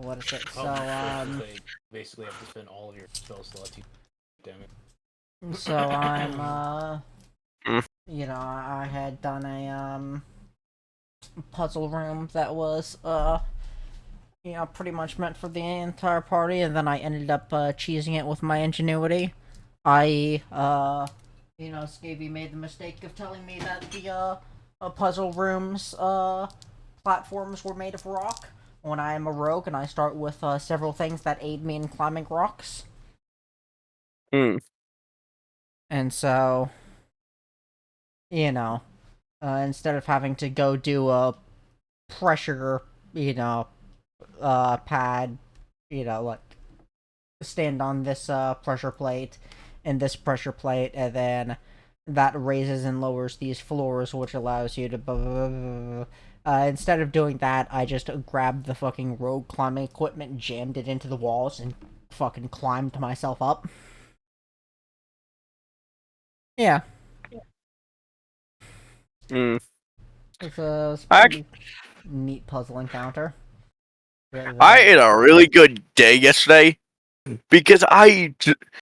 what is it? Oh, they basically have to spend all of your spell slots. Damn it. So I'm, Mm. I had done a, puzzle room that was, pretty much meant for the entire party, and then I ended up, cheesing it with my ingenuity. Scavy made the mistake of telling me that the, puzzle room's, platforms were made of rock. When I am a rogue and I start with, several things that aid me in climbing rocks. Mm. And so, instead of having to go do a pressure, pad, like stand on this pressure plate and this pressure plate, and then that raises and lowers these floors, which allows you to. Blah, blah, blah, instead of doing that, I just grabbed the fucking rogue climbing equipment, jammed it into the walls, and fucking climbed myself up. Yeah. Mm. It was a I pretty neat puzzle encounter. I had a really good day yesterday because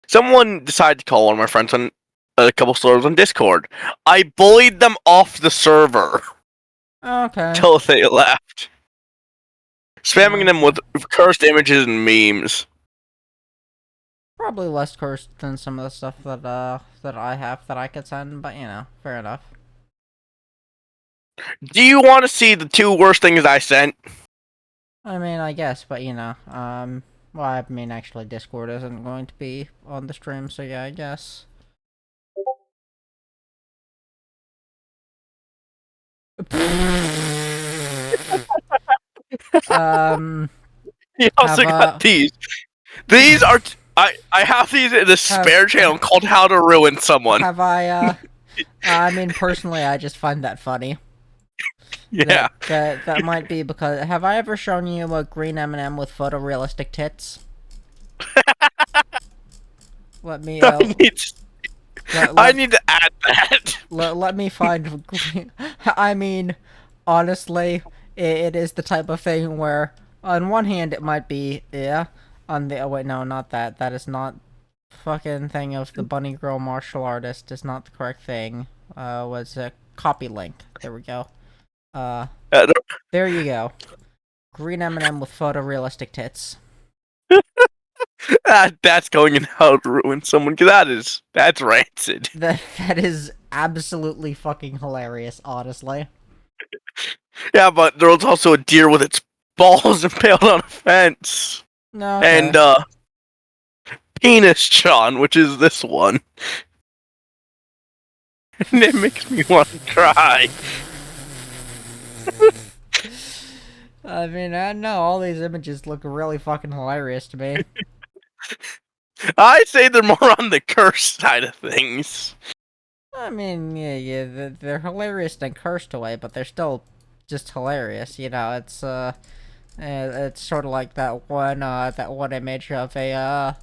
someone decided to call one of my friends on a couple servers on Discord. I bullied them off the server Okay. till they left, spamming them with cursed images and memes. Probably less cursed than some of the stuff that I have that I could send, but fair enough. Do you want to see the two worst things I sent? I mean, I guess, but well, I mean, actually, Discord isn't going to be on the stream, so yeah, I guess. um, You also got these. These are I have these in a spare channel called How to Ruin Someone. Have I? I mean, personally, I just find that funny. Yeah. That might be because have I ever shown you a green M&M with photorealistic tits? Let me. I need to add that. Let me find. I mean, honestly, it is the type of thing where, on one hand, it might be On the wait, no, not that. That is not fucking thing of the bunny girl martial artist. Is not the correct thing. Was a copy link. There we go. There you go. Green M&M with photorealistic tits. That's going in How to Ruin Someone, because that's rancid. That is absolutely fucking hilarious, honestly. Yeah, but there was also a deer with its balls impaled on a fence. No, okay. And Penis John, which is this one. And it makes me want to cry. I mean, I know all these images look really fucking hilarious to me. I'd say they're more on the curse side of things. I mean, yeah, they're hilarious in a cursed way, but they're still just hilarious. It's sort of like that one image of a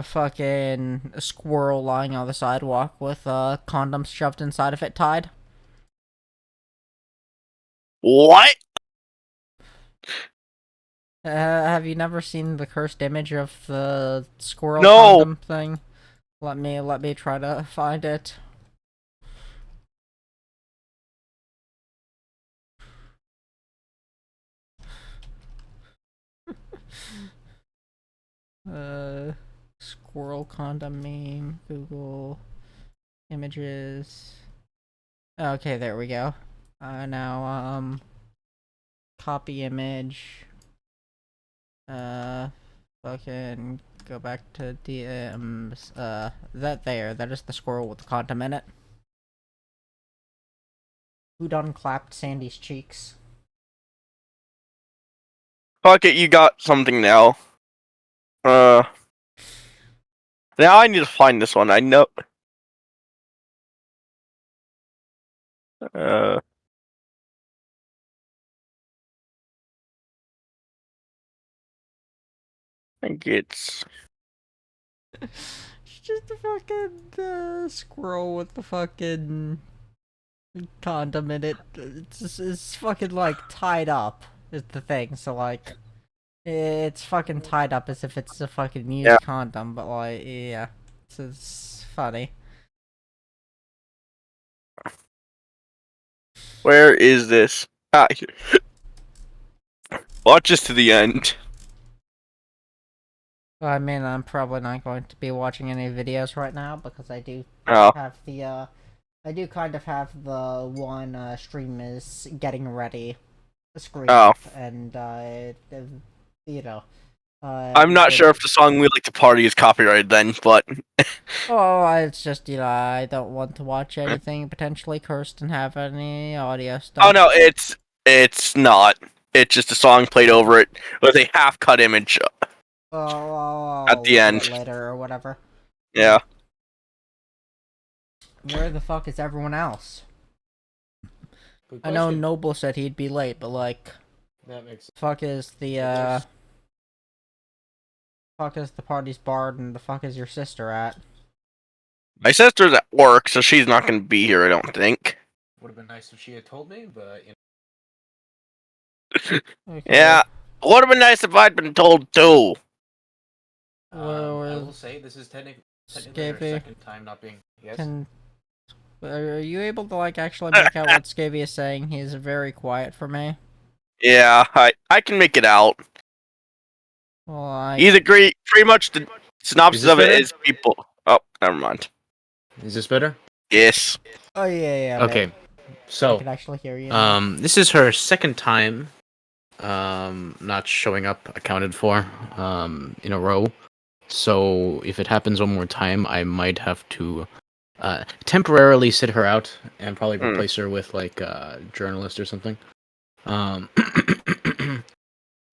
fucking squirrel lying on the sidewalk with condoms shoved inside of it, tied. What? Have you never seen the cursed image of the squirrel No. condom thing? Let me try to find it. Squirrel condom meme, Google images. Okay, there we go. Now, copy image. Fucking go back to DMs. That is the squirrel with the condom in it. Who done clapped Sandy's cheeks? Fuck it, you got something now. Now I need to find this one. I know. I think it's. It's just a fucking squirrel with the fucking condom in it. It's fucking like tied up. Is the thing. So like, it's fucking tied up as if it's a fucking Yeah. used condom. But like, yeah, it's funny. Where is this? Ah, here. Watch this to the end. I mean, I'm probably not going to be watching any videos right now because I do Oh, have the I do kind of have the one stream is getting ready screen oh. up, and you know, I'm not it, sure if the song "We Like to Party" is copyrighted then, but oh, it's just I don't want to watch anything potentially cursed and have any audio oh stuff. no, it's not. It's just a song played over it with a half-cut image Oh, at I'll the look at it end. later or whatever. Yeah. Where the fuck is everyone else? Good I know question. Noble said he'd be late, but like, That makes sense. fuck is the There's- fuck is the party's bard, and the fuck is your sister at? My sister's at work, so she's not going to be here, I don't think. Would have been nice if she had told me, but Okay. Yeah. Would have been nice if I'd been told too. I will say this is technically our Scavy, second time not being. Yes. are you able to like actually make out what Scavy is saying? He's very quiet for me. Yeah, I can make it out. Well, He's agreed. Pretty much the synopsis this of it better? is people. Oh, never mind. Is this better? Yes. oh yeah, Okay. babe. I So, can actually hear you. Now. this is her second time not showing up accounted for in a row. So, if it happens one more time, I might have to temporarily sit her out and probably Hmm. replace her with like a journalist or something. Um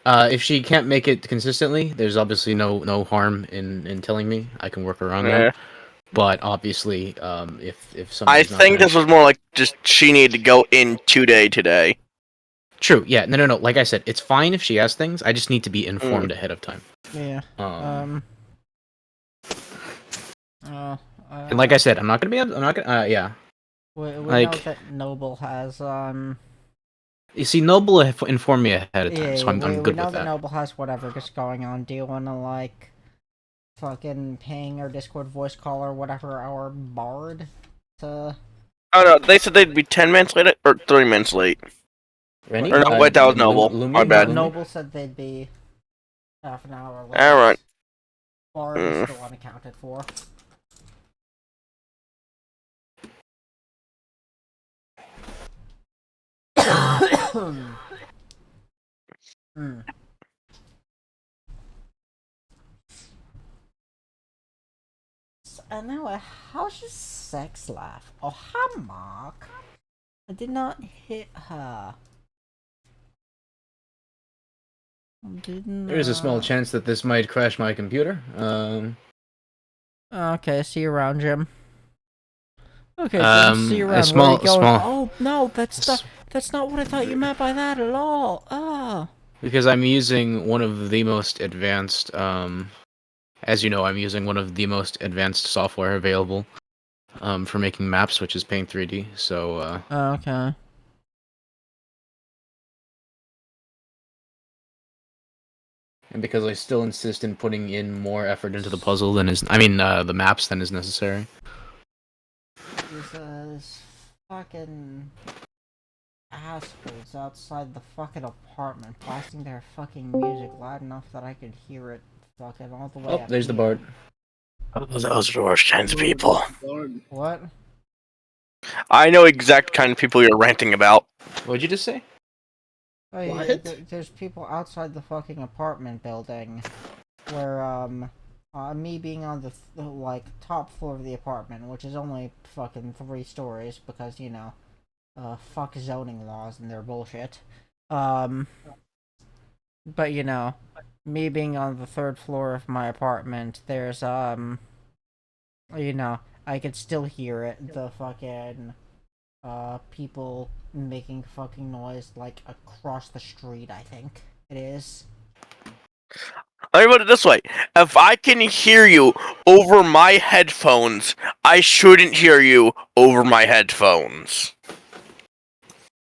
if she can't make it consistently, there's obviously no harm in telling me. I can work around Yeah. that. But obviously, if I somebody's not think gonna... this was more like just she needed to go in today. True, yeah, no. Like I said, it's fine if she has things. I just need to be informed ahead of time. Yeah. And like I said, I'm not gonna. Yeah. We know like- that Noble has You see, Noble informed me ahead of time, yeah, so I'm we good know with that that. Noble has whatever just going on. Do you want to like fucking ping our Discord voice call or whatever our bard to? Oh no, they said they'd be 10 minutes late or 3 minutes late. Rennie? Or no, wait, that was Noble. My bad. Noble said they'd be half an hour late. Alright. Bard is still unaccounted for. Hmm. And now, how's your sex life? Oh, hi, Mark. I did not hit her. There's a small chance that this might crash my computer. Okay, see you around, Jim. Okay, Jim, see you around. small- Where are you going? small- Oh no, that's not what I thought you meant by that at all. Oh. Because I'm using one of the most advanced, as you know, I'm using one of the most advanced software available, for making maps, which is Paint 3D. So, Okay. and because I still insist in putting in more effort into the puzzle than the maps than is necessary. Jesus. Fucking assholes outside the fucking apartment blasting their fucking music loud enough that I could hear it fucking all the way Oh, up there's the here. Bard. Oh, those are the worst kinds of people. What? I know exact kind of people you're ranting about. What'd you just say? Oh, yeah, What? there's people outside the fucking apartment building where, me being on the like, top floor of the apartment, which is only fucking 3 stories because, you know, fuck zoning laws and their bullshit. But, you know, me being on the 3rd floor of my apartment, there's, you know, I could still hear it, the fucking, people making fucking noise, like, across the street, I think it is. Let me put it this way. If I can hear you over my headphones, I shouldn't hear you over my headphones.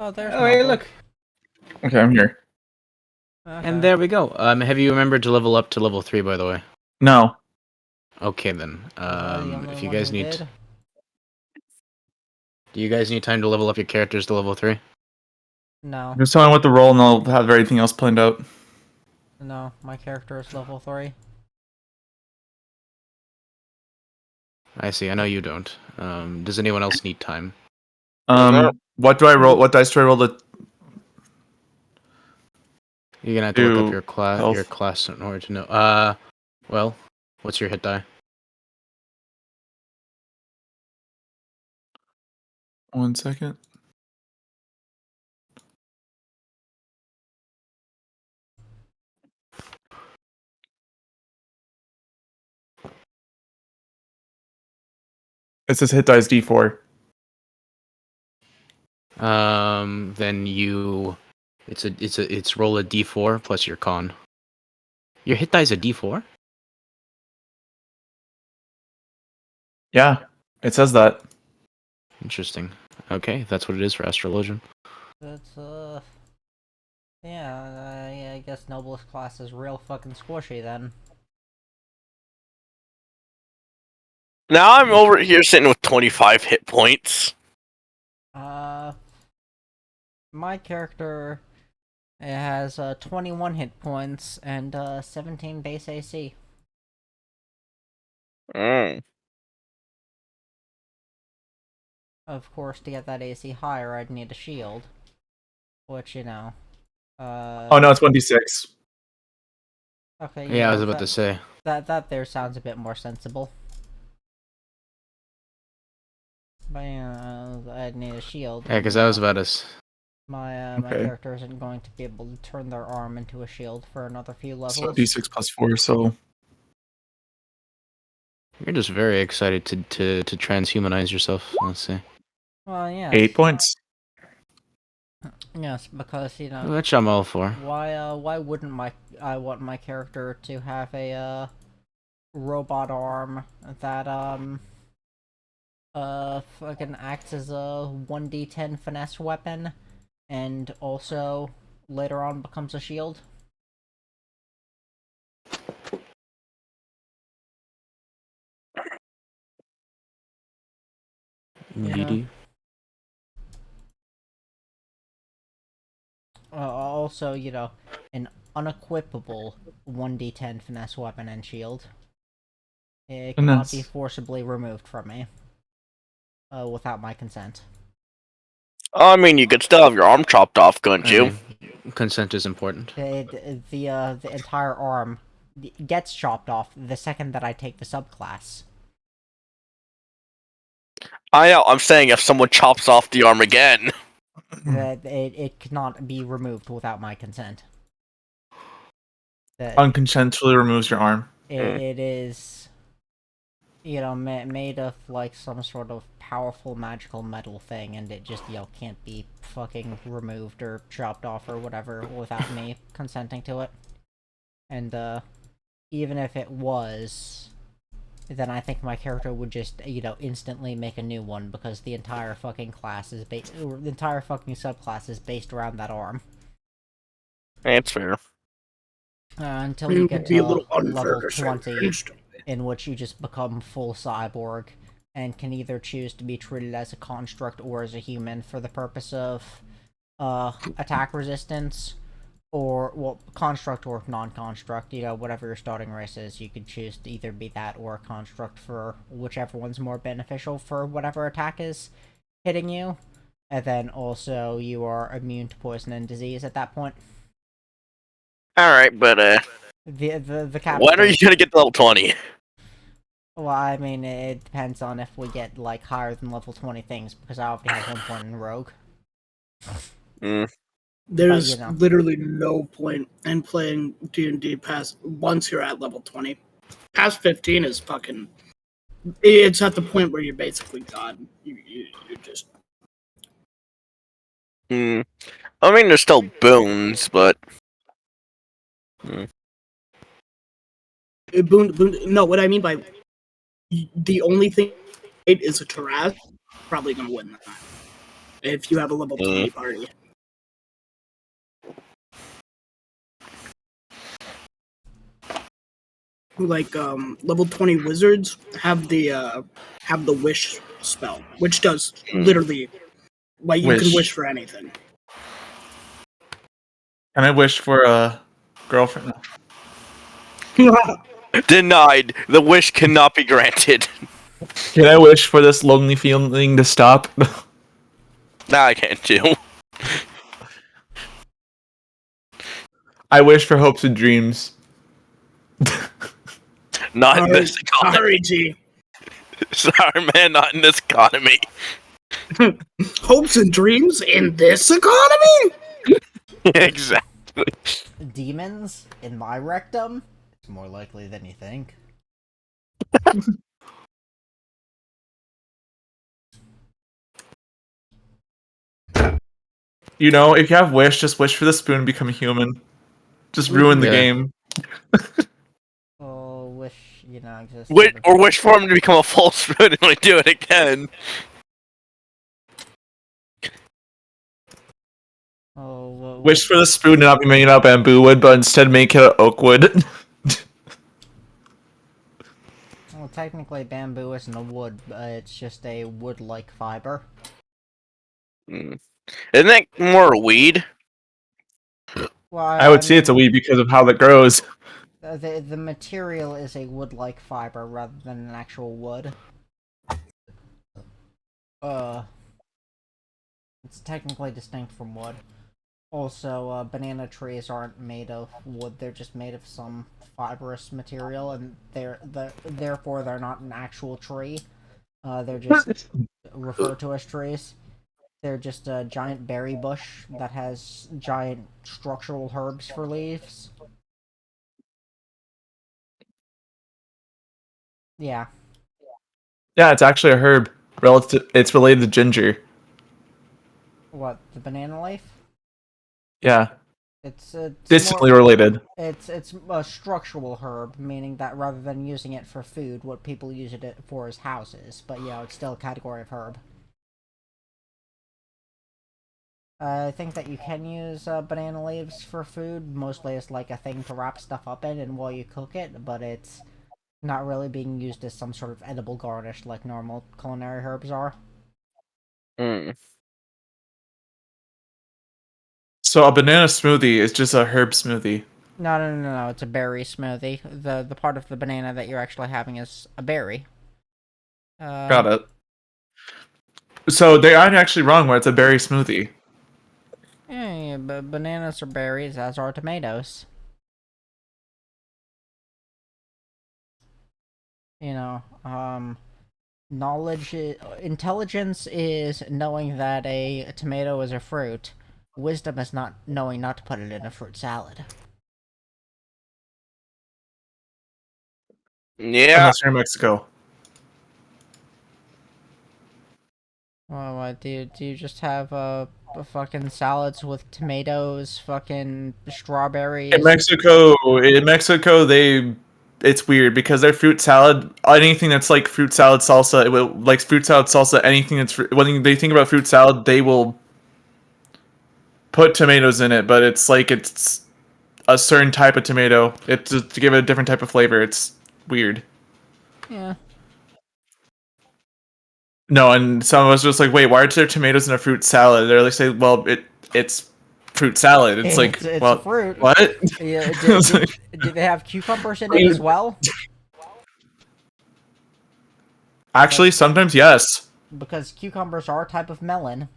Oh, there's Oh, hey, Noble. look. Okay, I'm here. Okay. And there we go. Have you remembered to level up to level 3, by the way? No. Okay, then. Was I the only If you one guys who need... did? Do you guys need time to level up your characters to level 3? No, Just tell me what the role and I'll have everything else planned out. no, my character is level 3. I see, I know you don't. Does anyone else need time? What do I roll? What dice do I roll to You're gonna have to look up do your health? class in order to know. Well, what's your hit die? One second. It says hit dice D4. Then you... It's roll a d4 plus your con. Your hit die is a d4? Yeah, it says that. Interesting. Okay, if that's what it is for Astrologian. That's, yeah, I guess Noblest class is real fucking squishy then. Now I'm over here sitting with 25 hit points. My character has 21 hit points and 17 base AC. Mm. Of course, to get that AC higher, I'd need a shield, which Oh no, it's 1d6. Okay, Yeah, I was about to say. that there sounds a bit more sensible. But yeah, I'd need a shield. Yeah, because I was about to... My Okay. character isn't going to be able to turn their arm into a shield for another few levels. So d6 plus 4, so You're just very excited to transhumanize yourself, let's say. Well, yes. 8 points. Yes, because Which I'm all for. why wouldn't I want my character to have a robot arm that fucking acts as a 1d10 finesse weapon and also later on becomes a shield? GD. Also, an unequipable 1d10 finesse weapon and shield. It cannot be Finesse. forcibly removed from me without my consent. I mean, you could still have your arm chopped off, couldn't you? Consent is important. The entire arm gets chopped off the second that I take the subclass. I know, I'm saying if someone chops off the arm again. That it cannot be removed without my consent. Unconsensually removes your arm. It is, made of like some sort of powerful magical metal thing, and it just can't be fucking removed or chopped off or whatever without me consenting to it. And even if it was, then I think my character would just instantly make a new one because the entire fucking class is the entire fucking subclass is based around that arm. That's fair. Until you get be a to little unfair level to say 20, instantly. in which you just become full cyborg and can either choose to be treated as a construct or as a human for the purpose of attack resistance, or construct or non-construct, whatever your starting race is. You could choose to either be that or a construct for whichever one's more beneficial for whatever attack is hitting you. And then also you are immune to poison and disease at that point. Alright, but The when are you gonna get to level 20? Well, I mean, it depends on if we get, like, higher than level 20 things, because I already have 1 point in Rogue. There's But, literally no point in playing D&D past once you're at level 20. Past 15 is fucking... It's at the point where you're basically God. You're just... I mean, there's still boons, but... No, what I mean by... The only thing is a Taraz, probably gonna win that. If you have a level 20 party. Like level 20 wizards have the wish spell, which does literally like you can wish for anything. Can I wish for a girlfriend? Denied. The wish cannot be granted. Can I wish for this lonely feeling to stop? Nah, I can't do. I wish for hopes and dreams. Not in this economy. Sorry, G. Sorry, man, not in this economy. Hopes and dreams in this economy? Exactly. Demons in my rectum? It's more likely than you think. You know, if you have wish, just wish for the spoon and become a human. Just ruin the Yeah. game. Oh, wish, just... Or wish for him to become a full spoon and like do it again. Oh, Wish for the spoon to not be made out of bamboo wood, but instead make it out of oak wood. Well, technically bamboo isn't a wood, it's just a wood-like fiber. Isn't that more weed? Well, I would say it's a weed because of how that grows. The material is a wood-like fiber rather than an actual wood. It's technically distinct from wood. Also, banana trees aren't made of wood, they're just made of some fibrous material, and therefore they're not an actual tree. They're just referred to as trees. They're just a giant berry bush that has giant structural herbs for leaves. Yeah. Yeah, it's actually a herb. It's related to ginger. What, the banana leaf? Yeah, It's distantly related. It's a structural herb, meaning that rather than using it for food, what people use it for is houses. But yeah, it's still a category of herb. I think that you can use banana leaves for food, mostly as like a thing to wrap stuff up in and while you cook it, but it's not really being used as some sort of edible garnish like normal culinary herbs are. So a banana smoothie is just a herb smoothie. No, it's a berry smoothie. The part of the banana that you're actually having is a berry. Got it. So they aren't actually wrong when it's a berry smoothie. Yeah, but bananas are berries, as are tomatoes. Intelligence is knowing that a tomato is a fruit. Wisdom is not knowing not to put it in a fruit salad. Yeah. Unless you're in Mexico. Well, what, do you just have fucking salads with tomatoes, fucking strawberries? In Mexico, it's weird because their fruit salad, anything that's like fruit salad salsa, anything that's when they think about fruit salad, they will put tomatoes in it, but it's a certain type of tomato. It's just to give it a different type of flavor. It's weird. Yeah. No, and some of us are just like, wait, why are there tomatoes in a fruit salad? They're like, say, well, it's fruit salad. It's like, it's well, a fruit. what? Yeah, do they have cucumbers in it as well? Actually, sometimes yes. Because cucumbers are a type of melon.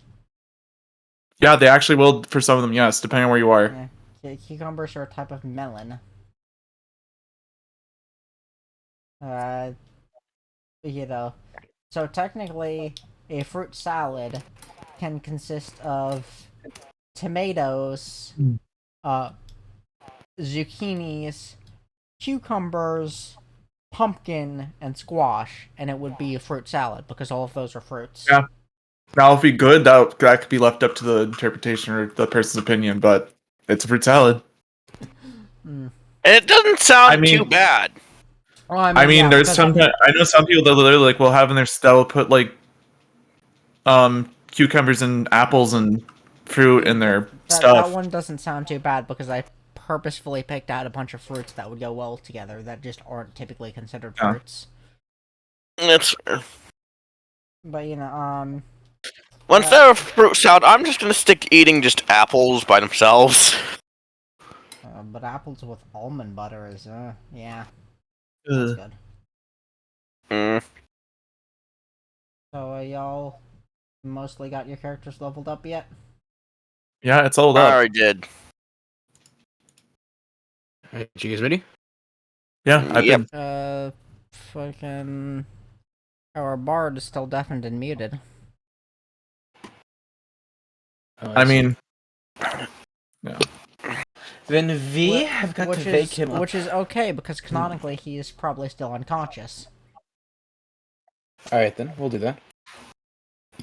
Yeah, they actually will for some of them, yes, depending on where you are. Yeah, cucumbers are a type of melon. So technically, a fruit salad can consist of tomatoes, zucchinis, cucumbers, pumpkin, and squash, and it would be a fruit salad because all of those are fruits. Yeah. Now, if it be good, that could be left up to the interpretation or the person's opinion, but it's a fruit salad. And it doesn't sound too bad. Well, I mean, yeah, there's because some. I know some people that literally like will have in their that will put like cucumbers and apples and fruit in their that stuff. one doesn't sound too bad because I purposefully picked out a bunch of fruits that would go well together that just aren't typically considered Yeah. fruits. It's But once they're a fruit salad, I'm just gonna stick to eating just apples by themselves. but apples with almond butter is yeah, that's Ugh. good. Mm. So y'all mostly got your characters leveled up yet? Yeah, it's all I up. already did. Alright, you guys ready? Yeah, I've Yep. been. Fucking our bard is still deafened and muted. Oh, I see. mean, yeah. Then we have got to wake him up. Which is okay because canonically he is probably still unconscious. Alright then, we'll do that.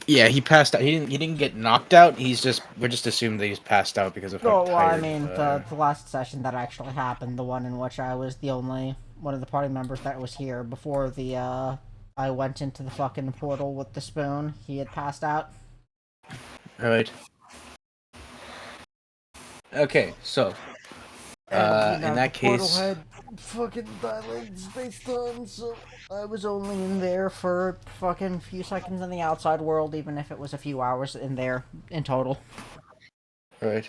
Yeah, he passed out. He didn't get knocked out. We're just assuming that he's passed out because of how Oh, well, tired. I mean, the last session that actually happened, the one in which I was the only one of the party members that was here before I went into the fucking portal with the spoon, he had passed out. Alright. Okay, so And, in that the portal case, had fucking dilated space time, so I was only in there for fucking few seconds in the outside world, even if it was a few hours in there in total. right.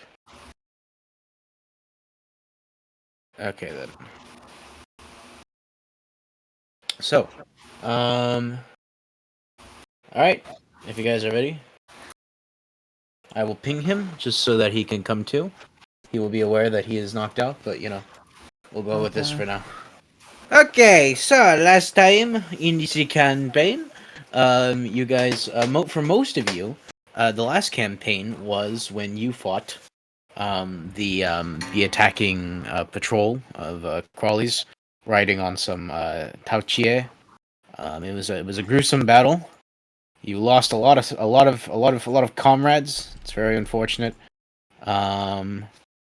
Okay then. So, all right. If you guys are ready, I will ping him just so that he can come to. He will be aware that he is knocked out, but we'll go with this Okay. for now. Okay, so last time in this campaign, you guys, for most of you, the last campaign was when you fought the attacking patrol of crawlies riding on some Tauchie. It was a gruesome battle. You lost a lot of comrades. It's very unfortunate. Um,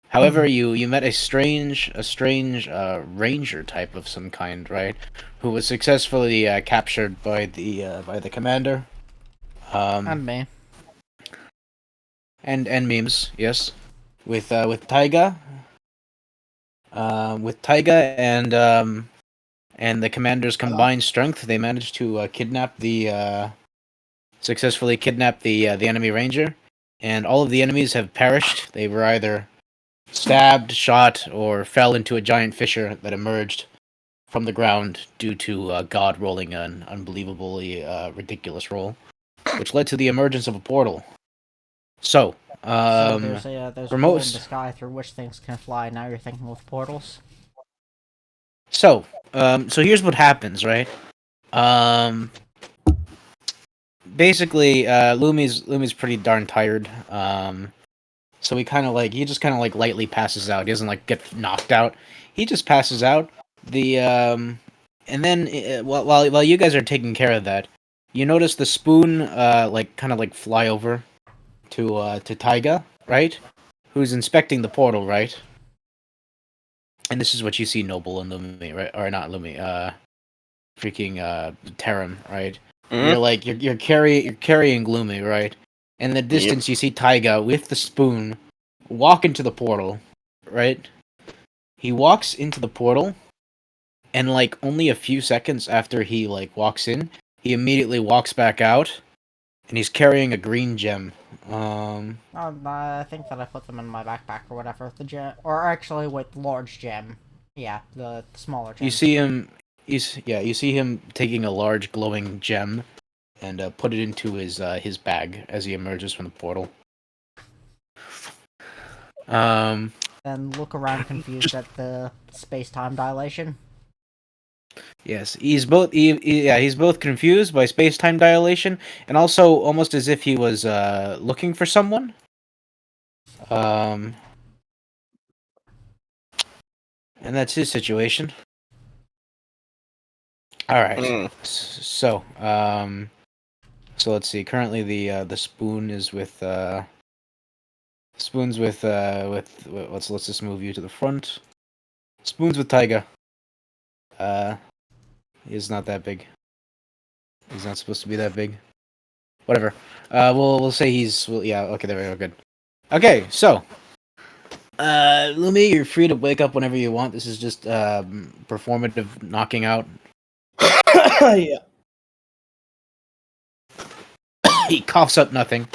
However, you met a strange ranger type of some kind, right? Who was successfully captured by the commander. And me. And memes, yes, with Taiga, and the commander's combined strength, they managed to successfully kidnap the enemy ranger, and all of the enemies have perished. They were either stabbed, shot, or fell into a giant fissure that emerged from the ground due to God rolling an unbelievably ridiculous roll, which led to the emergence of a portal. So, So there's for a hole in the most, sky through which things can fly. Now you're thinking with portals. so here's what happens, right? Um, Basically, Lumi's pretty darn tired. So he just kind of like lightly passes out. He doesn't like get knocked out. He just passes out. And then while you guys are taking care of that, you notice the spoon like kind of like fly over to Taiga, right? Who's inspecting the portal, right? And this is what you see, Noble and Lumi, right? Or not Lumi, freaking Terran, right? Mm. You're carrying Gloomy, right? In the distance, you see Taiga with the spoon walk into the portal, right? He walks into the portal, and like only a few seconds after he like walks in, he immediately walks back out, and he's carrying a green gem. I think that I put them in my backpack or whatever. The gem, or actually with large gem. Yeah, the smaller gem. You see him. You see him taking a large glowing gem and put it into his bag as he emerges from the portal. Then look around confused at the space-time dilation. Yes, he's both confused by space-time dilation and also almost as if he was looking for someone. And that's his situation. All right. Mm. So let's see. Currently the spoon is with let's just move you to the front. Spoon's with Taiga. He's not that big. He's not supposed to be that big. Whatever. We'll say he's. Well, yeah. Okay, there we go. Good. Okay, so. Lumi, you're free to wake up whenever you want. This is just performative knocking out. Yeah. He coughs up nothing,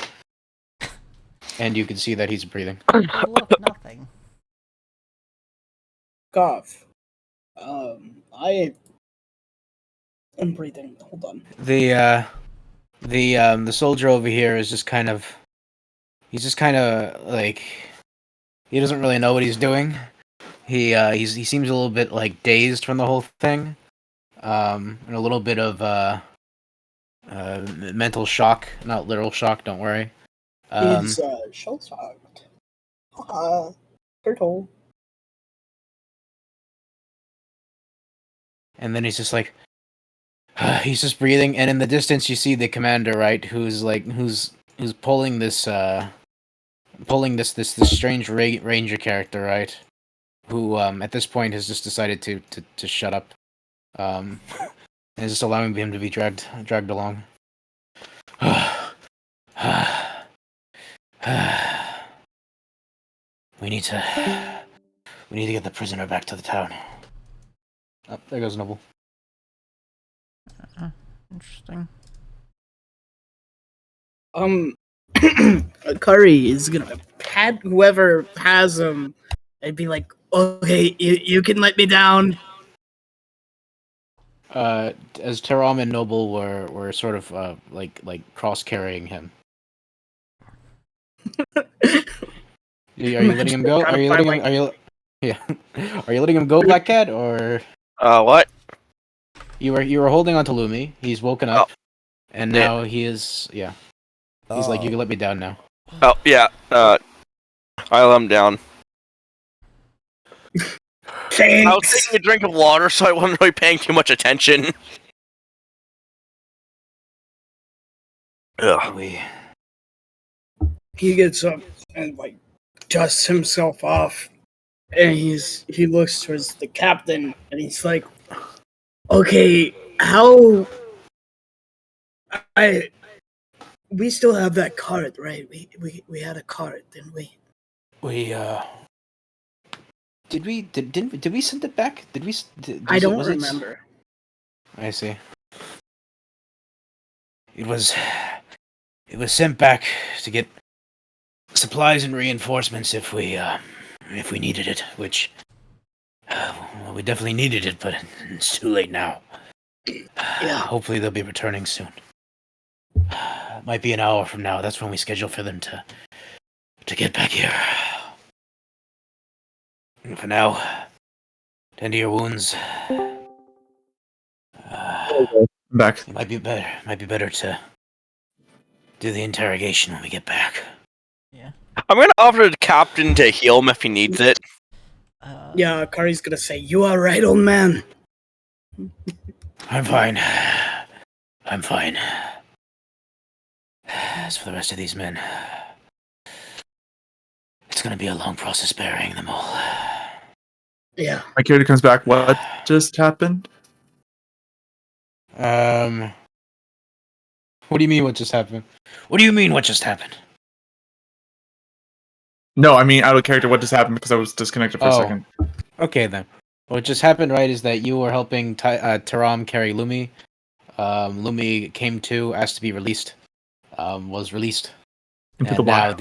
and you can see that he's breathing. Look, nothing. Cough. I am breathing. Hold on. The soldier over here is just kind of. He's just kind of like. He doesn't really know what he's doing. He seems a little bit like dazed from the whole thing, and a little bit of mental shock, not literal shock. Don't worry. He's shell shocked. Turtle. And then he's just like, he's just breathing, and in the distance you see the commander, right, who's pulling this this strange ranger character, right, who at this point has just decided to shut up, and is just allowing him to be dragged along. We need to get the prisoner back to the town. Oh, there goes Noble. Interesting. Curry is gonna pat whoever has him and be like, okay, you can let me down. As Teram and Noble were sort of like cross carrying him. Are you letting him go? Are you letting him? Are you? Yeah. Are you letting him go, Black Cat, or What? you were holding on to Lumi? He's woken up, and Yeah. now he is. Yeah. He's like, you can let me down now. Oh yeah. I let him down. I was Thanks. taking a drink of water, so I wasn't really paying too much attention. Ugh. He gets up and like dusts himself off, and he looks towards the captain, and he's like, okay, how we still have that card, right? We had a card, didn't we? Did we send it back? Did we? I don't remember. I see. It was sent back to get supplies and reinforcements if we needed it, which well, we definitely needed it, but it's too late now. Yeah. Hopefully they'll be returning soon. Might be an hour from now. That's when we schedule for them to get back here. And for now, tend to your wounds. Back. It might be better to do the interrogation when we get back. Yeah. I'm gonna offer the captain to heal him if he needs it. Yeah, Curry's gonna say, "You are right, old man." I'm fine. I'm fine. As for the rest of these men, it's gonna be a long process burying them all. Yeah. My character comes back. What just happened? What do you mean what just happened? What do you mean what just happened? No, I mean out of character. What just happened? Because I was disconnected for a second. Okay then. What just happened, right, is that you were helping Taram carry Lumi. Lumi came to, asked to be released. Was released. Into And the now wild.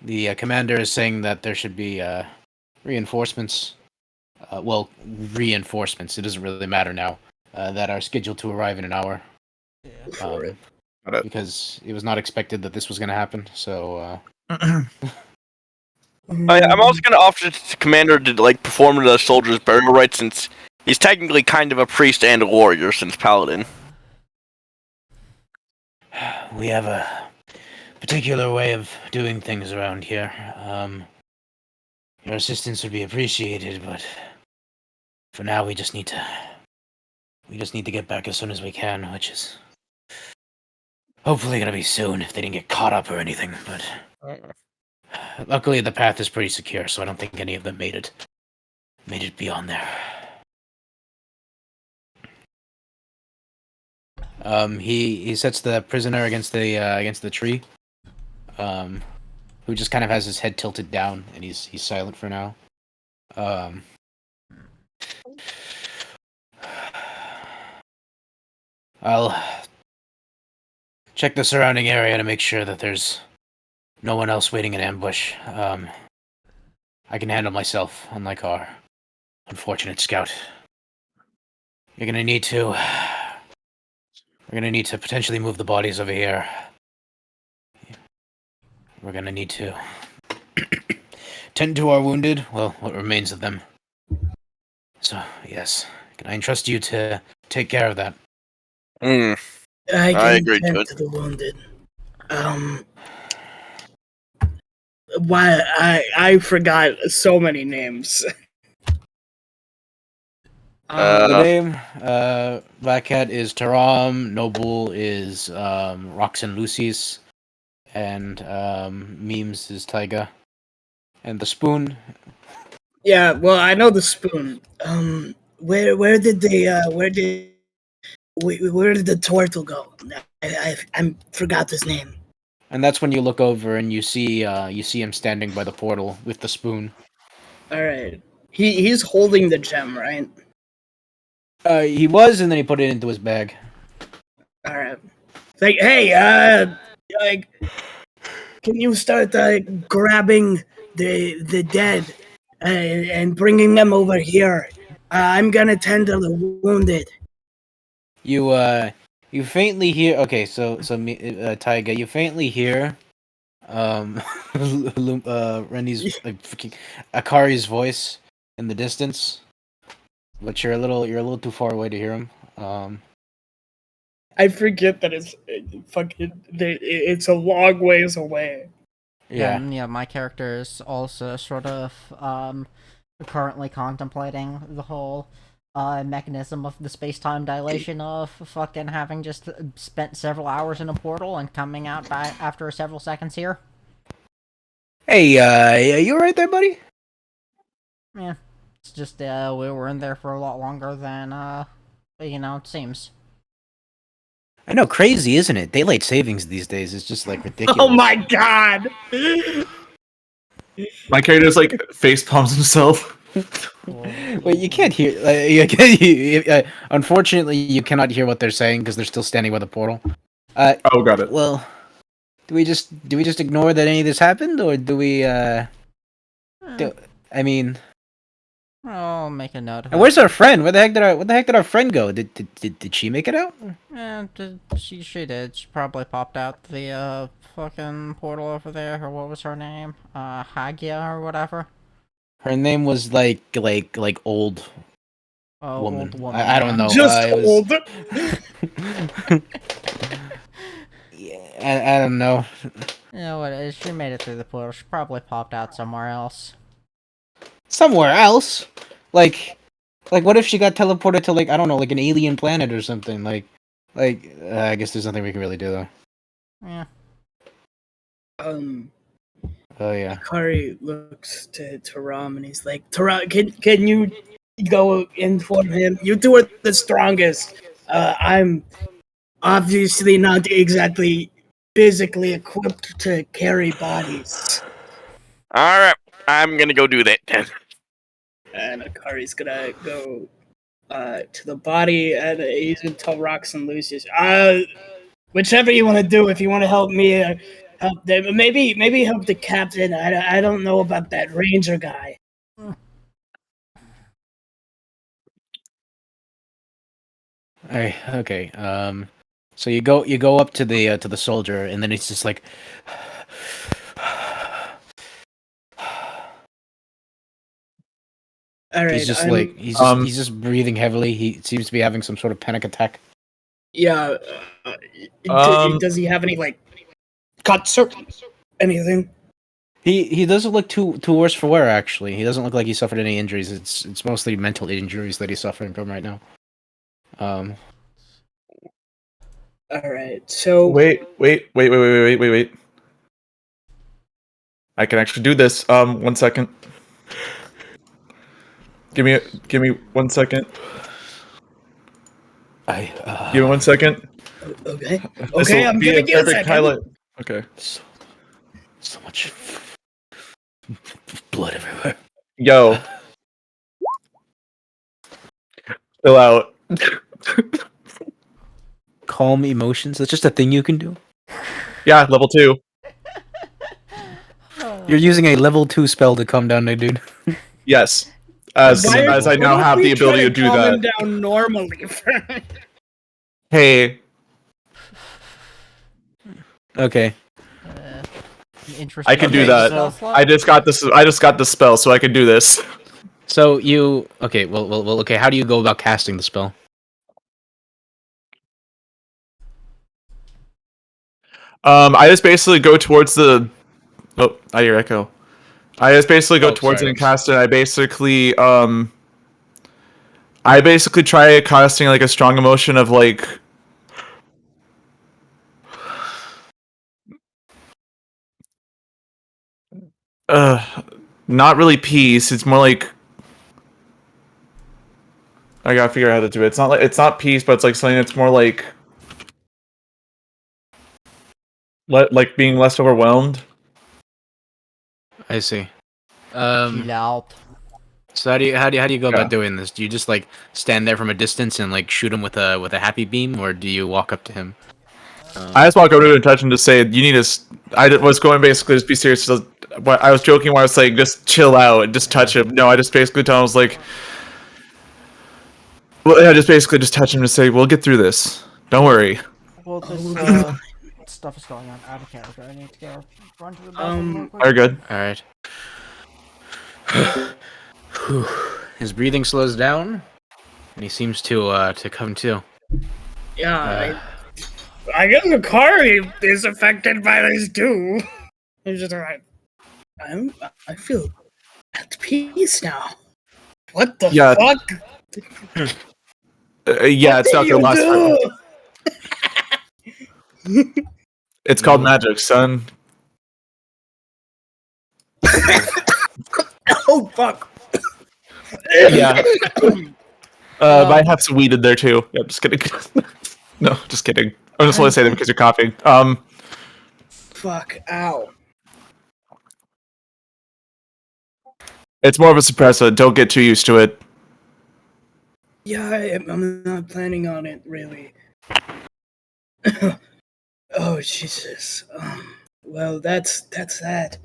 the commander is saying that there should be reinforcements. Reinforcements. It doesn't really matter now. That are scheduled to arrive in an hour. Because it was not expected that this was going to happen. So. I'm also gonna offer the commander to perform the soldier's burial rites, since he's technically kind of a priest and a warrior since paladin. We have a particular way of doing things around here. Your assistance would be appreciated, but for now we just need to get back as soon as we can, which is hopefully gonna be soon if they didn't get caught up or anything. But luckily the path is pretty secure, so I don't think any of them made it beyond there. He sets the prisoner against the tree. Who just kind of has his head tilted down, and he's silent for now. Um, I'll check the surrounding area to make sure that there's no one else waiting in ambush. I can handle myself, unlike our unfortunate scout. You're gonna need to. We're gonna need to potentially move the bodies over here. We're gonna need to tend to our wounded. Well, what remains of them. So, yes. Can I entrust you to take care of that? Mm, I I can agree to tend it. to the wounded. Why I forgot so many names. The name, Black Cat is Taram, Noble is Roxanne Lucis, and Memes is Taiga. And the spoon, Yeah, well, I know the spoon. Where did where did the turtle go? I forgot his name. and that's when you look over and you see him standing by the portal with the spoon. All right, he's holding the gem, right? He was, and then he put it into his bag. All right. It's like, hey, like, can you start grabbing the dead and bringing them over here? I'm gonna tend to the wounded. You faintly hear. Okay, so Taiga, you faintly hear, Rennie's like freaking Akari's voice in the distance, but you're a little too far away to hear him. I forget that it's a long ways away. Yeah. And yeah, my character is also sort of currently contemplating the whole mechanism of the space-time dilation of fucking having just spent several hours in a portal and coming out back after several seconds here. Hey, you right there, buddy? Yeah, it's just we were in there for a lot longer than it seems. I know, crazy, isn't it? Daylight savings these days is just like ridiculous. Oh my god! My character's like face palms himself. Wait, you can't hear. Unfortunately, you cannot hear what they're saying because they're still standing by the portal. Oh, got it. Well, do we just ignore that any of this happened, or do we? I mean, I'll make a note of and it. where's our friend? Where the heck did our friend go? Did she make it out? Yeah, she did. She probably popped out the fucking portal over there, or what was her name? Hagia or whatever. Her name was like old Oh, woman. old woman. I don't know. Just it was- old. I don't know. Yeah, what is? She made it through the portal. She probably popped out somewhere else. Somewhere else, like what if she got teleported to like I don't know, like an alien planet or something? I guess there's nothing we can really do though. Yeah. Oh yeah. Kari looks to Ram and he's like, Taram, can you go inform him? You two are the strongest. I'm obviously not exactly physically equipped to carry bodies. All right, I'm gonna go do that then. And Akari's gonna go to the body and he's gonna tell Rox and Lucius, whichever you want to do. If you want to help me, help them. Maybe help the captain. I don't know about that ranger guy. Hey, okay. So you go up to the soldier, and then it's just like. All right, He's just he's just breathing heavily. He seems to be having some sort of panic attack. yeah. Does he have any like cuts or anything? He doesn't look too worse for wear. Actually, he doesn't look like he suffered any injuries. It's mostly mental injuries that he's suffering from right now. All right, so Wait. I can actually do this. 1 second. Give me 1 second. Give me 1 second. Okay. This Okay, will I'm be a giving you a perfect second. highlight. Okay. So much blood everywhere. Yo, chill out. Calm emotions. That's just a thing you can do. Yeah, level 2. You're using a level 2 spell to calm down a dude. Yes. Why As I why now don't have we the ability try to do calm him that. down normally? Hey, Okay. Interesting. I can do Okay, that. spell so- slot. I just got the spell, so I can do this. So you okay? Well. Okay. How do you go about casting the spell? I just basically go towards the. Oh, I hear echo. I just basically go Oh, towards sorry. it and cast it. I basically try casting like a strong emotion of like. Uh, Not really peace. It's more like I gotta figure out how to do it. It's not peace, but it's like something that's more like being less overwhelmed. I see. Chill out. So how do you go Yeah. about doing this? Do you just like stand there from a distance and like shoot him with a happy beam, or do you walk up to him? I just walk over to him and touch him to say, "You need to." Was going basically just be serious. So, I was joking when I was saying just chill out and just touch him. No, I just basically told him I was like, well, I just basically just touch him to say, "We'll get through this. Don't worry." Well, this we'll be fine. stuff is going on out of character. I need to go run to the bathroom real quick. Very good. All right. His breathing slows down, and he seems to come to. Yeah, I guess Akari is affected by this too. He's just like, I feel at peace now. What the Yeah. fuck? Yeah, What it's did not your you last fight. do? It's called magic, son. Oh fuck! Yeah. Might have some weed in there too. Yeah, just kidding. No, just kidding. I just want to say that because you're coughing. Fuck! Ow! It's more of a suppressant. Don't get too used to it. Yeah, I'm not planning on it really. Oh Jesus. Well, that's that.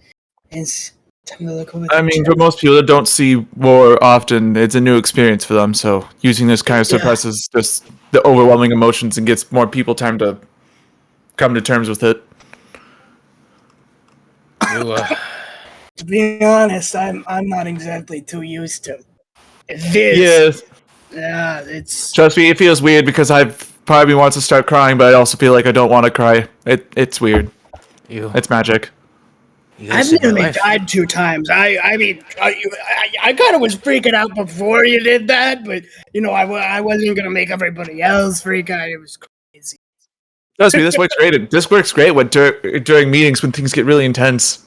It's time to look over. I mean, for most people that don't see war often, it's a new experience for them. So using this kind of suppresses just the overwhelming emotions and gets more people time to come to terms with it. You To be honest, I'm not exactly too used to this. Yes. Yeah, it's Trust me, it feels weird because I've probably wants to start crying, but I also feel like I don't want to cry. It's weird. you It's magic. you I've guys saved my nearly life. died 2 times. I mean, I kind of was freaking out before you did that, but you know, I wasn't gonna make everybody else freak out. It was crazy. Trust me, this works great. This works great when during meetings when things get really intense.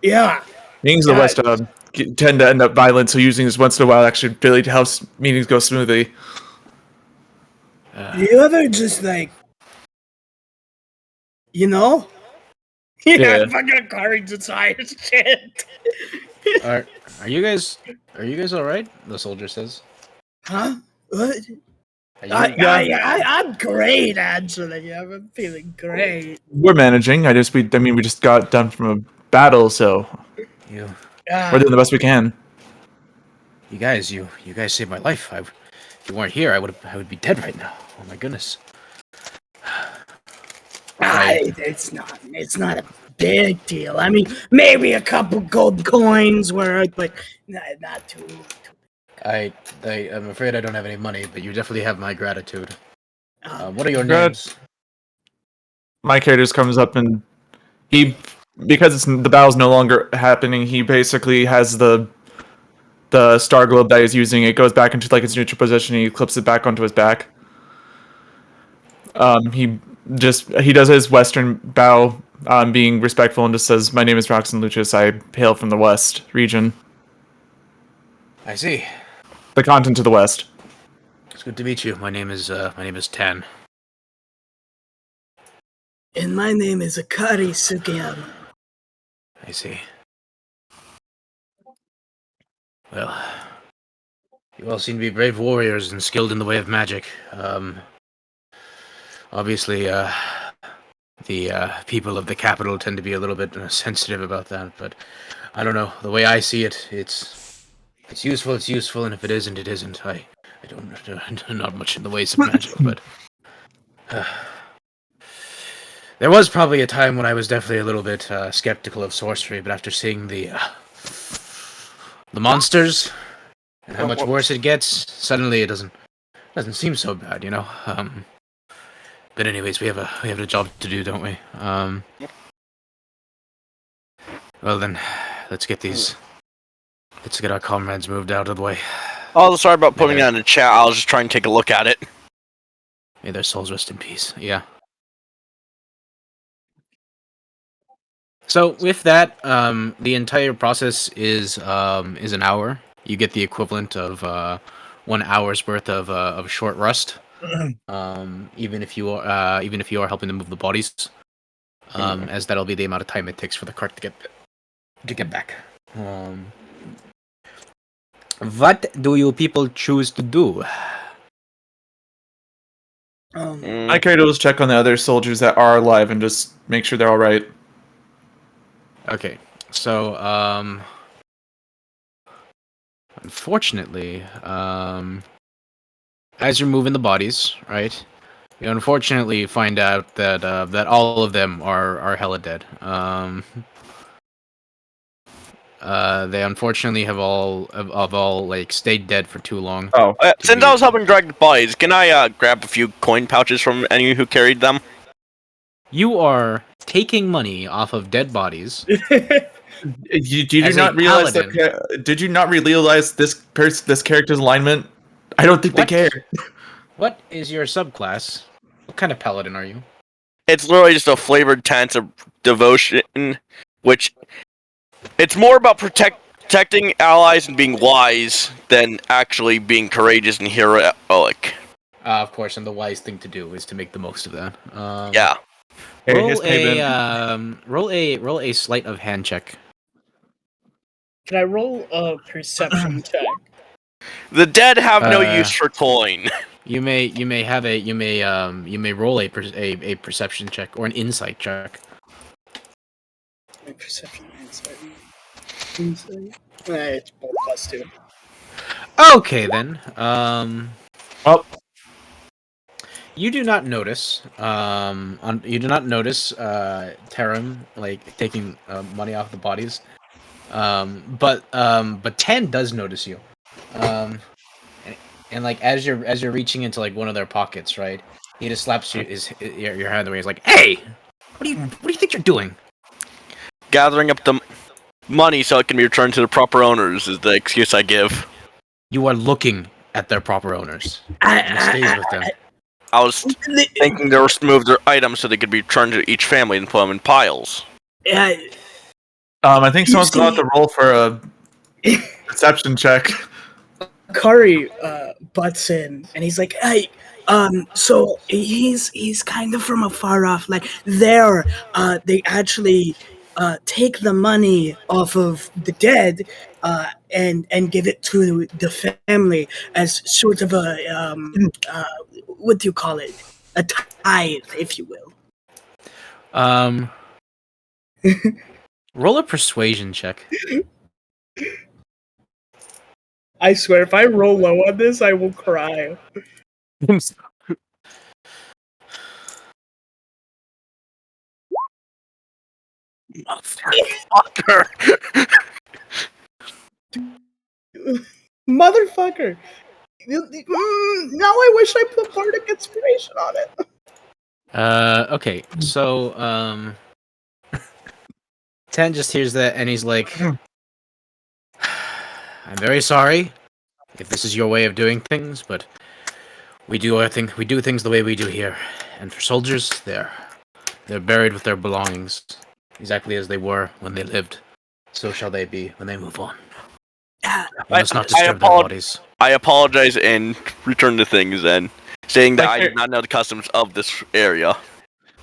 Yeah. Meetings in the West tend to end up violent, so using this once in a while actually really helps meetings go smoothly. Do you ever just like, you know? Yeah. Fucking cards inside as shit. Are you guys all right? The soldier says. Huh? What? Are you, I'm great, actually. I'm feeling great. We're managing. We just got done from a battle, so you we're doing the best we can. you guys saved my life. If you weren't here, I would be dead right now. Oh my goodness. It's not a big deal. I mean, maybe a couple gold coins worth, but not too. I'm afraid I don't have any money, but you definitely have my gratitude. Um, What are your Good. names? My character just comes up and because the battle's no longer happening, he basically has the star globe that he's using. It goes back into like its neutral position. He clips it back onto his back. He does his western bow, being respectful, and just says, "My name is Roxon Lucius. I hail from the west region, I see. the continent to the west." It's good to meet you. My name is Tan. And my name is Akari Sugiyama. I see. Well, you all seem to be brave warriors and skilled in the way of magic. Obviously, the people of the capital tend to be a little bit sensitive about that, but I don't know. The way I see it, it's useful, and if it isn't, it isn't. I don't not much in the ways of magic, but there was probably a time when I was definitely a little bit skeptical of sorcery, but after seeing the monsters and how much worse it gets, suddenly it doesn't seem so bad, you know. But anyways, we have a job to do, don't we? Well then, let's get our comrades moved out of the way. Oh, sorry about putting that in the chat. I was just trying to take a look at it. May their souls rest in peace. Yeah. So with that, the entire process is an hour. You get the equivalent of 1 hour's worth of short rest. Even if you are helping to move the bodies, as that'll be the amount of time it takes for the cart to get back. What do you people choose to do? I carry those check on the other soldiers that are alive and just make sure they're all right. Okay, so unfortunately, as you're moving the bodies, right, you unfortunately find out that that all of them are hella dead. They unfortunately have all like stayed dead for too long. Oh, Since I was helping drag the bodies, can I grab a few coin pouches from any who carried them? You are taking money off of dead bodies. did you As a not realize paladin. that? Did you not realize this character's alignment? I don't think What? they care. What is your subclass? What kind of paladin are you? It's literally just a flavored tense of devotion, which it's more about protecting allies and being wise than actually being courageous and heroic. Of course, and the wise thing to do is to make the most of that. Yeah. Roll a sleight of hand check. Can I roll a perception check? The dead have no use for coin. You may roll a perception check or an insight check. Perception, insight. It's both +2. Okay then. Well, You do not notice. You do not notice Tarim like taking money off the bodies. But Ten does notice you. And like as you're reaching into like one of their pockets, right? He just slaps your hand away. He's like, "Hey, what do you think you're doing?" Gathering up the money so it can be returned to the proper owners is the excuse I give. You are looking at their proper owners. And it stays with them. I was thinking they were to move their items so they could be returned to each family and put them in piles. Yeah, I think someone's going to have to roll for a perception check. Curry butts in and he's like, "Hey, so he's kind of from afar off. Like they actually take the money off of the dead and give it to the family as sort of a what do you call it? A tithe, if you will." Roll a persuasion check. I swear, if I roll low on this, I will cry. Motherfucker! Motherfucker! Now I wish I put bardic inspiration on it. Okay, so Ten just hears that and he's like, "I'm very sorry if this is your way of doing things, but we do things the way we do here. And for soldiers, they're buried with their belongings, exactly as they were when they lived. So shall they be when they move on. We must not disturb their bodies." I apologize and return the things then, saying that I did not know the customs of this area.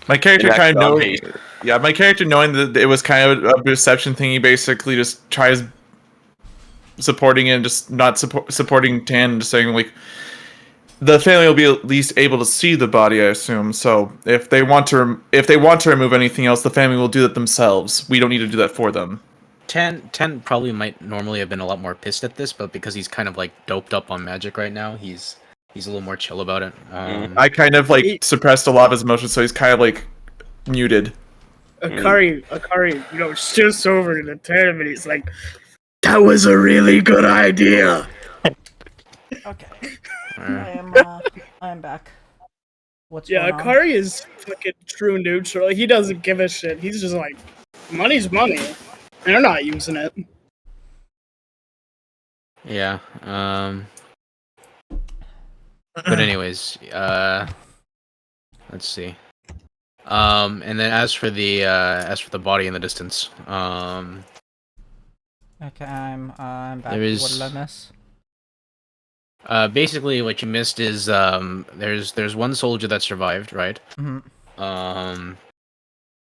My character It kind of actually knowing, on yeah, my character knowing that it was kind of a reception thing, he basically just tries supporting it, and just not supporting Tan, and just saying like the family will be at least able to see the body, I assume. So if they want to, remove anything else, the family will do that themselves. We don't need to do that for them. Ten probably might normally have been a lot more pissed at this, but because he's kind of like doped up on magic right now, he's a little more chill about it. I kind of like suppressed a lot of his emotions, so he's kind of like muted. Akari, shifts over to the Tan, and he's like, "That was a really good idea." Okay. Uh, I am back. What's Yeah, going on? Akari is fucking true neutral. He doesn't give a shit. He's just like, money's money, and they're not using it. yeah. But anyways, let's see. And then as for the body in the distance, Okay, I'm back. There is- What did I miss? basically what you missed is there's one soldier that survived, right? Mm-hmm.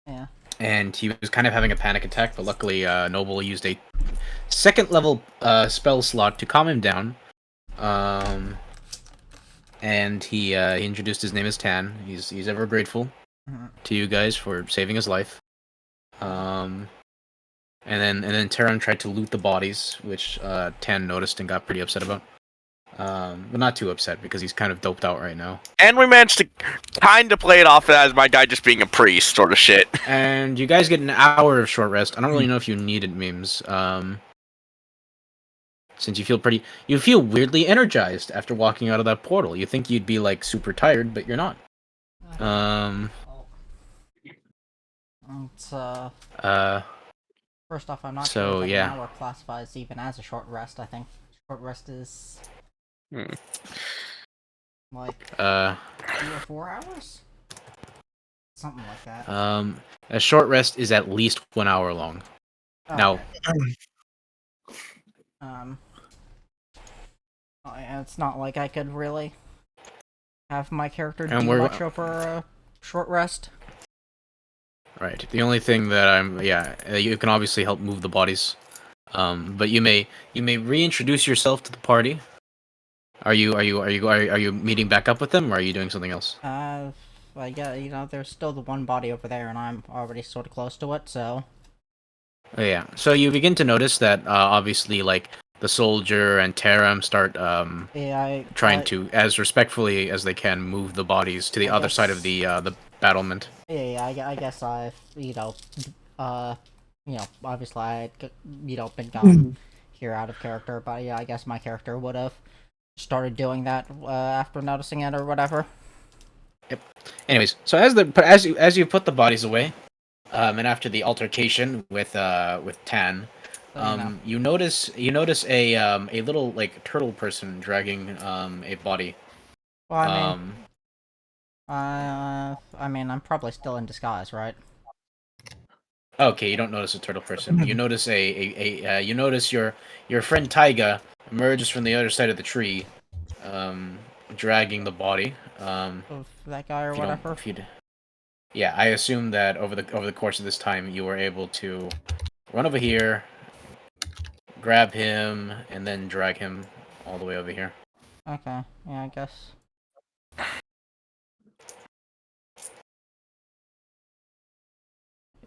Yeah. And he was kind of having a panic attack, but luckily Noble used a second level spell slot to calm him down. And he introduced his name as Tan. He's ever grateful to you guys for saving his life. And then Terran tried to loot the bodies, which Tan noticed and got pretty upset about. But not too upset because he's kind of doped out right now. And we managed to kind of play it off as my guy just being a priest sort of shit. And you guys get an hour of short rest. I don't really know if you needed memes. Since you feel weirdly energized after walking out of that portal. You think you'd be like super tired, but you're not. It's first off, I'm not So, sure if yeah. an hour classifies even as a short rest. I think short rest is like 3 or 4 hours, something like that. A short rest is at least 1 hour long. Now, it's not like I could really have my character And do we're- much over a short rest. right. The only thing that you can obviously help move the bodies. But you may reintroduce yourself to the party. Are you meeting back up with them, or are you doing something else? Yeah, there's still the one body over there, and I'm already sort of close to it, so. Yeah. So you begin to notice that obviously, like the soldier and Taram start trying to, as respectfully as they can, move the bodies to the other side of the battlement. Yeah, I guess I've, obviously I had, been gone here out of character, but yeah, I guess my character would have started doing that after noticing it or whatever. Yep. Anyways, so as you put the bodies away, and after the altercation with Tan, you notice a little like turtle person dragging a body. Well, I mean, I'm probably still in disguise, right? Okay, you don't notice a turtle person. You notice you notice your friend Taiga emerges from the other side of the tree, dragging the body. Of that guy or If you don't- whatever. if you'd- Yeah, I assume that over the course of this time, you were able to run over here, grab him, and then drag him all the way over here. Okay, yeah, I guess.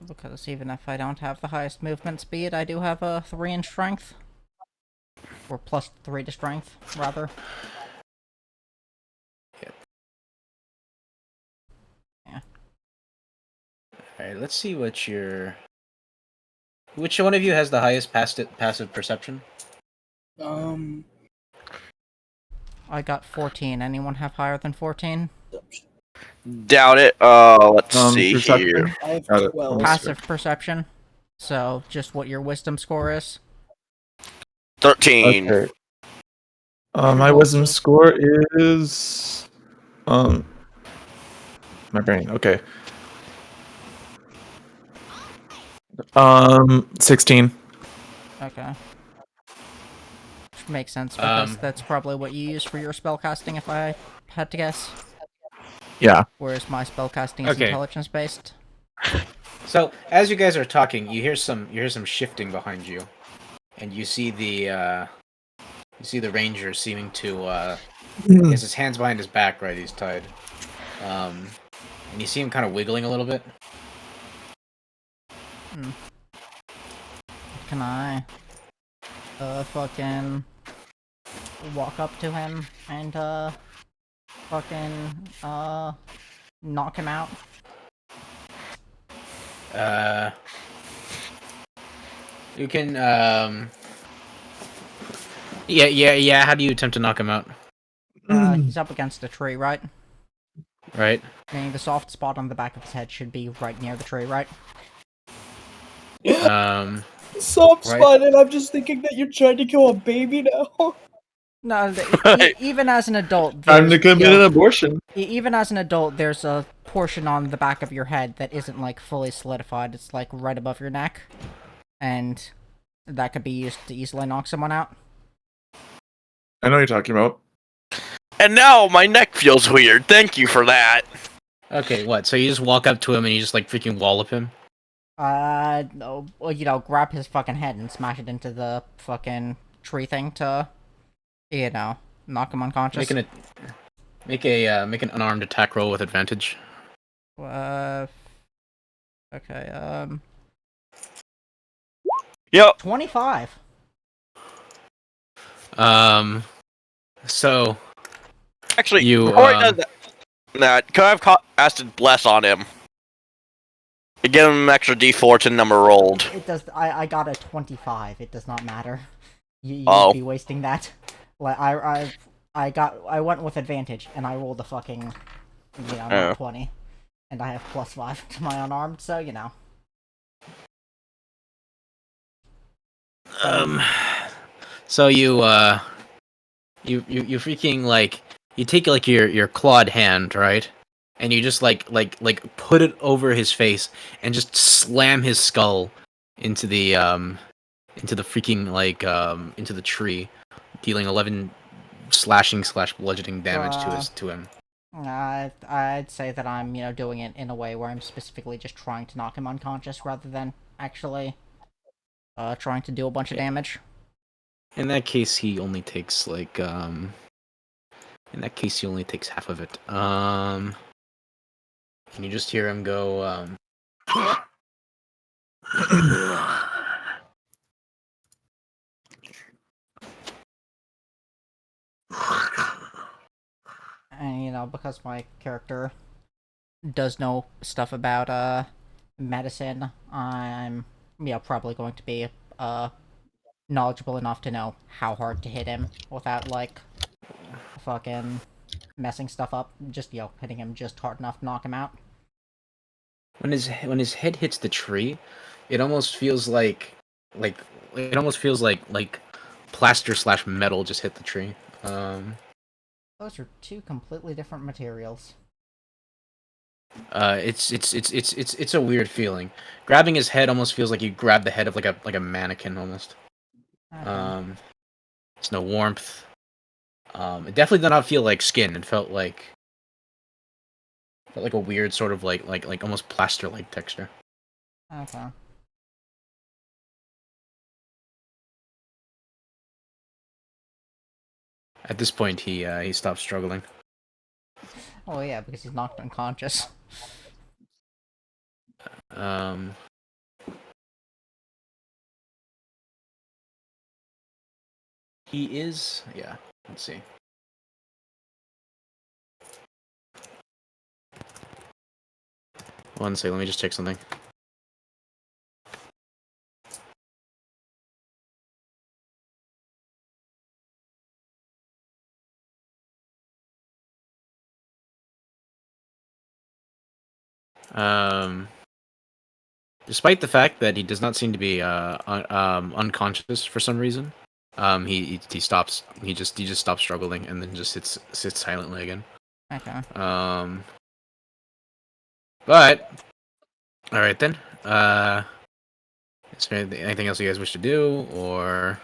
Because even if I don't have the highest movement speed, I do have a 3 in strength. Or plus 3 to strength, rather. Yep. Yeah. Alright, let's see which one of you has the highest passive perception? I got 14. Anyone have higher than 14? Doubt it. Let's see perception? here. I have Got it. 12. Passive perception. So, just what your wisdom score is. 13. Okay. My wisdom score is my brain. Okay. 16. Okay. Which makes sense, because that's probably what you use for your spellcasting, if I had to guess. Yeah. Whereas my spellcasting is Okay. intelligence based. So as you guys are talking, you hear some shifting behind you, and you see the ranger seeming to he has his hands behind his back, right? He's tied, and you see him kind of wiggling a little bit. Can I fucking walk up to him and fucking knock him out? You can Yeah. How do you attempt to knock him out? He's up against a tree, right? Right. Meaning the soft spot on the back of his head should be right near the tree, right? Um. Soft Right. spot, and I'm just thinking that you're trying to kill a baby now. No, even as an adult, Time to commit an know, abortion. even as an adult, there's a portion on the back of your head that isn't like fully solidified. It's like right above your neck, and that could be used to easily knock someone out. I know what you're talking about. And now my neck feels weird. Thank you for that. Okay. What? So you just walk up to him and you just like freaking wallop him? No, well, you know, grab his fucking head and smash it into the fucking tree thing to, you know, knock him unconscious. Make an unarmed attack roll with advantage. Okay, Yep. 25. So Actually, You, before he does that, could I have casted Bless on him? To give him an extra D4 to number rolled. It does. I got a 25. It does not matter. You'd Oh. be wasting that. Like I went with advantage and I rolled a fucking, you know, not 20, and I have +5 to my unarmed, so you know. So you freaking like you take like your clawed hand, right? And you just like put it over his face and just slam his skull into the freaking like into the tree, dealing 11 slashing/bludgeoning damage to him. I'd say that I'm, you know, doing it in a way where I'm specifically just trying to knock him unconscious rather than actually trying to do a bunch of damage. In that case, he only takes like in that case he only takes half of it. Can you just hear him go And you know, because my character does know stuff about medicine, I'm, you know, probably going to be knowledgeable enough to know how hard to hit him without like fucking messing stuff up. Just, you know, hitting him just hard enough to knock him out. when his head hits the tree, it almost feels like it almost feels like plaster/metal just hit the tree. Those are two completely different materials. It's a weird feeling. Grabbing his head almost feels like you grab the head of like a mannequin almost. Okay. There's no warmth. It definitely did not feel like skin. It felt like a weird sort of like almost plaster-like texture. Okay. At this point, he stopped struggling. Oh yeah, because he's knocked unconscious. He is, yeah. Let's see. One second, let me just check something. Despite the fact that he does not seem to be unconscious for some reason, he stops. He just stops struggling and then just sits silently again. Okay. But all right then. Is there anything else you guys wish to do, or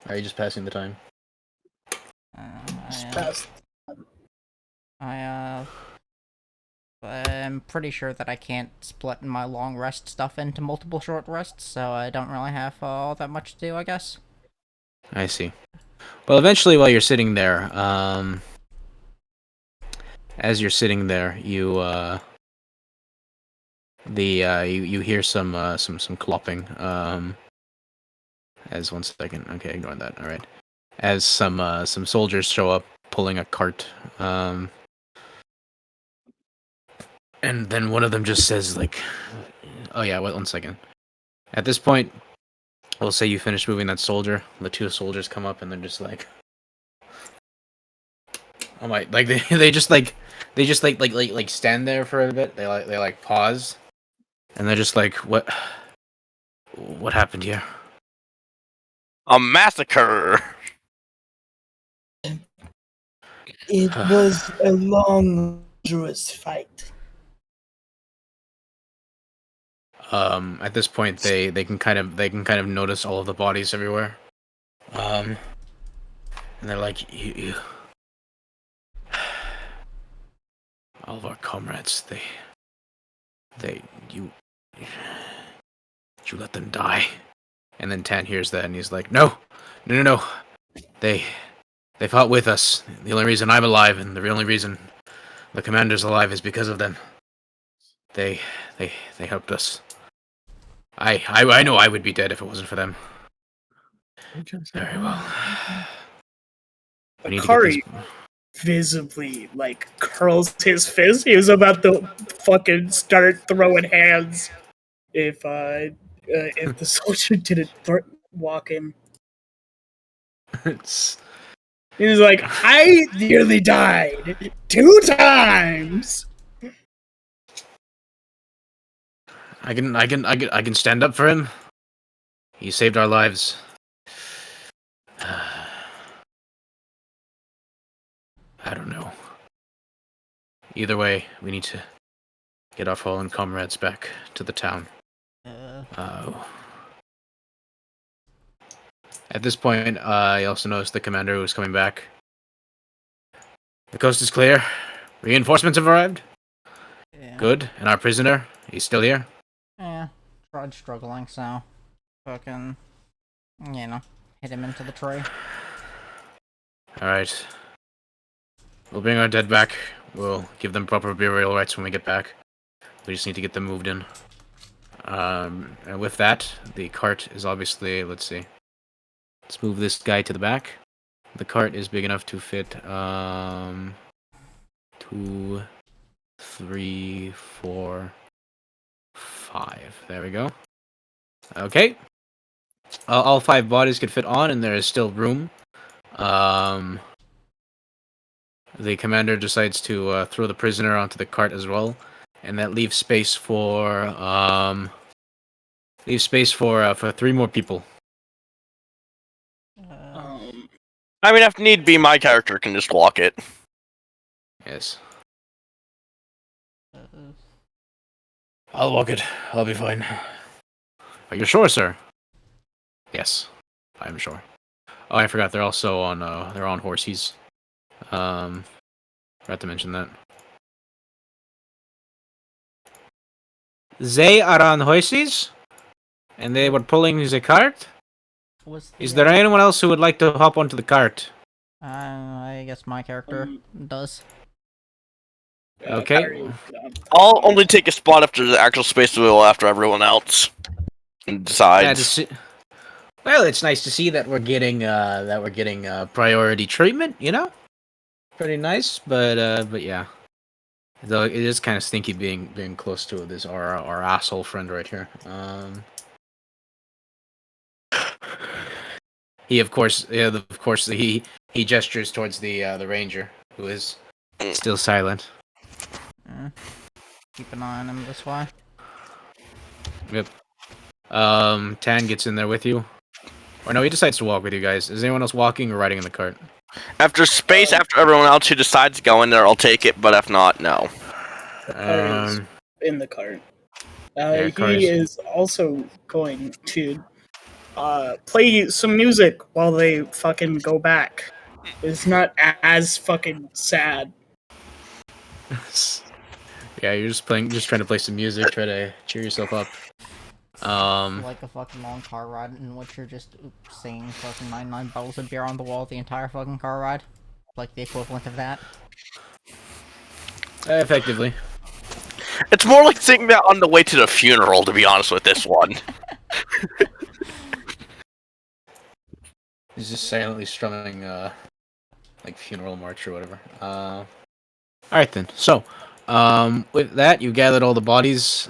are you just passing the time? I I'm pretty sure that I can't split my long rest stuff into multiple short rests, so I don't really have all that much to do, I guess. I see. Well, eventually, while you're sitting there, as you're sitting there, you hear some clopping. As one second, okay, ignore that. All right. As some soldiers show up, pulling a cart. And then one of them just says like, "Oh yeah, wait 1 second." At this point, we'll say you finish moving that soldier. The two soldiers come up and they're just like, "Oh my!" Like they just like stand there for a bit. They pause, and they're just like, What happened here?" A massacre. It was a long, dangerous fight. At this point, they can kind of notice all of the bodies everywhere. And they're like, you all of our comrades, you let them die. And then Tan hears that and he's like, no. They fought with us. The only reason I'm alive and the only reason the commander's alive is because of them. They helped us. I know I would be dead if it wasn't for them. Very well. We need to get Akari visibly like curls his fist. He was about to fucking start throwing hands if the soldier didn't walk in. this. He was like, I nearly died 2 times. I can stand up for him. He saved our lives. I don't know. Either way, we need to get our fallen comrades back to the town. At this point, I also noticed the commander who was coming back. The coast is clear. Reinforcements have arrived. Yeah. Good. And our prisoner, he's still here. Yeah. Tried struggling, so fucking, hit him into the tree. All right. We'll bring our dead back. We'll give them proper burial rights when we get back. We just need to get them moved in. And with that, the cart is obviously, let's see. Let's move this guy to the back. The cart is big enough to fit 2, 3, 4, 5. There we go. Okay. All 5 bodies could fit on, and there is still room. The commander decides to throw the prisoner onto the cart as well, and that leaves space for 3 more people. I mean, if need be, my character can just walk it. Yes. I'll walk it. I'll be fine. Are you sure, sir? Yes, I'm sure. Oh, I forgot. They're also on. They're on horses. Forgot to mention that. They are on horses, and they were pulling the cart. Is there anyone else who would like to hop onto the cart? I guess my character does. Okay. I'll only take a spot if there's actual space available after everyone else decides. Well, it's nice to see that we're getting priority treatment. You know, pretty nice. But yeah, though it is kind of stinky being close to this our asshole friend right here. He of course he gestures towards the ranger who is still silent. Keep an eye on him this way. Yep. Tan gets in there with you. Or no, he decides to walk with you guys. Is anyone else walking or riding in the cart? After everyone else who decides to go in there, I'll take it. But if not, no. Is in the cart. He is also going to play some music while they fucking go back. It's not as fucking sad. Yeah, you're just trying to play some music, try to cheer yourself up. Like a fucking long car ride in which you're just singing fucking 99 bottles of beer on the wall the entire fucking car ride. Like the equivalent of that. Effectively. It's more like singing that on the way to the funeral, to be honest with this one. He's just silently strumming, like funeral march or whatever. Alright then. So, with that, you gathered all the bodies.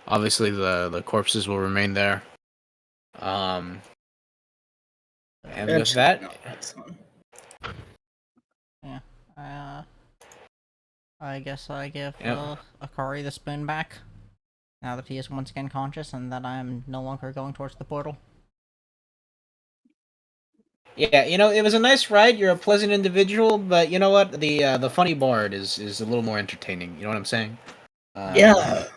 Obviously the corpses will remain there. And with that, Yeah. I guess I give Yep. Akari the spoon back. Now that he is once again conscious and that I am no longer going towards the portal. Yeah, it was a nice ride. You're a pleasant individual, but you know what? The funny bard is a little more entertaining. You know what I'm saying? Yeah.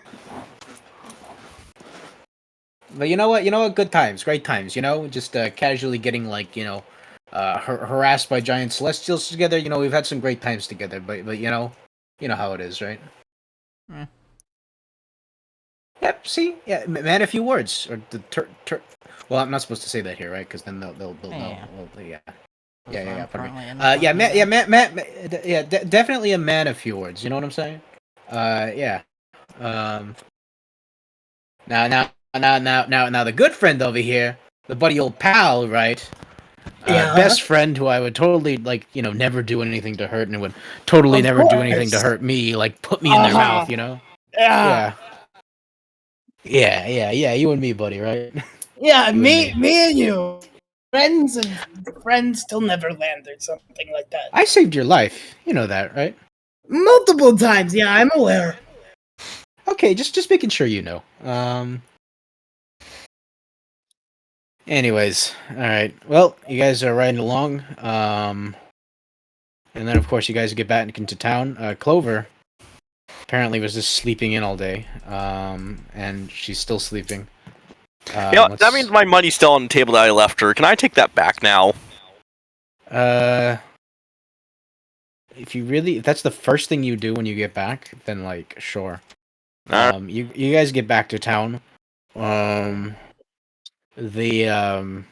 But you know what? Good times, great times. Just casually getting like harassed by giant celestials together. We've had some great times together. But you know how it is, right? Hmm. Yep. See, yeah, man, a few words or the Well, I'm not supposed to say that here, right? Because then they'll know. Yeah. Well, yeah. Because I'm Pardon me. currently in Yeah, fucking, definitely a man of few words. You know what I'm saying? Yeah. Um, now, the good friend over here, the buddy old pal, right? Yeah. Best friend who I would totally never do anything to hurt, and would totally Of never do anything to course. hurt me, like put me in their mouth, Yeah. Yeah, you and me, buddy, right? Yeah, You and me, me. me and you, friends and friends till Neverland or something like that. I saved your life. You know that, right? Multiple times. Yeah, I'm aware. Okay, just making sure you know. Anyways, all right. Well, you guys are riding along. And then of course you guys get back into town. Clover apparently was just sleeping in all day. And she's still sleeping. That means my money's still on the table that I left her. Can I take that back now? If that's the first thing you do when you get back, then like sure. You guys get back to town. The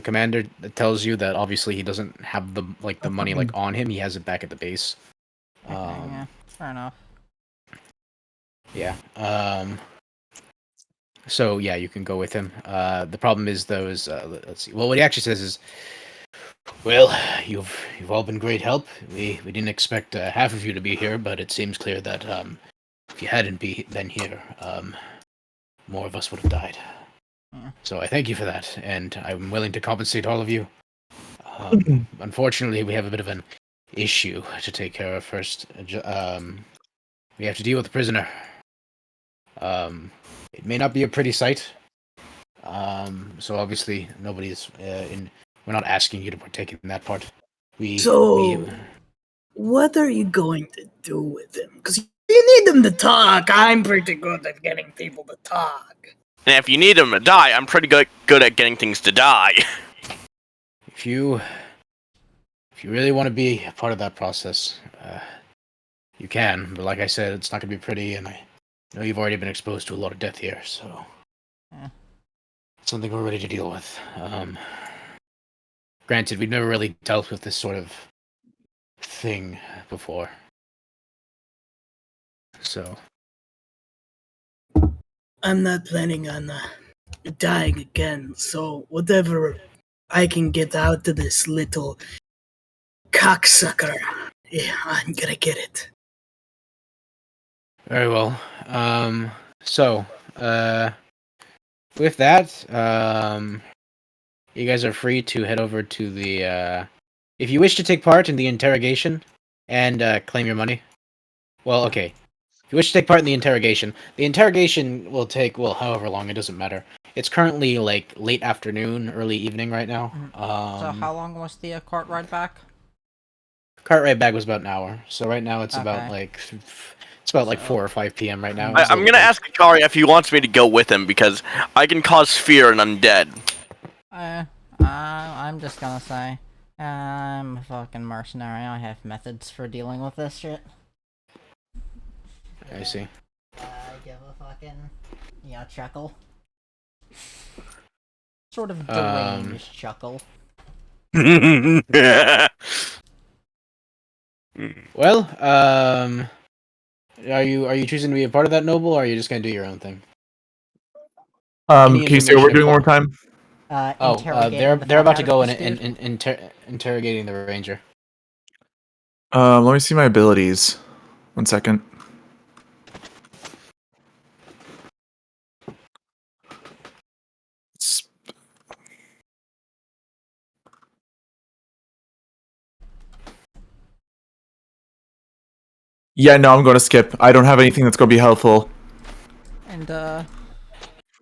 commander tells you that obviously he doesn't have the money like on him. He has it back at the base. Okay, yeah, fair enough. Yeah. So yeah, you can go with him. The problem is those. Let's see. Well, what he actually says is, "Well, you've all been great help. We didn't expect half of you to be here, but it seems clear that if you hadn't been here, more of us would have died. Yeah. So I thank you for that, and I'm willing to compensate all of you. Unfortunately, we have a bit of an issue to take care of first. We have to deal with the prisoner. It may not be a pretty sight. So obviously nobody's we're not asking you to partake in that part. What are you going to do with him? Because you need him to talk. I'm pretty good at getting people to talk. And if you need him to die, I'm pretty good at getting things to die. If you really want to be a part of that process, you can. But like I said, it's not going to be pretty, and I know you've already been exposed to a lot of death here, so it's something we're ready to deal with. Granted, we've never really dealt with this sort of thing before, so I'm not planning on dying again, so whatever I can get out of this little cocksucker, yeah, I'm gonna get it. very well. So, with that, you guys are free to head over to the, if you wish to take part in the interrogation and claim your money. Well, okay. If you wish to take part in the interrogation will take, well, however long, it doesn't matter. It's currently like late afternoon, early evening right now. So how long was the cart ride back? Cart ride back was about an hour. So right now it's about Okay. like 4 or 5 p.m. right now. I'm gonna ask Akari if he wants me to go with him because I can cause fear in undead. I'm just gonna say, I'm a fucking mercenary. I have methods for dealing with this shit. I see. I give a fucking chuckle. Sort of deranged chuckle. Well, are you choosing to be a part of that noble, or are you just gonna do your own thing? Any Can you say what we're information doing one more time? Interrogating the they're fuck about to out of go this and dude. interrogating the ranger. Let me see my abilities. 1 second. S- Yeah, no, I'm going to skip. I don't have anything that's going to be helpful. And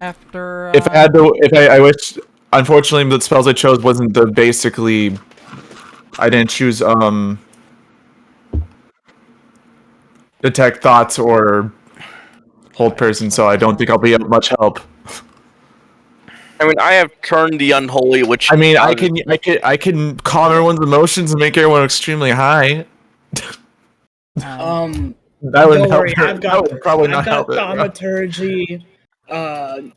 after If I had to, I wish. Unfortunately, the spells I chose wasn't the basically. I didn't choose detect thoughts or hold person, so I don't think I'll be of much help. I mean, I have turned the unholy, which I mean, I can calm everyone's emotions and make everyone extremely high. That would Don't help. worry, That would probably I've not got help it. Bro. thaumaturgy. I'm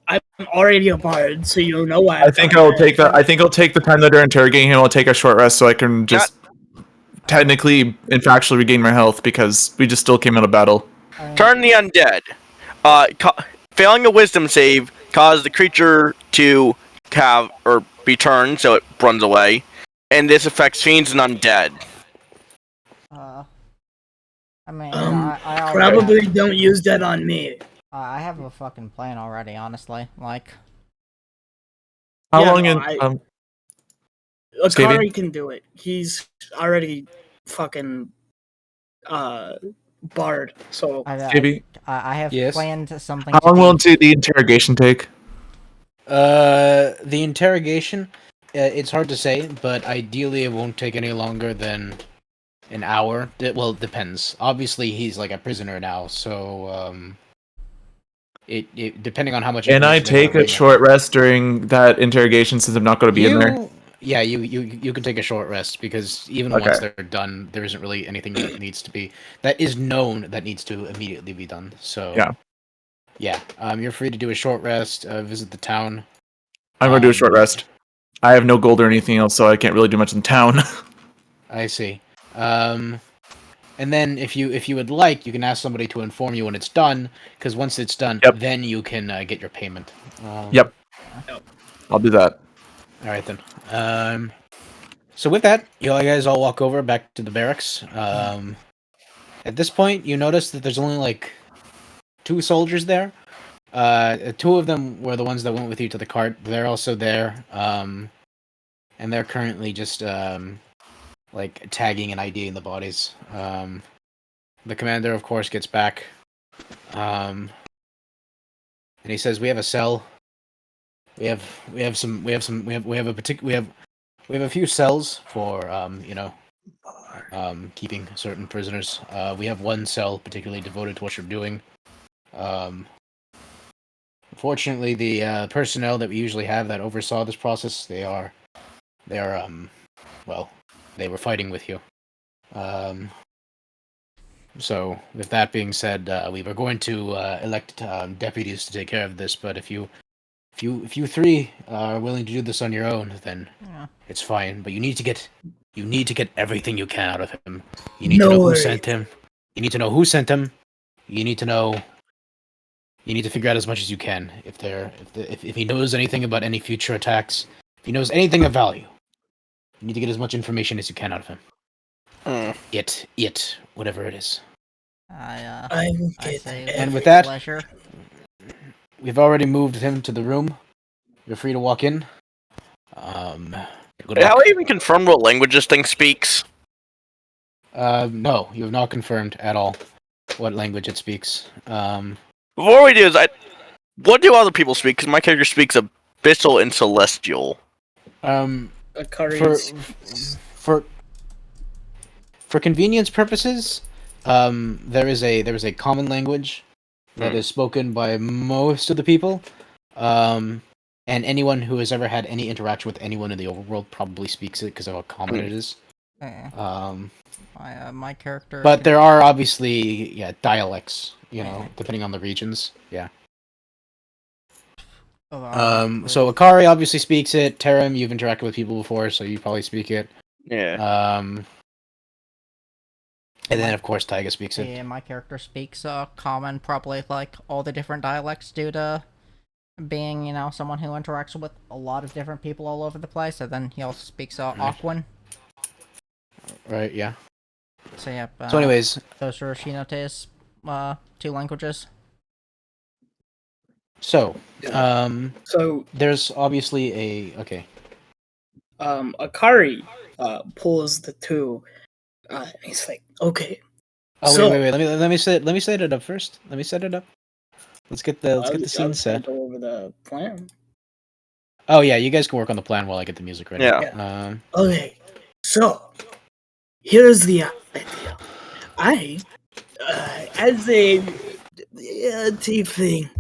already a bard, so you'll know why I I've think got I'll that. take that. I think I'll take the time that they're interrogating him. I'll take a short rest so I can just technically and factually regain my health because we just still came out of battle. turn the undead. Failing a wisdom save caused the creature to have or be turned, so it runs away, and this affects fiends and undead. I mean, I already Probably have, don't use that on me. I have a fucking plan already. Honestly, like. How Yeah, long no, in Scavy? Akari can do it. He's already fucking bard. So Scavy? I have Yes. planned something How to long will teach. the interrogation take? The interrogation, it's hard to say, but ideally it won't take any longer than an hour. Well, it depends. Obviously, he's like a prisoner now, so it depending on how much Can I information they want take to a bring. short rest during that interrogation since I'm not going to be in there? You can take a short rest because even Okay. once they're done, there isn't really anything that needs to be that is known that needs to immediately be done. So Yeah. you're free to do a short rest, visit the town. I'm going to do a short rest. I have no gold or anything else, so I can't really do much in town. I see. And then if you would like, you can ask somebody to inform you when it's done, because once it's done, then you can get your payment. Yep. I'll do that. All right then. So with that, you guys all walk over back to the barracks. At this point, you notice that there's only like 2 soldiers there. 2 of them were the ones that went with you to the cart. They're also there. And they're currently just like tagging and IDing the bodies. The commander, of course, gets back. And he says, "We have a cell. We have a few cells for keeping certain prisoners. We have one cell particularly devoted to what you're doing. Unfortunately, the personnel that we usually have that oversaw this process, they are well, they were fighting with you. So with that being said, we were going to elect deputies to take care of this, but if you 3 are willing to do this on your own, then it's fine. But you need to get everything you can out of him. You need to know who sent him. You need to know who sent him. You need to know. You need to figure out as much as you can. If he knows anything about any future attacks, if he knows anything of value, you need to get as much information as you can out of him. Whatever it is. I will get And with that, pleasure. we've already moved him to the room. You're free to walk in. Good How luck. do you even confirm what language this thing speaks? No, you have not confirmed at all what language it speaks. Before we do is, what do other people speak? Because my character speaks Abyssal and Celestial. Akari's for convenience purposes, there is a common language that is spoken by most of the people, and anyone who has ever had any interaction with anyone in the overworld probably speaks it because of how common it is. My character. But there are obviously dialects you know, depending on the regions. Yeah. Oh, So Akari obviously speaks it. Terim, you've interacted with people before, so you probably speak it. Yeah. And then of course Taiga speaks it. yeah, my character speaks common, probably like all the different dialects due to being, you know, someone who interacts with a lot of different people all over the place. And then he also speaks Aquan. Right. Yeah. So yeah. So anyways, those are Shinote's 2 languages. so So there's obviously a okay. Akari pulls the 2. And he's like, okay. Oh So- wait. Let me set it up first. Let me set it up. Let's get the I scene was gonna set. Go over the plan. Oh yeah, you guys can work on the plan while I get the music ready. Yeah. Okay, so here's the idea. I, as a tiefling,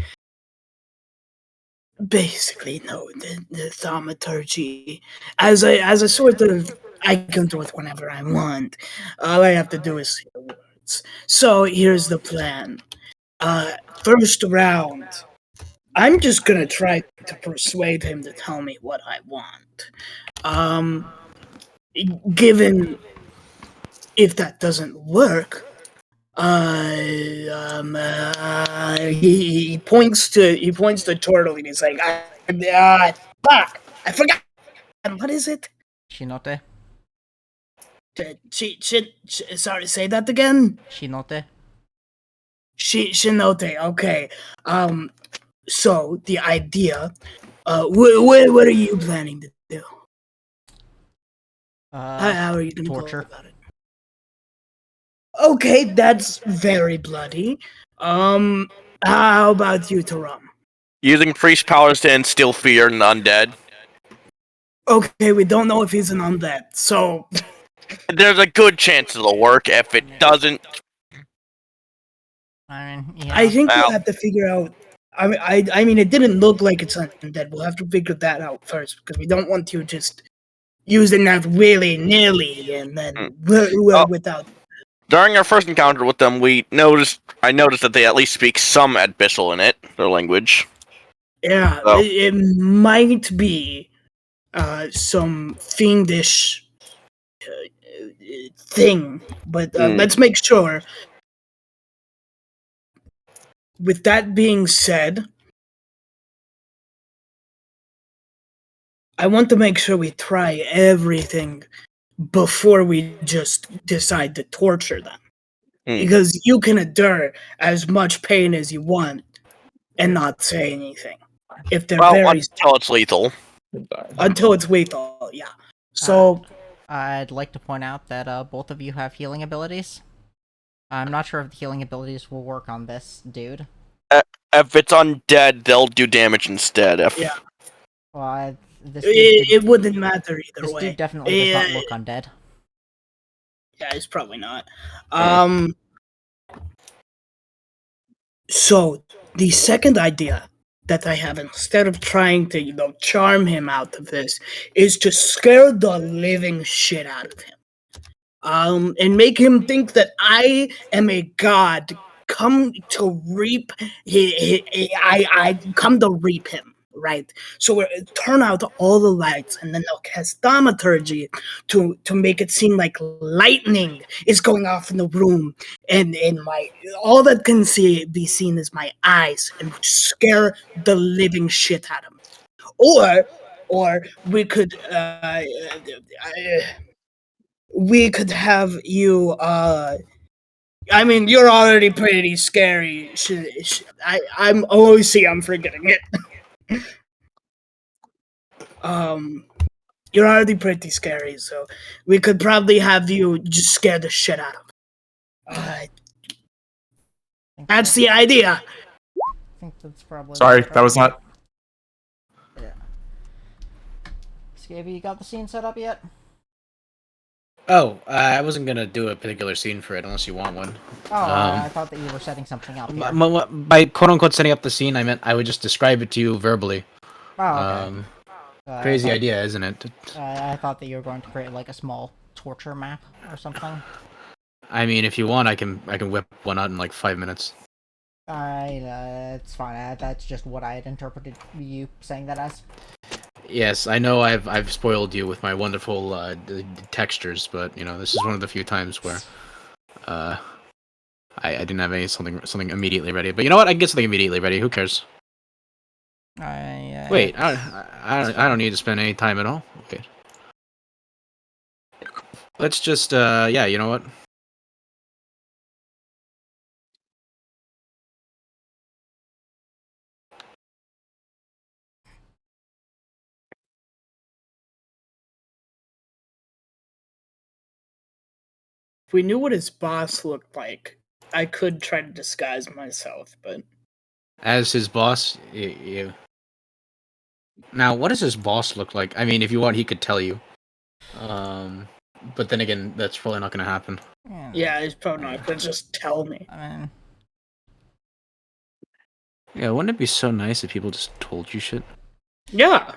basically know the thaumaturgy. As a sort of, I can do it whenever I want. All I have to do is say the words. So here's the plan. First round, I'm just gonna try to persuade him to tell me what I want. Given if that doesn't work, he points to Turtle and he's like, fuck, I forgot. What is it? Shinote. Sorry, say that again. Shinote. Shinote. Okay. So the idea. What are you planning to do? How are you gonna torture. go about it? Okay, that's very bloody. How about you, Taram? Using priest powers to instill fear in the undead. Okay, we don't know if he's an undead, so There's a good chance it'll work. If it doesn't, I mean, yeah. I think Wow. we'll have to figure out. I mean, it didn't look like it's undead. We'll have to figure that out first because we don't want to just using that willy nilly and then without. during our first encounter with them, I noticed that they at least speak some Abyssal in it, their language. Yeah, Oh. it might be some fiendish thing, but let's make sure. With that being said, I want to make sure we try everything before we just decide to torture them. Because you can endure as much pain as you want and not say anything. If they're until it's lethal. Until it's lethal, yeah. So I'd like to point out that both of you have healing abilities. I'm not sure if the healing abilities will work on this dude. If it's undead, they'll do damage instead. Yeah. Well, it wouldn't matter either this way. dude definitely does not look undead. Yeah, it's probably not. So the second idea that I have, instead of trying to, charm him out of this, is to scare the living shit out of him. And make him think that I am a god come to reap. I come to reap him, right? So we turn out all the lights, and then they'll cast thaumaturgy to make it seem like lightning is going off in the room, and all that can be seen is my eyes, and scare the living shit out of him. Or we could have you. I mean, you're already pretty scary. I'm OC. I'm forgetting it. You're already pretty scary, so we could probably have you just scare the shit out of him. That's the idea. I think that's probably. Sorry, that was not. Yeah. Scavy, you got the scene set up yet? Oh, I wasn't gonna do a particular scene for it unless you want one. Oh, I thought that you were setting something up. Here. By quote unquote setting up the scene, I meant I would just describe it to you verbally. Oh, okay. Crazy idea, isn't it? I thought that you were going to create like a small torture map or something. I mean, if you want, I can whip one out in like 5 minutes. It's fine. That's just what I had interpreted you saying that as. Yes, I know I've spoiled you with my wonderful textures, but this is one of the few times where uh, I didn't have something immediately ready. But you know what? I can get something immediately ready. Who cares? Wait, I don't need to spend any time at all. Wait, let's just yeah. You know what? If we knew what his boss looked like, I could try to disguise myself, but As his boss, you. Now, what does his boss look like? I mean, if you want, he could tell you. But then again, that's probably not going to happen. yeah, he's probably not gonna just tell me. I mean, Yeah, wouldn't it be so nice if people just told you shit? Yeah.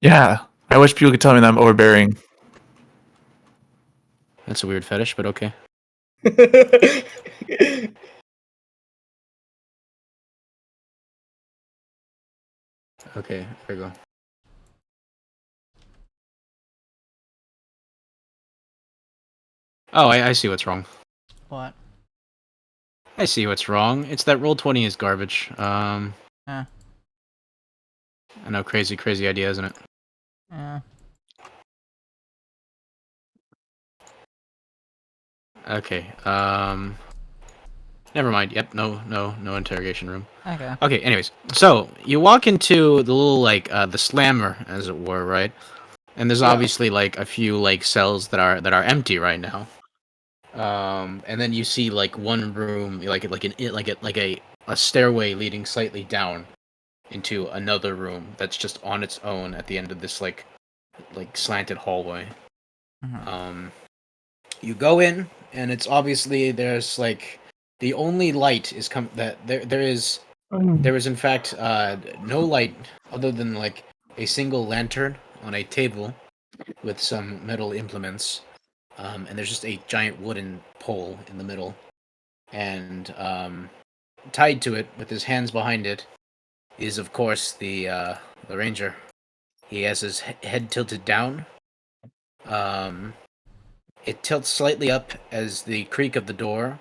Yeah, I wish people could tell me that I'm overbearing. That's a weird fetish, but okay. Okay, there we go. Oh, I see what's wrong. what? I see what's wrong. It's that Roll20 is garbage. Huh. I know, crazy idea, isn't it? Okay, never mind. Yep, no interrogation room. Okay. Okay, anyways. So, you walk into the little, the slammer, as it were, right? And there's obviously, a few, cells that are empty right now. And then you see, one room, a stairway leading slightly down into another room that's just on its own at the end of this, slanted hallway. Mhm. You go in, and it's obviously there's the only light is that there is in fact no light other than a single lantern on a table with some metal implements, and there's just a giant wooden pole in the middle, and tied to it with his hands behind it is of course the ranger. He has his head tilted down. Um, It tilts slightly up as the creak of the door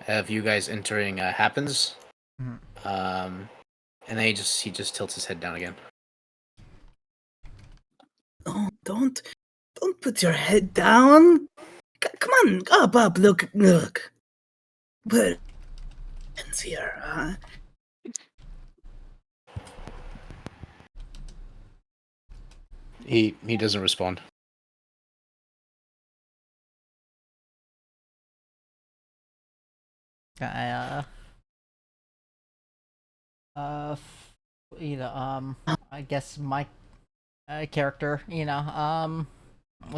of you guys entering happens. Mhm. And then he just tilts his head down again. Oh, don't put your head down. Come on, up, look. But it's here. He doesn't respond. I I guess my character,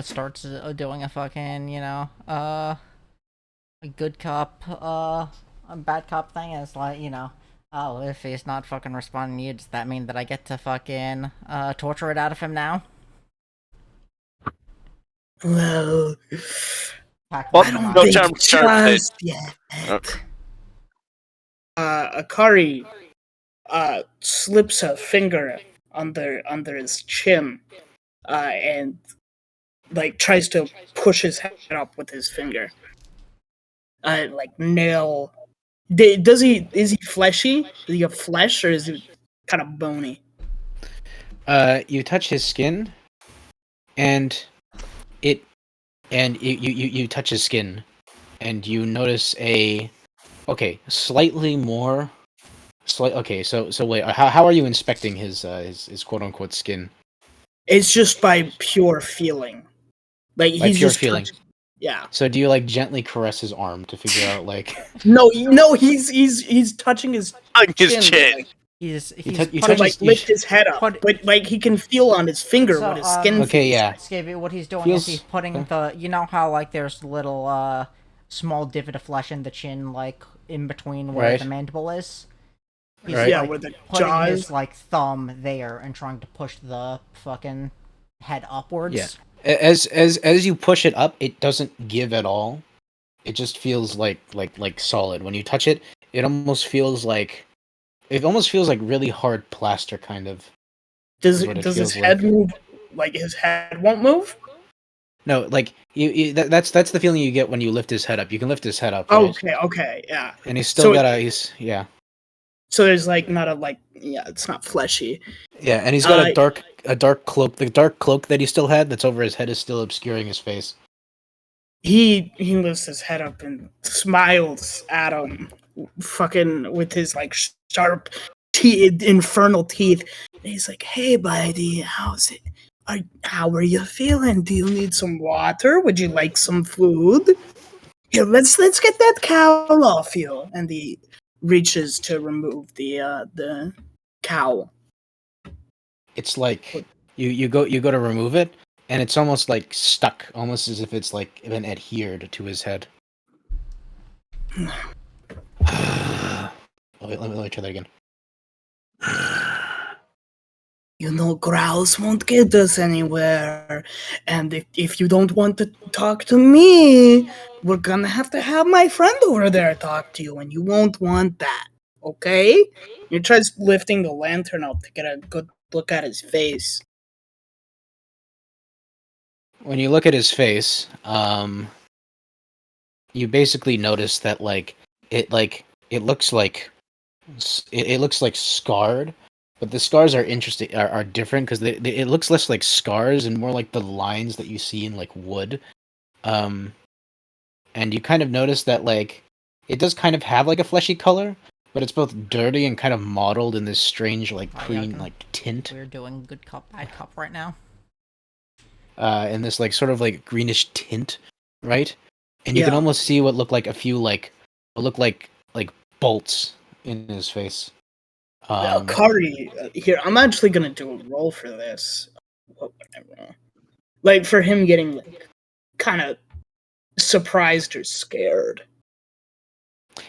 starts doing a fucking, a good cop, a bad cop thing. Is oh, if he's not fucking responding to you, does that mean that I get to fucking torture it out of him now? Well, Pack Well, I don't no, think Charm just yet. Akari slips a finger under his chin, and tries to push his head up with his finger. Nail. Does he? Is he fleshy? Is he a flesh or is he kind of bony? You touch his skin, and you touch his skin, and you notice slightly more. Okay, so wait, how are you inspecting his quote unquote skin? It's just by pure feeling. By He's pure just feeling. yeah. So do you gently caress his arm to figure out No, he's touching his his chin. chin. He's you Kind of touch lift his head up, Put- but he can feel on his finger So, what his skin Okay, feels yeah. like. Scavy, what he's doing Feels- is he's putting the, how there's little small divot of flesh in the chin, in between where Right. the mandible is. He's Right. Yeah, where the putting jaw his is. thumb there and trying to push the fucking head upwards. Yeah. As you push it up, it doesn't give at all. It just feels like solid. When you touch it, It almost feels like really hard plaster, kind of. Does Is what it does his feels head like. move? Like his head won't move? No, like that's the feeling you get when you lift his head up. You can lift his head up, right? Okay, yeah. And he's still So got he's yeah. so there's like not a like yeah, it's not fleshy. Yeah, and he's got Uh, a dark cloak. The dark cloak that he still had that's over his head is still obscuring his face. he lifts his head up and smiles at him, fucking with his like sharp teeth, infernal teeth. And he's like, "Hey, buddy, how's it? How are you feeling? Do you need some water? Would you like some food? Here, let's get that cowl off you." And he reaches to remove the cowl. It's like you go to remove it, and it's almost like stuck, almost as if it's like been adhered to his head. Let me try that again. You know, growls won't get us anywhere. And if you don't want to talk to me, we're gonna have to have my friend over there talk to you, and you won't want that. Okay? He tries lifting the lantern up to get a good look at his face. When you look at his face, you basically notice that it looks like it looks like scarred, but the scars are interesting are different because it looks less like scars and more like the lines that you see in like wood. And you kind of notice that like it does kind of have like a fleshy color, but it's both dirty and kind of mottled in this strange like green like tint. We're doing good cop, bad cop right now. In this like sort of like greenish tint, right? And you can almost see what look like a few what look like bolts in his face. Kari, here, I'm actually gonna do a roll for this. What would I roll? Like, for him getting, like, kind of surprised or scared.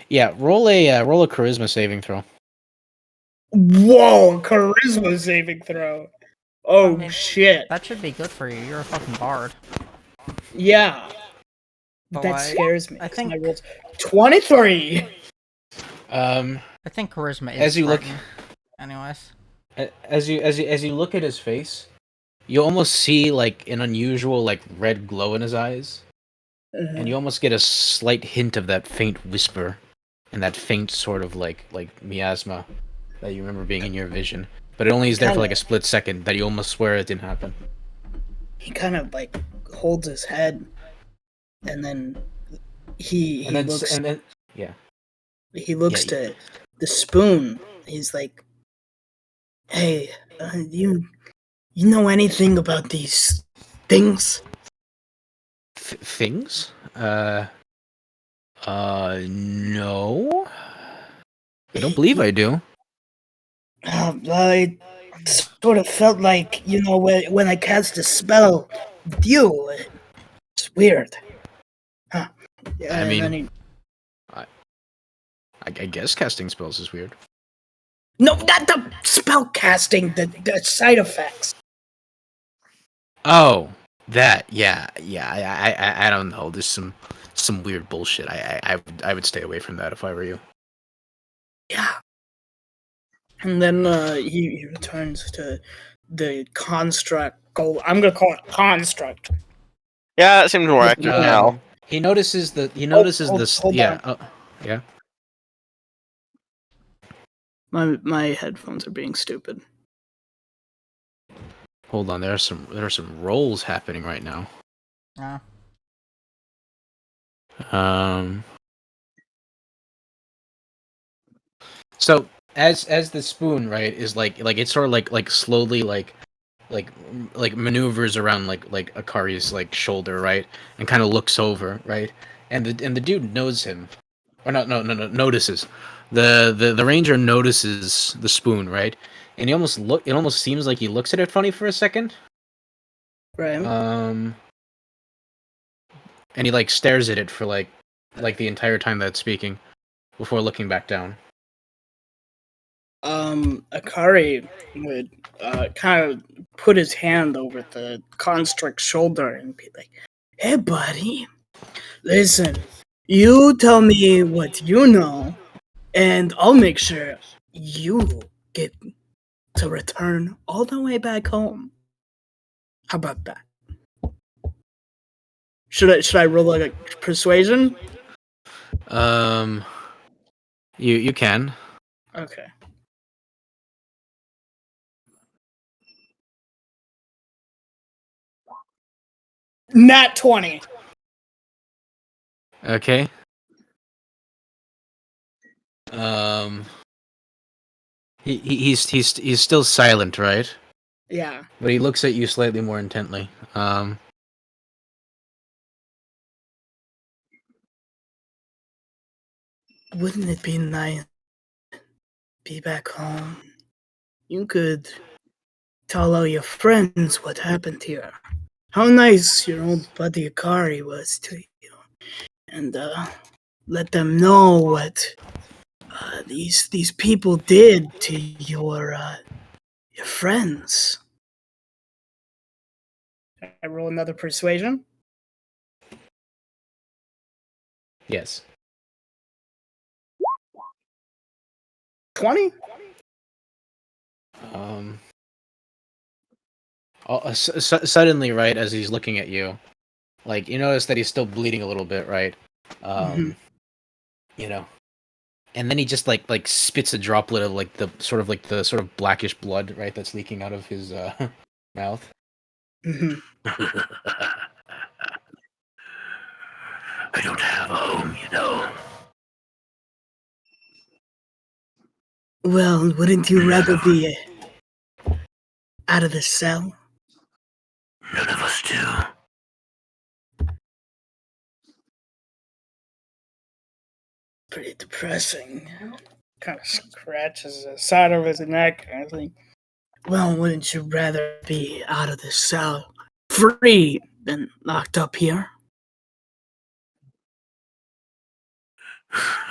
Yeah, roll a charisma saving throw. Whoa, charisma saving throw. Oh, I mean, shit. That should be good for you. You're a fucking bard. Yeah. But That like, scares me. I think- I rolled 23! I think charisma is As you look, anyways. as you look at his face, you almost see like an unusual like red glow in his eyes, and you almost get a slight hint of that faint whisper, and that faint sort of like miasma that you remember being in your vision. But it only is there for like a split second that you almost swear it didn't happen. He kind of, like, holds his head, and then he looks to the spoon. He's like, "Hey, you know anything about these things?" Things? No. I don't believe I do. I sort of felt like, you know, when I cast a spell with you, it's weird. Huh. Yeah, I and mean- then he- I guess casting spells is weird. no, not the spell casting, the side effects. Oh, that yeah. I don't know. There's some weird bullshit. I would stay away from that if I were you. Yeah. And then he returns to the construct goal. I'm gonna call it construct. Yeah, it seems more accurate Um, now. He notices hold yeah. on. Yeah. My headphones are being stupid. Hold on. There are some rolls happening right now. So as the spoon, right, is like it's sort of like slowly like maneuvers around like Akari's like shoulder, right, and kind of looks over, right, and the dude knows him, or no notices the ranger notices the spoon, right, and it almost seems like he looks at it funny for a second, Right. and he like stares at it for like the entire time that it's speaking before looking back down. Akari would kind of put his hand over the construct's shoulder and be like, "Hey, buddy, listen, you tell me what you know, and I'll make sure you get to return all the way back home. How about that? Should I roll like a persuasion? You can. Okay. Nat 20. Okay. Um. He's still silent, right? Yeah. But he looks at you slightly more intently. Wouldn't it be nice to be back home? You could tell all your friends what happened here. How nice your old buddy Akari was to you. And let them know what these people did to your friends. I roll another persuasion. yes. 20? Um. Suddenly, right as he's looking at you, like you notice that he's still bleeding a little bit, right? Mhm. You know, and then he just like spits a droplet of like the sort of blackish blood, right, that's leaking out of his mouth. Mhm. I don't have a home, you know. Well, wouldn't you rather be out of the cell? None of us do. Pretty depressing. Kind of scratches the side of his neck. I think, well, wouldn't you rather be out of the cell, free, than locked up here?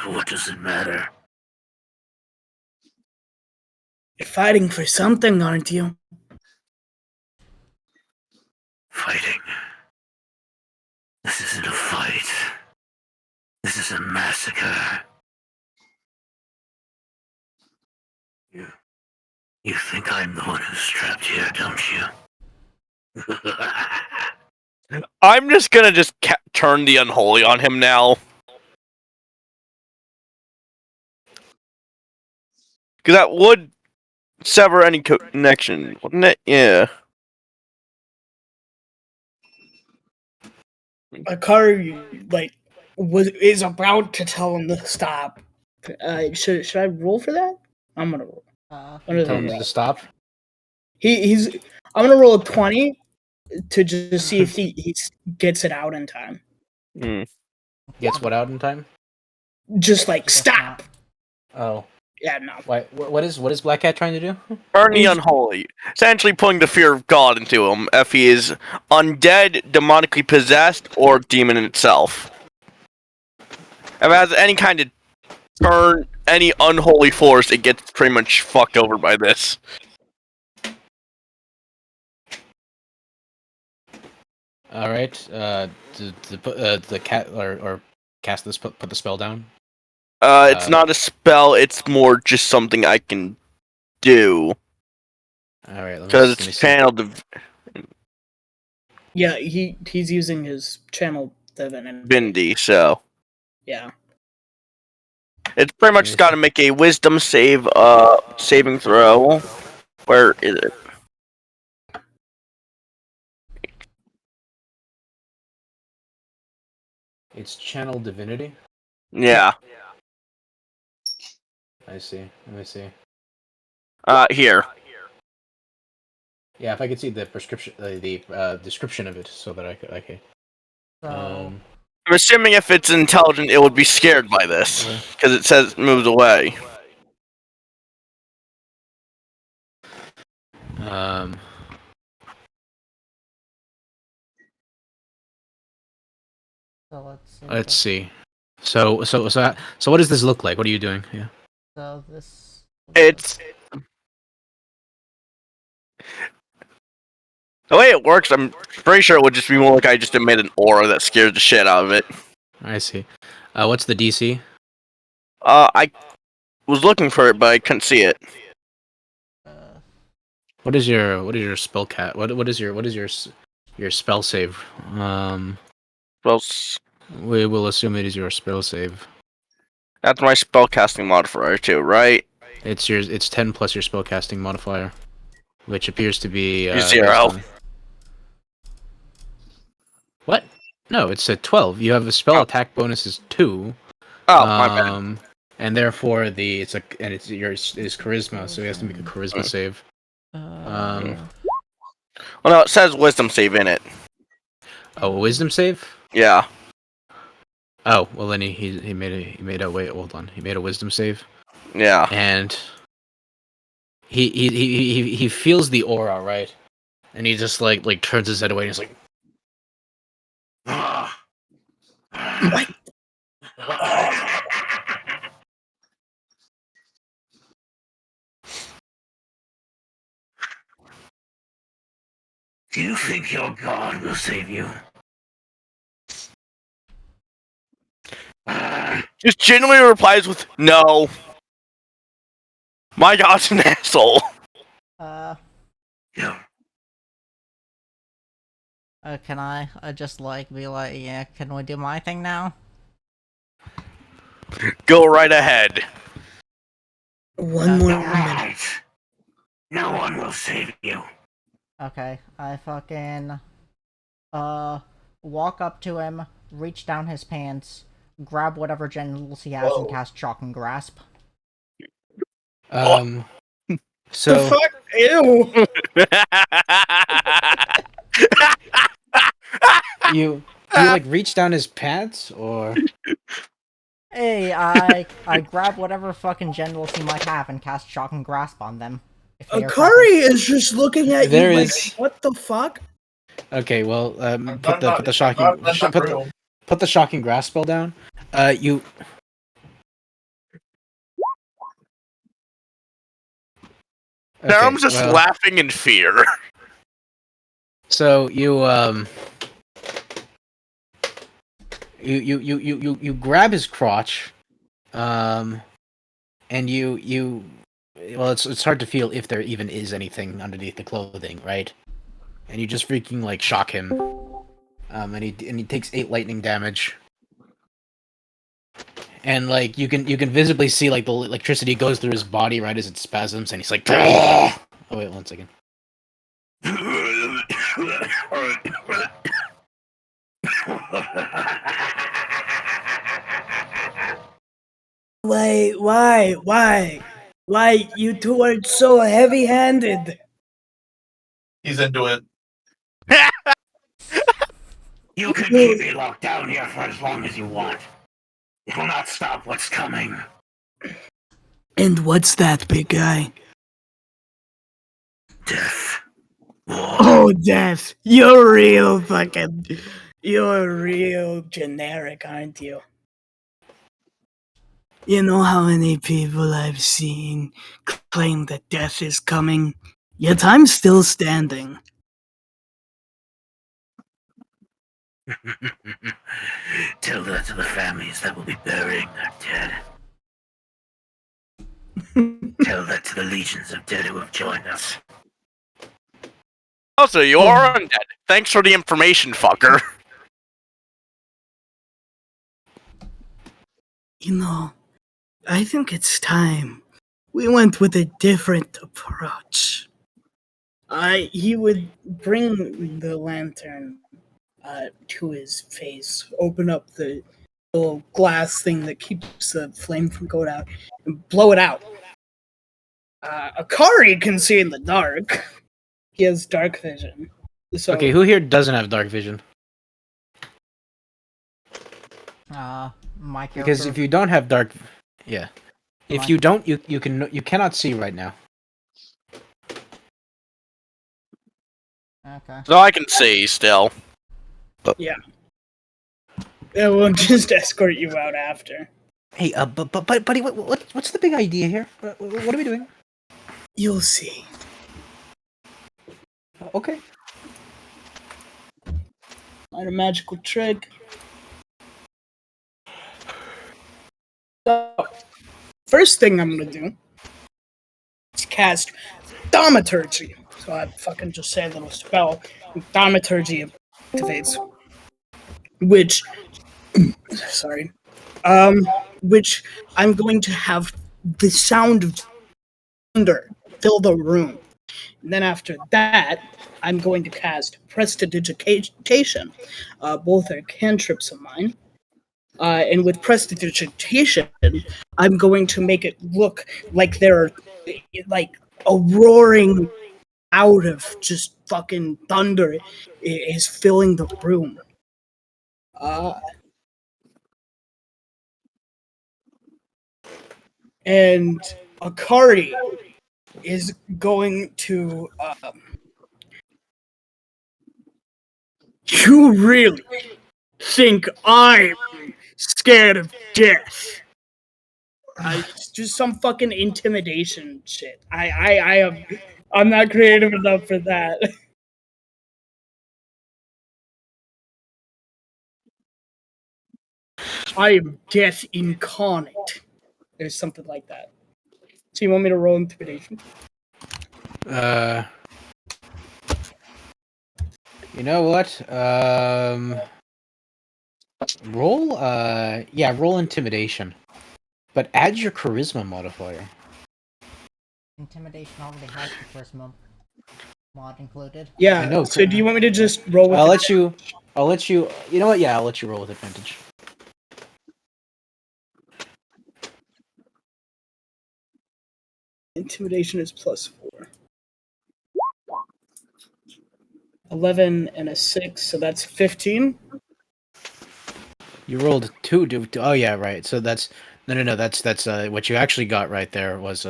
What does it matter? You're fighting for something, aren't you? Fighting. This isn't a fight. This is a massacre. You think I'm the one who's trapped here, don't you? I'm just gonna turn the unholy on him now. Because that would sever any connection, wouldn't it? Yeah. Akari, like, is about to tell him to stop. Should I roll for that? I'm gonna roll. What is Tell it him roll? to stop. He's. I'm gonna roll a 20 to just see if he gets it out in time. Hmm. Gets what out in time? Just like Guess stop. Oh, Yeah, no. what is Black Cat trying to do? Turn the He's- unholy. Essentially putting the fear of God into him if he is undead, demonically possessed, or demon in itself. If it has any kind of turn, any unholy force, it gets pretty much fucked over by this. All right. To put the cat or cast this put the spell down. It's not a spell, it's more just something I can do. All right. Because Let me it's see. channeled Yeah, he's using his channel divinity. divinity, so. Yeah. It's pretty much got to make a wisdom saving throw. Where is it? It's channel divinity. Yeah. I see. Let me see. Here. Yeah, if I could see the prescription, the description of it, so that I could. Okay. So, I'm assuming if it's intelligent, it would be scared by this. Because it says it moves away. Um. Let's see. So what does this look like? What are you doing? Yeah. So this. It's. The way it works, I'm pretty sure it would just be more like I just made an aura that scares the shit out of it. I see. What's the DC? I was looking for it, but I couldn't see it. What is your spell cat? What is your spell save? Well, We will assume it is your spell save. that's my spellcasting modifier too, right? It's 10 plus your spellcasting modifier, which appears to be 0. based on... What? No, it's a 12. You have a spell Oh. attack bonus is 2. Oh, my bad. And therefore it's charisma, so he has to make a charisma save. Well, no, it says wisdom save in it. Oh, a wisdom save? Yeah. Oh, well then he made a wait, hold on. He made a wisdom save. Yeah. And he feels the aura, right? And he just like turns his head away and he's like, What? Do you think your god will save you? Just genuinely replies with no. My god's an asshole. Uh, Yeah. can I just like be like, yeah, can we do my thing now? Go right ahead. One more minute. Right. No one will save you. Okay, I fucking walk up to him, reach down his pants, grab whatever genitals he has, and cast Shock and Grasp. So The fuck? Ew. you like reach down his pants or Hey, I grab whatever fucking genitals he might have and cast Shock and Grasp on them. If they are Akari is just looking at There you is- like, what the fuck? okay, well, put the shocking grasp spell down. You. Okay, Darum's just well, laughing in fear. So you grab his crotch, and you well, it's hard to feel if there even is anything underneath the clothing, right? And you just freaking like shock him, and he takes 8 lightning damage. And like you can visibly see like the electricity goes through his body right as it spasms, and he's like, oh wait, 1 second. Why? You two are so heavy-handed. He's into it. You can keep me locked down here for as long as you want. It will not stop what's coming. And what's that, big guy? Death. War. Oh, Death. You're real generic, aren't you? You know how many people I've seen claim that death is coming, yet I'm still standing. Tell that to the families that will be burying their dead. Tell that to the legions of dead who have joined us. Also, you are undead. Thanks for the information, fucker. You know, I think it's time we went with a different approach. He would bring the lantern to his face, open up the little glass thing that keeps the flame from going out, and blow it out. Akari can see in the dark. He has dark vision. So, Okay, who here doesn't have dark vision? My character. Because if you don't have dark, yeah, if Mine. you don't, you cannot see right now. Okay. So I can see still. yeah, we'll just escort you out after. Hey, but buddy, what's the big idea here? What are we doing? You'll see. Okay. Not a magical trick. So, first first thing I'm gonna do is cast Thaumaturgy. So I fucking just say a little spell. Thaumaturgy activates, which sorry, which I'm going to have the sound of thunder fill the room. And then after that, I'm going to cast Prestidigitation. Both are cantrips of mine. And with Prestidigitation, I'm going to make it look like there are like a roaring out of just fucking thunder is filling the room. Uh, and Akari is going to. You really think I'm scared of death? Just some fucking intimidation shit. I am. I'm not creative enough for that. I am death incarnate. There's something like that. So you want me to roll intimidation? You know what? Roll. Yeah, roll intimidation, but add your charisma modifier. Intimidation already has the charisma mod included. Yeah. I know. So do you want me to just roll with? I'll let you. I'll let you. You know what? Yeah, I'll let you roll with advantage. Intimidation is +4. 11 and a 6, so that's 15. You rolled two. Oh yeah, right. So that's no. That's what you actually got right there was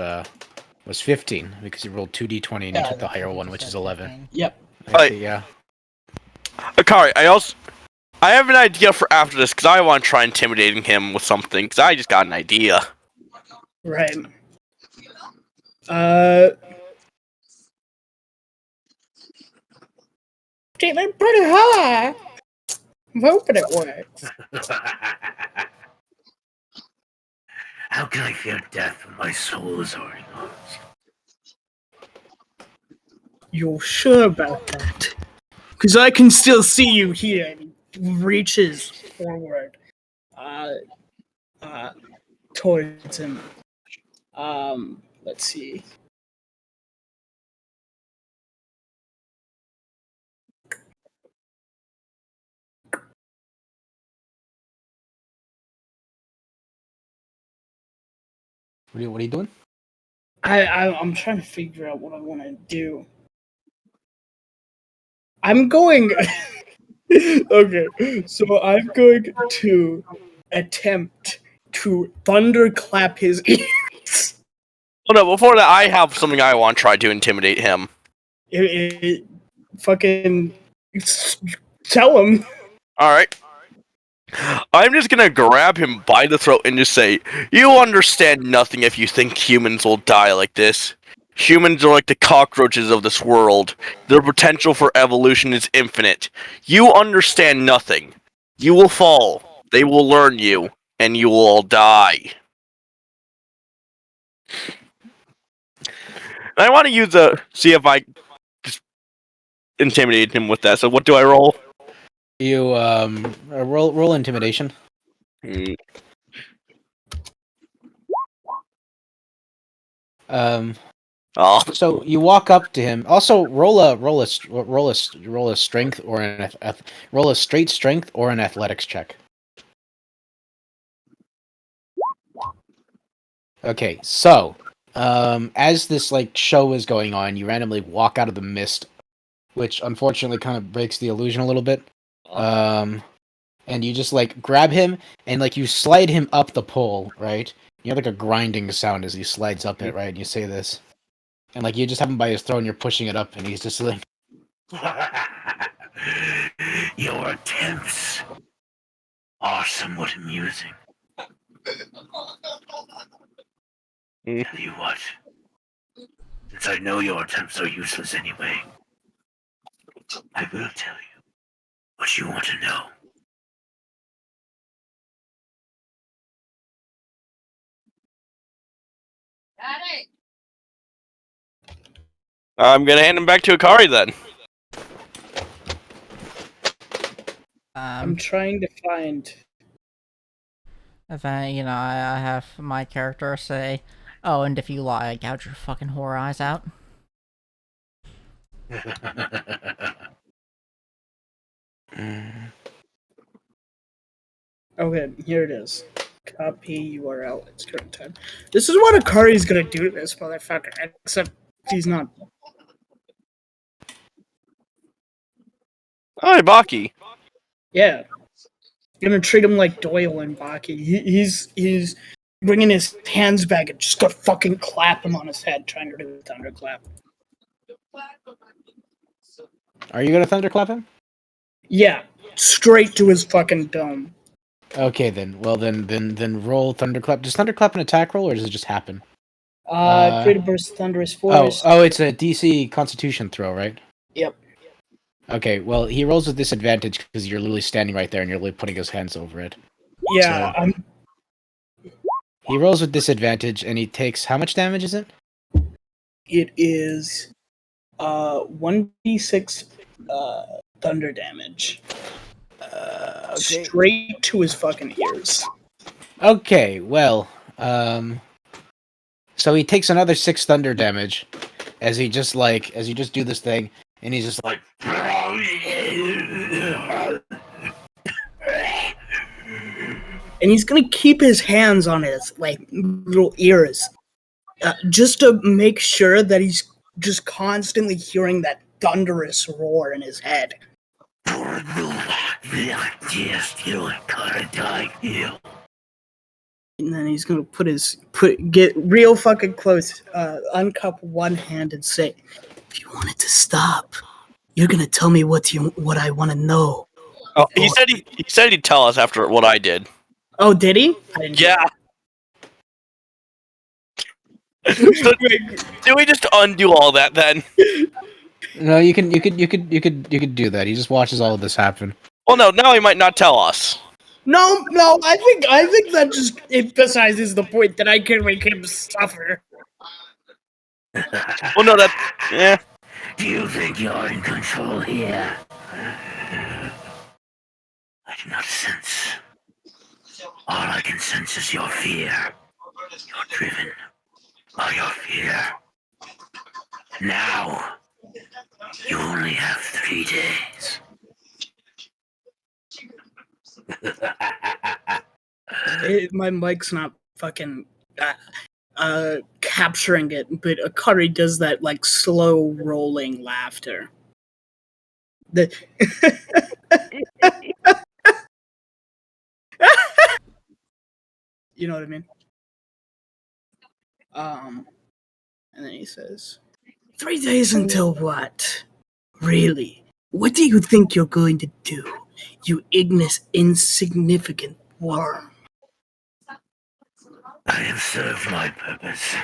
15 because you rolled 2d20 and you took the higher one, which is 11. Yep. I see. Yeah. Akari, I have an idea for after this because I want to try intimidating him with something because I just got an idea. Right. Getting pretty high. I'm hoping it works. How can I fear death when my soul is already lost? You're sure about that? Because I can still see you here. And he reaches forward, towards him. Let's see. What are you doing? I'm trying to figure out what I want to do. I'm going. Okay, so I'm going to attempt to thunderclap his ears. Oh no! Before that, I have something I want to try to intimidate him. Fucking tell him. All right. I'm just gonna grab him by the throat and just say, "You understand nothing if you think humans will die like this. Humans are like the cockroaches of this world. Their potential for evolution is infinite. You understand nothing. You will fall. They will learn you, and you will all die." And I want to use see if I just intimidate him with that. So what do I roll? You roll intimidation. Mm. Oh. So you walk up to him. Also, roll a strength or roll a straight strength or an athletics check. Okay, so as this like show is going on, you randomly walk out of the mist, which unfortunately kind of breaks the illusion a little bit. And you just like grab him and like you slide him up the pole, right? You have like a grinding sound as he slides up it, right? And you say this, and like you just have him by his throat, and you're pushing it up, and he's just like, Your attempts are somewhat amusing. Tell you what, since I know your attempts are useless anyway, I will tell you what you want to know. I'm gonna hand him back to Akari then. I'm trying to find. And then, I have my character say, "Oh, and if you lie, I gouge your fucking whore eyes out." Okay, here it is. Copy URL. It's current time. This is what Akari's gonna do to this motherfucker. Except he's not. Hi, Baki. Yeah, gonna treat him like Doyle and Baki. He's bringing his hands back and just gonna fucking clap him on his head, trying to do a thunderclap. Are you gonna thunderclap him? Yeah, straight to his fucking dome. Okay, then. Well, then roll thunderclap. Does thunderclap an attack roll, or does it just happen? Create a burst of thunderous force. Oh, it's a DC Constitution throw, right? Yep. Okay, well, he rolls with disadvantage because you're literally standing right there and you're literally putting his hands over it. Yeah, So- He rolls with disadvantage and he takes how much damage is it? it is 1d6 thunder damage. Okay. Straight to his fucking ears. Okay, well, so he takes another 6 thunder damage as you just do this thing, and he's just like, And he's gonna keep his hands on his little ears, just to make sure that he's just constantly hearing that thunderous roar in his head. And then he's gonna get real fucking close, uncup one hand and say, "If you want it to stop, you're gonna tell me what I want to know." Oh, he said he'd tell us after what I did. Oh, did he? I didn't Yeah. So, do we just undo all that then? no, you could do that. He just watches all of this happen. Well, no. Now he might not tell us. No, I think that just emphasizes the point that I can make him suffer. Well, no, that. Yeah. Do you think you're in control here? I do not sense. All I can sense is your fear. You're driven by your fear. Now, you only have 3 days. My mic's not fucking capturing it, but Akari does that slow rolling laughter. You know what I mean? And then he says, 3 days until what? Really? What do you think you're going to do, you insignificant worm? I have served my purpose.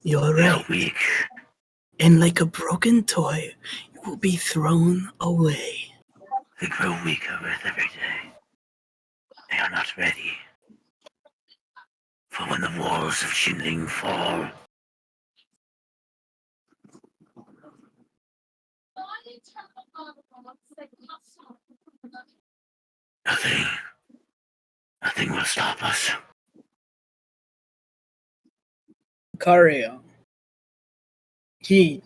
You're right. Weak. And like a broken toy, you will be thrown away. They grow weaker with every day. They are not ready. For when the walls of Xinling fall, nothing will stop us. Cario. He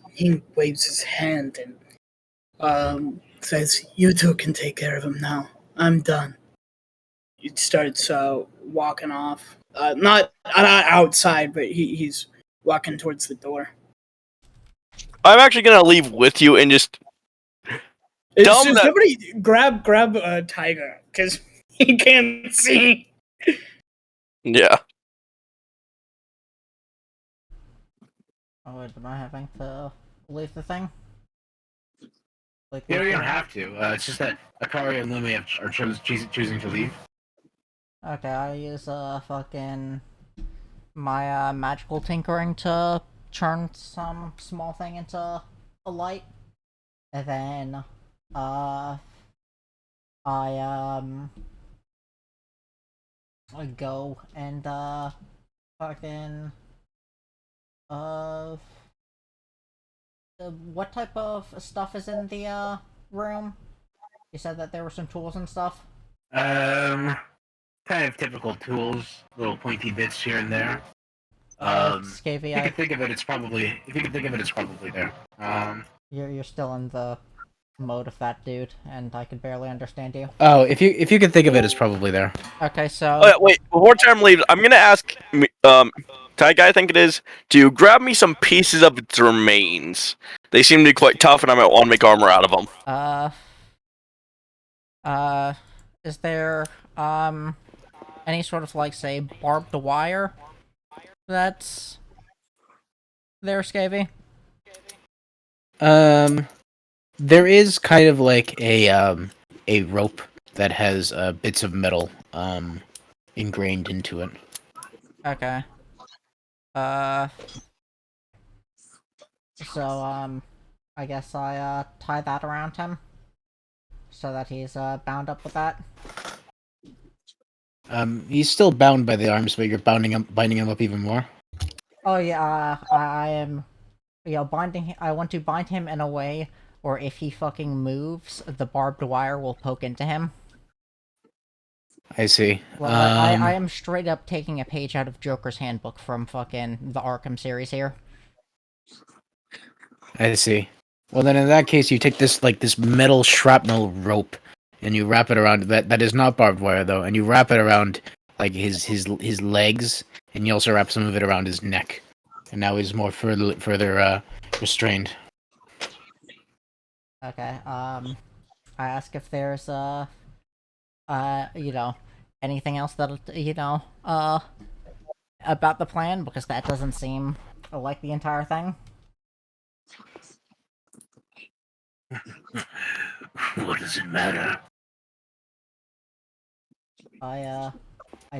waves his hand and says, "You two can take care of him now. I'm done." He starts walking off. Not outside, but he's walking towards the door. I'm actually gonna leave with you and just. Somebody grab Tiger because he can't see. Yeah. Oh wait, am I having to leave the thing? You don't have to. It's just that Akari and Lumi are choosing to leave. Okay, I use fucking my magical tinkering to turn some small thing into a light, and then I I go and fucking uh what type of stuff is in the room? You said that there were some tools and stuff. Um, kind of typical tools, little pointy bits here and there. Scavy, If you could think of it, it's probably there. you're still in the mode of that dude, and I can barely understand you. Oh, if you could think of it, it's probably there. Okay, Oh, so yeah, wait, before Term leaves, I'm gonna ask, Tag Guy, I think it is, to grab me some pieces of its remains. They seem to be quite tough, and I might want to make armor out of them. uh uh is there any sort of like say barbed wire that's there, Scavy? There is kind of like a rope that has bits of metal ingrained into it. Okay. Uh so I guess I tie that around him so that he's bound up with that. He's still bound by the arms, but you're binding him up even more. Oh yeah, I am, binding. I want to bind him in a way, or if he fucking moves, the barbed wire will poke into him. I see. Like, I am straight up taking a page out of Joker's Handbook from fucking the Arkham series here. I see. Well, then in that case, you take this metal shrapnel rope, and you wrap it around that is not barbed wire though, and you wrap it around like his legs, and you also wrap some of it around his neck, and now he's more further restrained. Okay. I ask if there's anything else that about the plan, because that doesn't seem like the entire thing. What does it matter? I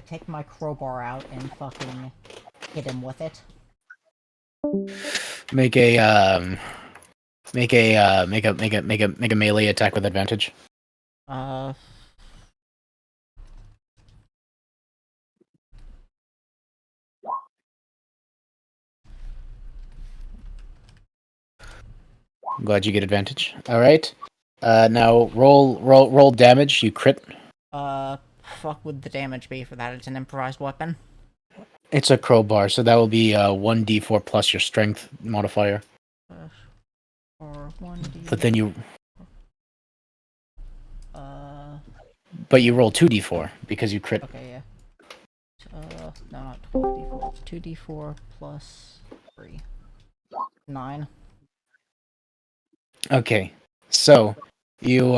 take my crowbar out and fucking hit him with it. Make a make a melee attack with advantage. Uh, I'm glad you get advantage. All right. Now roll damage. You crit. fuck would the damage be for that? It's an improvised weapon. It's a crowbar, so that will be 1d4 plus your strength modifier. Or 1d. But then you Uh, but you roll 2d4 because you crit. okay, yeah. No, not 12d4. It's 2d4 plus 3. 9. Okay. So you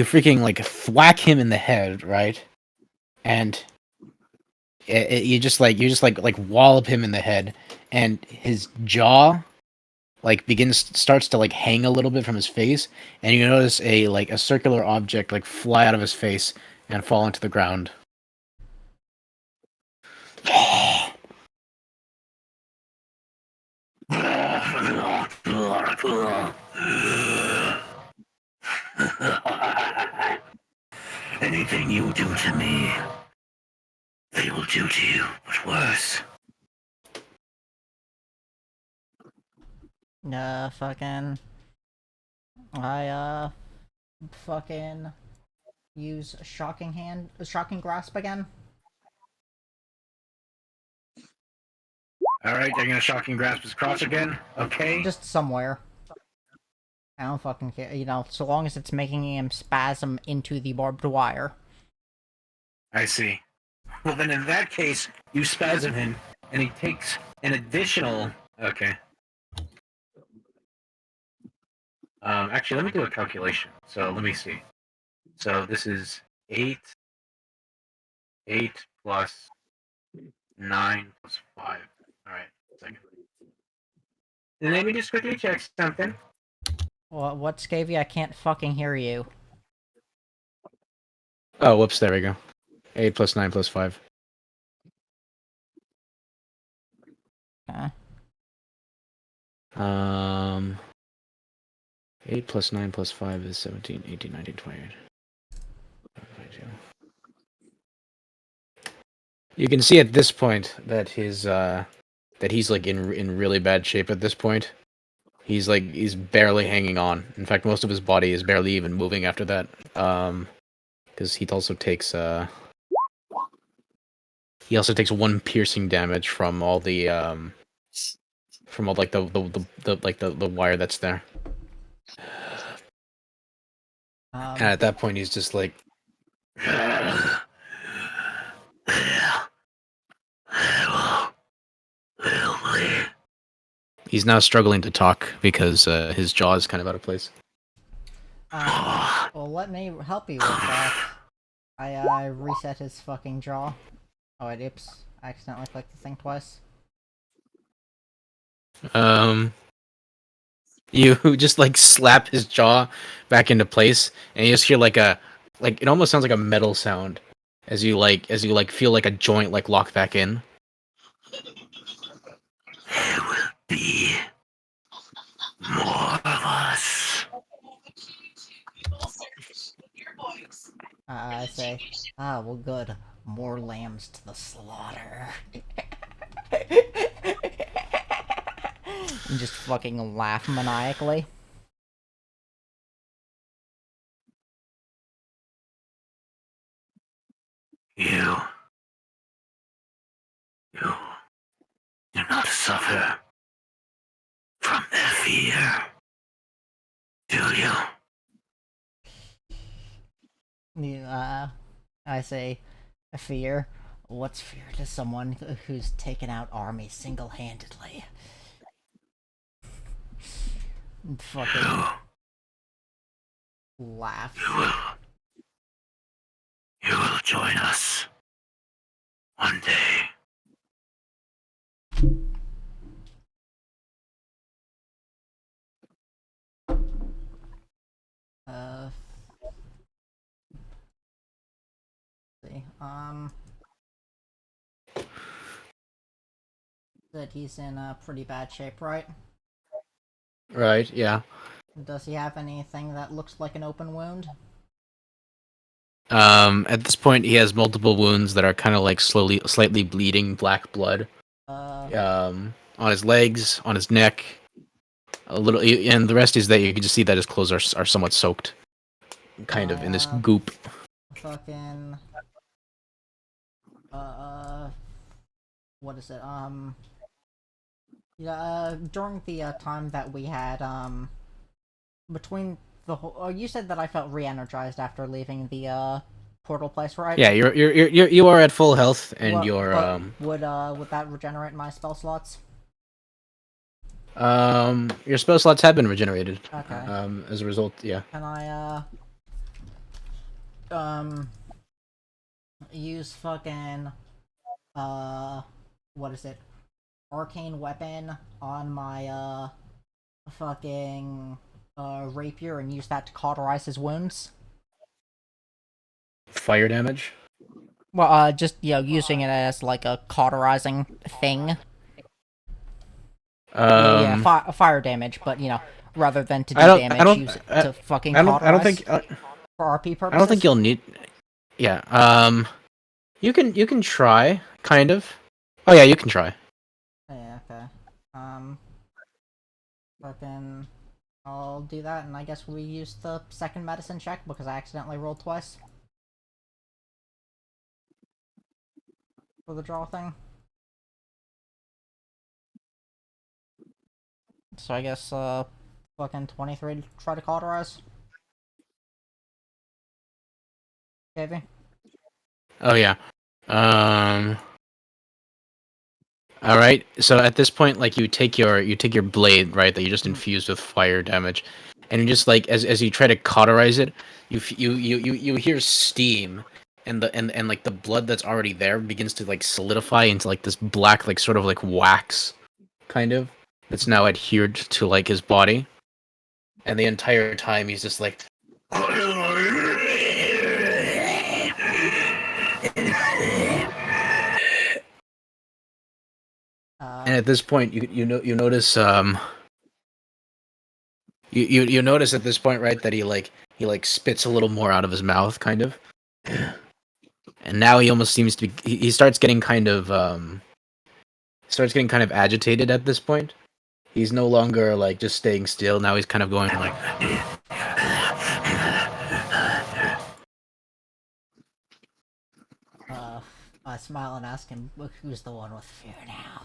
freaking like thwack him in the head, right? And you just like wallop him in the head, and his jaw like starts to like hang a little bit from his face, and you notice a circular object like fly out of his face and fall into the ground. Anything you do to me, they will do to you, but worse. Fucking. I, fucking use shocking grasp again. Alright, they're gonna shocking grasp his crotch again. Okay. Just somewhere. I don't fucking care, so long as it's making him spasm into the barbed wire. I see. Well, then in that case, you spasm him, and he takes an additional. Okay. Actually, let me do a calculation. So let me see. So this is 8 plus 9 plus 5. Alright, second. Let me just quickly check something. What, Scavy? I can't fucking hear you. Oh, whoops! There we go. 8 plus 9 plus 5. Okay. Um. 8 plus 9 plus 5 is 17, 18, 19, 28. You can see at this point that he's like in really bad shape at this point. He's barely hanging on. In fact, most of his body is barely even moving after that. Because he also takes 1 piercing damage from all the the wire that's there. And at that point, he's just like, he's now struggling to talk because his jaw is kind of out of place. Well, let me help you with that. I reset his fucking jaw. Oh wait, oops. I accidentally clicked the thing twice. You just like slap his jaw back into place, and you just hear like it almost sounds like a metal sound as you feel like a joint like lock back in. There will be more of us. I say, well good. More lambs to the slaughter. And just fucking laugh maniacally. You do not suffer from their fear, do you? I say, fear? What's fear to someone who's taken out armies single-handedly? Fucking laugh. You will join us one day. See, that he's in pretty bad shape, right? Right? Yeah. Does he have anything that looks like an open wound? At this point, he has multiple wounds that are kind of like slightly bleeding black blood. On his legs, on his neck, a little, and the rest is that you can just see that his clothes are somewhat soaked, kind of in this goop. Fucking what is it? Yeah, during the time that we had between the whole, oh, you said that I felt re-energized after leaving the portal place, right? Yeah, you are at full health, and What, you're would that regenerate my spell slots? your spell slots have been regenerated. Okay. As a result, yeah. Can I use fucking what is it? Arcane weapon on my fucking rapier and use that to cauterize his wounds? Fire damage. Well, just using it as like a cauterizing thing. Fire damage, but rather than to do damage, use it to fucking cauterize. I don't think for RP purposes. I don't think you'll need. Yeah. You can try, kind of. Oh yeah, you can try. Yeah. Okay. Fucking. I'll do that, and I guess we use the second medicine check because I accidentally rolled twice for the draw thing. So I guess fucking 23 to try to cauterize. Scavy? Oh yeah. All right. So at this point, like you take your blade, right, that you just infused with fire damage, and you just like as you try to cauterize it, you hear steam, and like the blood that's already there begins to like solidify into like this black like sort of like wax, kind of, that's now adhered to like his body, and the entire time he's just like. And at this point, you notice You notice at this point, right, that he spits a little more out of his mouth, kind of, and now he almost seems to be. He starts getting kind of agitated at this point. He's no longer like just staying still. Now he's kind of going like. I smile and ask him, "Look, who's the one with fear now?"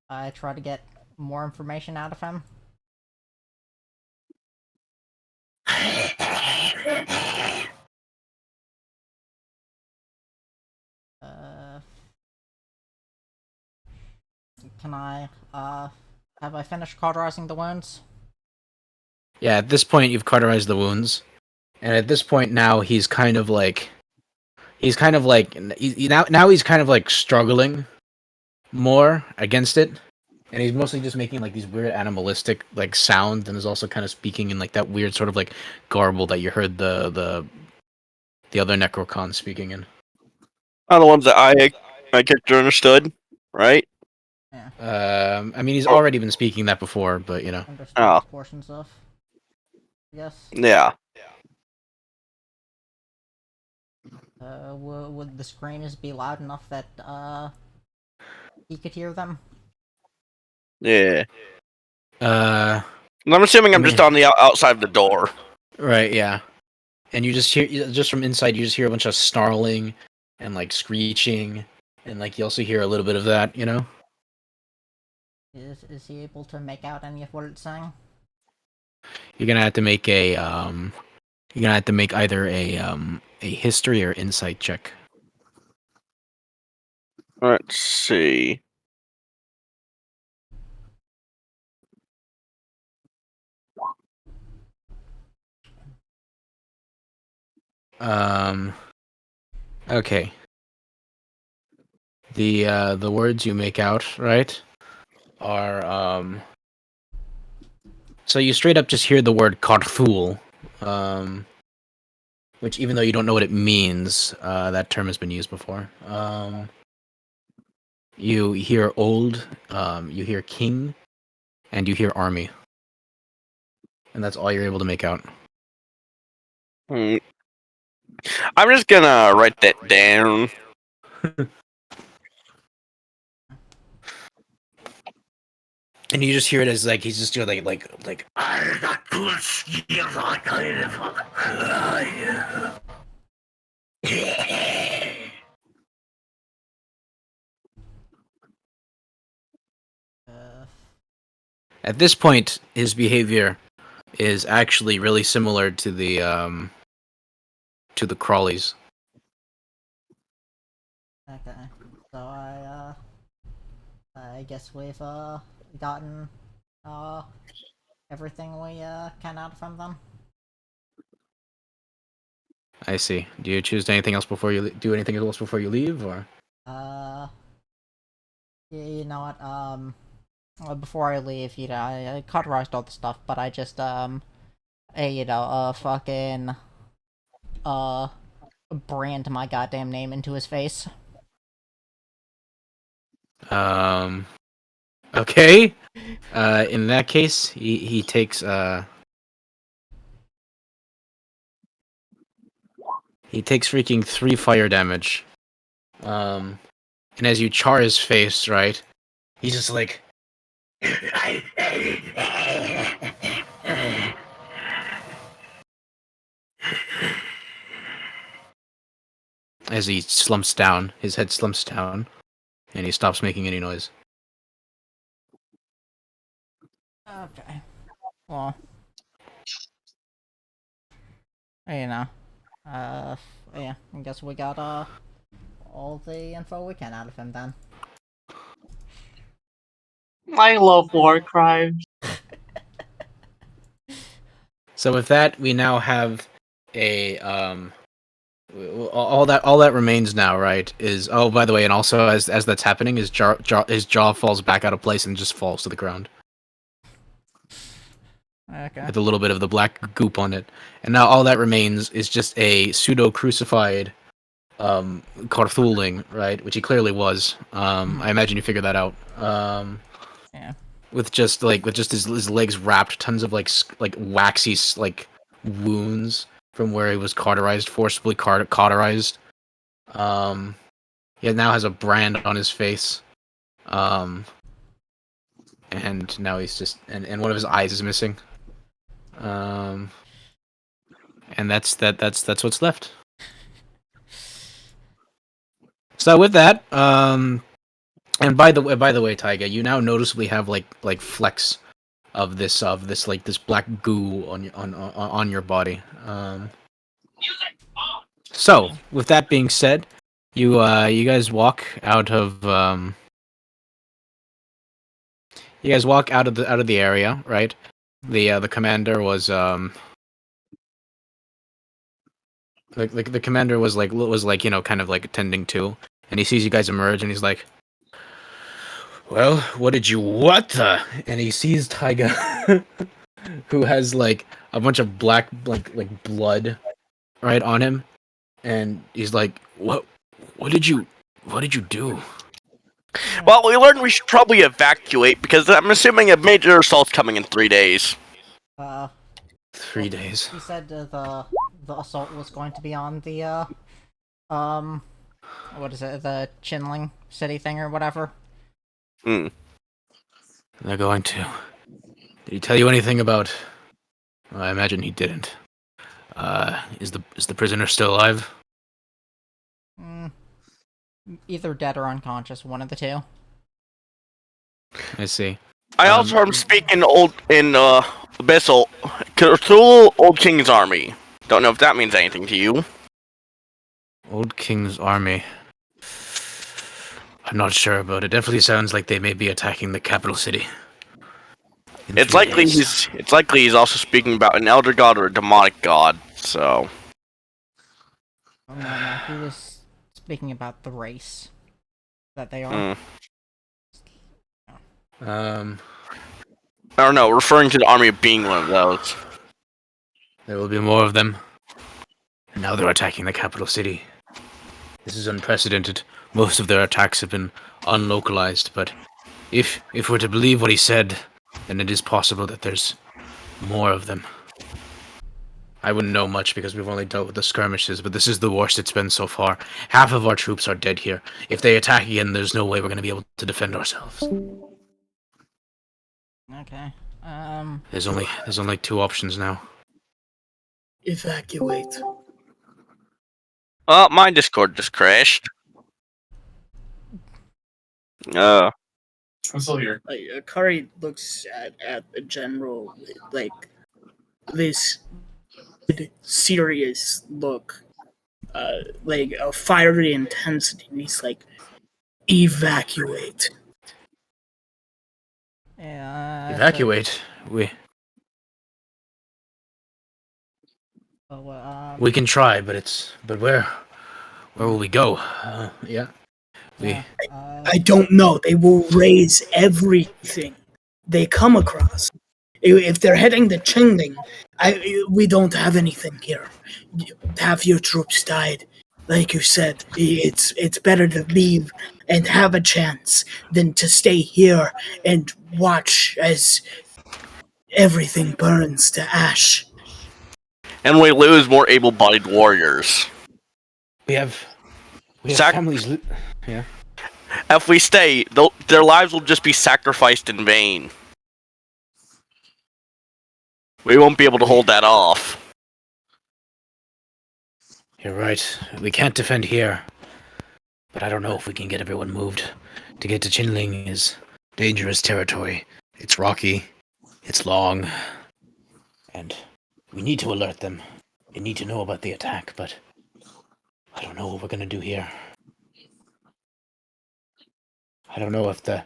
I try to get more information out of him. Can I, have I finished cauterizing the wounds? Yeah, at this point you've cauterized the wounds, and at this point now he's kind of like now he's kind of like struggling more against it, and he's mostly just making like these weird animalistic like sounds, and is also kind of speaking in like that weird sort of like garble that you heard the other Necrocon speaking in. Are the ones that my character understood, right? I mean, he's already been speaking that before, but you know. Understood Oh. portions of. Yes. Yeah. Would the screams be loud enough that, he could hear them? Yeah. Uh, I'm assuming I'm I just mean- on the outside of the door. right, yeah. And you just hear, just from inside, you just hear a bunch of snarling and like screeching, and like you also hear a little bit of that, you know. Is he able to make out any of what it's saying? You're gonna have to make a You're gonna have to make either a history or insight check. Let's see. Okay. The words you make out, right, are so you straight up just hear the word Carthul, which even though you don't know what it means, that term has been used before. You hear old, you hear king, and you hear army. And that's all you're able to make out. I'm just gonna write that down. And you just hear it as like he's just doing like at this point his behavior is actually really similar to the crawlies. Okay. So I guess we've, gotten, everything we, can out from them. I see. Do you choose anything else before you do anything else before you leave, or? You know what, before I leave, you know, I cauterized all the stuff, but I just, you know, fucking, brand my goddamn name into his face. Okay. In that case, he takes freaking 3 fire damage. And as you char his face, right, he's just like as he slumps down, his head slumps down, and he stops making any noise. Okay. Well, you know, yeah, I guess we got, all the info we can out of him then. I love war crimes. So with that, we now have a all that remains now, right? Is oh, by the way, and also as that's happening, his jaw falls back out of place and just falls to the ground Okay. with a little bit of the black goop on it. And now all that remains is just a pseudo crucified Carthooling, right? Which he clearly was. I imagine you figured that out. Yeah. With just his legs wrapped, tons of like waxy wounds from where he was cauterized, forcibly cauterized. He now has a brand on his face. And now he's just and one of his eyes is missing. And that's what's left. So with that, and by the way, Taiga, you now noticeably have like flecks of this this black goo on your body. So with that being said, you guys walk out of the area, right? The commander was the commander was like kind of like attending to, and he sees you guys emerge, and he's like, "Well, what did you what?" And he sees Taiga, who has like a bunch of black like blood right on him, and he's like, What did you do?" Well, we learned we should probably evacuate because I'm assuming a major assault's coming in 3 days. Uh, 3 days. he said the assault was going to be on the what is it, the Chinling city thing or whatever. Hmm. They're going to. Did he tell you anything about? Well, I imagine he didn't. Is the prisoner still alive? Either dead or unconscious, one of the two. I see. I also heard him speak in Abyssal, Cthulhu, Old King's Army. Don't know if that means anything to you. Old King's army. I'm not sure, but it definitely sounds like they may be attacking the capital city. It's likely he's also speaking about an elder god or a demonic god. So. Oh, no, he was speaking about the race that they are. I don't know, referring to the army of being one of those. There will be more of them. And now they're attacking the capital city. This is unprecedented. Most of their attacks have been unlocalized, but if we're to believe what he said, then it is possible that there's more of them. I wouldn't know much because we've only dealt with the skirmishes, but this is the worst it's been so far. Half of our troops are dead here. If they attack again, there's no way we're going to be able to defend ourselves. Okay. There's only two options now. Evacuate. Oh, my Discord just crashed. I'm still here. Like Akari looks at the general like this serious look, like a fiery intensity. And he's like, evacuate. Yeah. Evacuate. We can try, but where will we go? Yeah. I don't know. They will raise everything they come across. If they're heading to Qingling, we don't have anything here. Half your troops died. Like you said, it's better to leave and have a chance than to stay here and watch as everything burns to ash. And we lose more able-bodied warriors. We have families. Yeah. If we stay, their lives will just be sacrificed in vain. We won't be able to hold that off. You're right. We can't defend here. But I don't know if we can get everyone moved. To get to Chinling is dangerous territory. It's rocky. It's long. And we need to alert them. They need to know about the attack, but I don't know what we're gonna do here. I don't know if the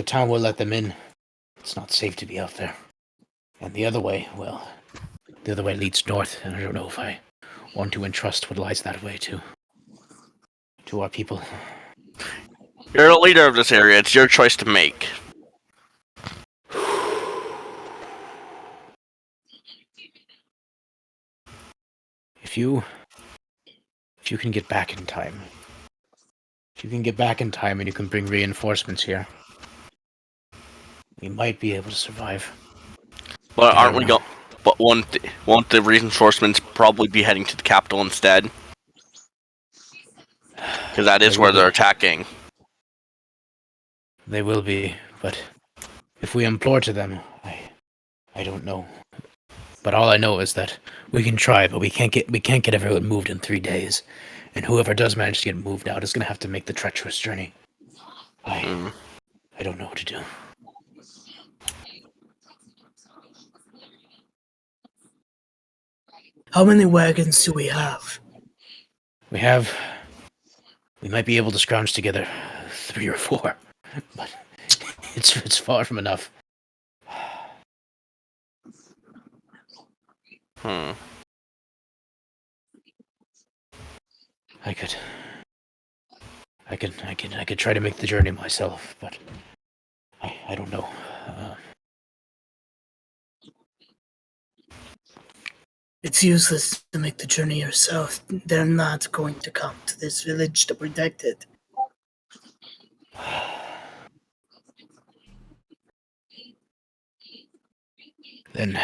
town will let them in. It's not safe to be out there. And the other way, well, the other way leads north, and I don't know if I want to entrust what lies that way to our people. You're the leader of this area. It's your choice to make. If you if you can get back in time, if you can get back in time and you can bring reinforcements here, we might be able to survive. But I aren't don't we know. going? But won't the reinforcements probably be heading to the capital instead? Because that They is will where they're be. attacking. They will be, but if we implore to them, I don't know. But all I know is that we can try, but we can't get everyone moved in 3 days. And whoever does manage to get moved out is gonna have to make the treacherous journey. I don't know what to do. How many wagons do we have? We might be able to scrounge together 3 or 4, but it's far from enough. Hmm. I could try to make the journey myself, but I don't know. It's useless to make the journey yourself. They're not going to come to this village to protect it. Then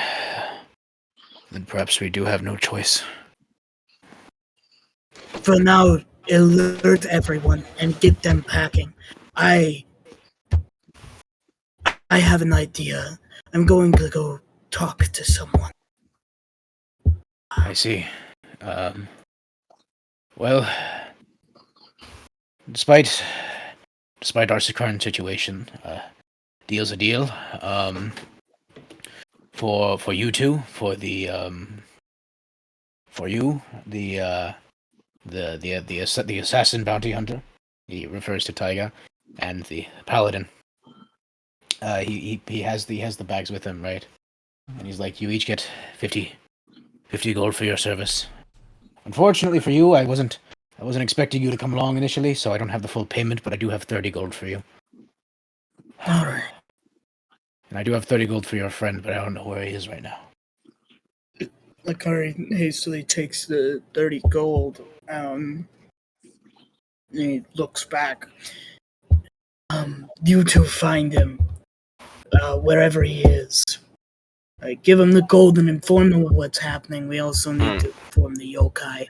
perhaps we do have no choice. For now, alert everyone and get them packing. I have an idea. I'm going to go talk to someone. I see. Well, despite our current situation, deal's a deal. For you two, for you, the assassin bounty hunter, he refers to Taiga, and the paladin. He has the bags with him, right? And he's like, you each get 50 gold for your service. Unfortunately for you, I wasn't expecting you to come along initially, so I don't have the full payment, but I do have 30 gold for you. Alright. And I do have 30 gold for your friend, but I don't know where he is right now. Lakari hastily takes the 30 gold. And he looks back. You two find him wherever he is. Give him the gold and inform him of what's happening. We also need to inform the yokai.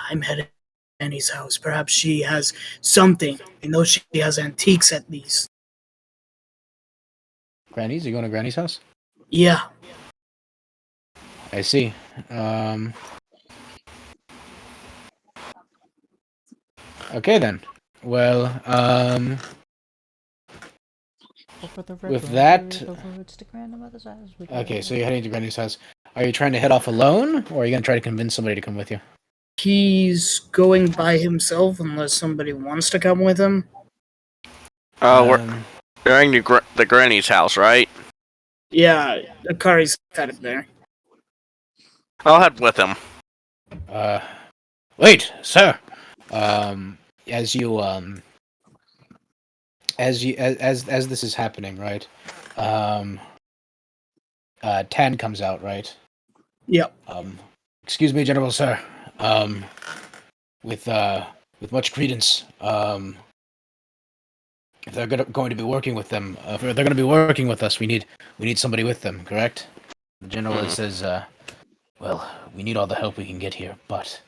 I'm headed to Annie's house. Perhaps she has something. I know she has antiques at least. Granny's? You going to Granny's house? Yeah. I see. Okay then. Well, with that. Okay, so you're heading to Granny's house. Are you trying to head off alone, or are you gonna try to convince somebody to come with you? He's going by himself unless somebody wants to come with him. We're going to the granny's house, right? Yeah, Akari's kind of there. I'll head with him. Wait, sir. As this is happening, right? Tan comes out, right? Yep. Excuse me, General Sir. With much credence, if they're going to be working with them, if they're going to be working with us, we need somebody with them, correct? The general says, well, we need all the help we can get here, but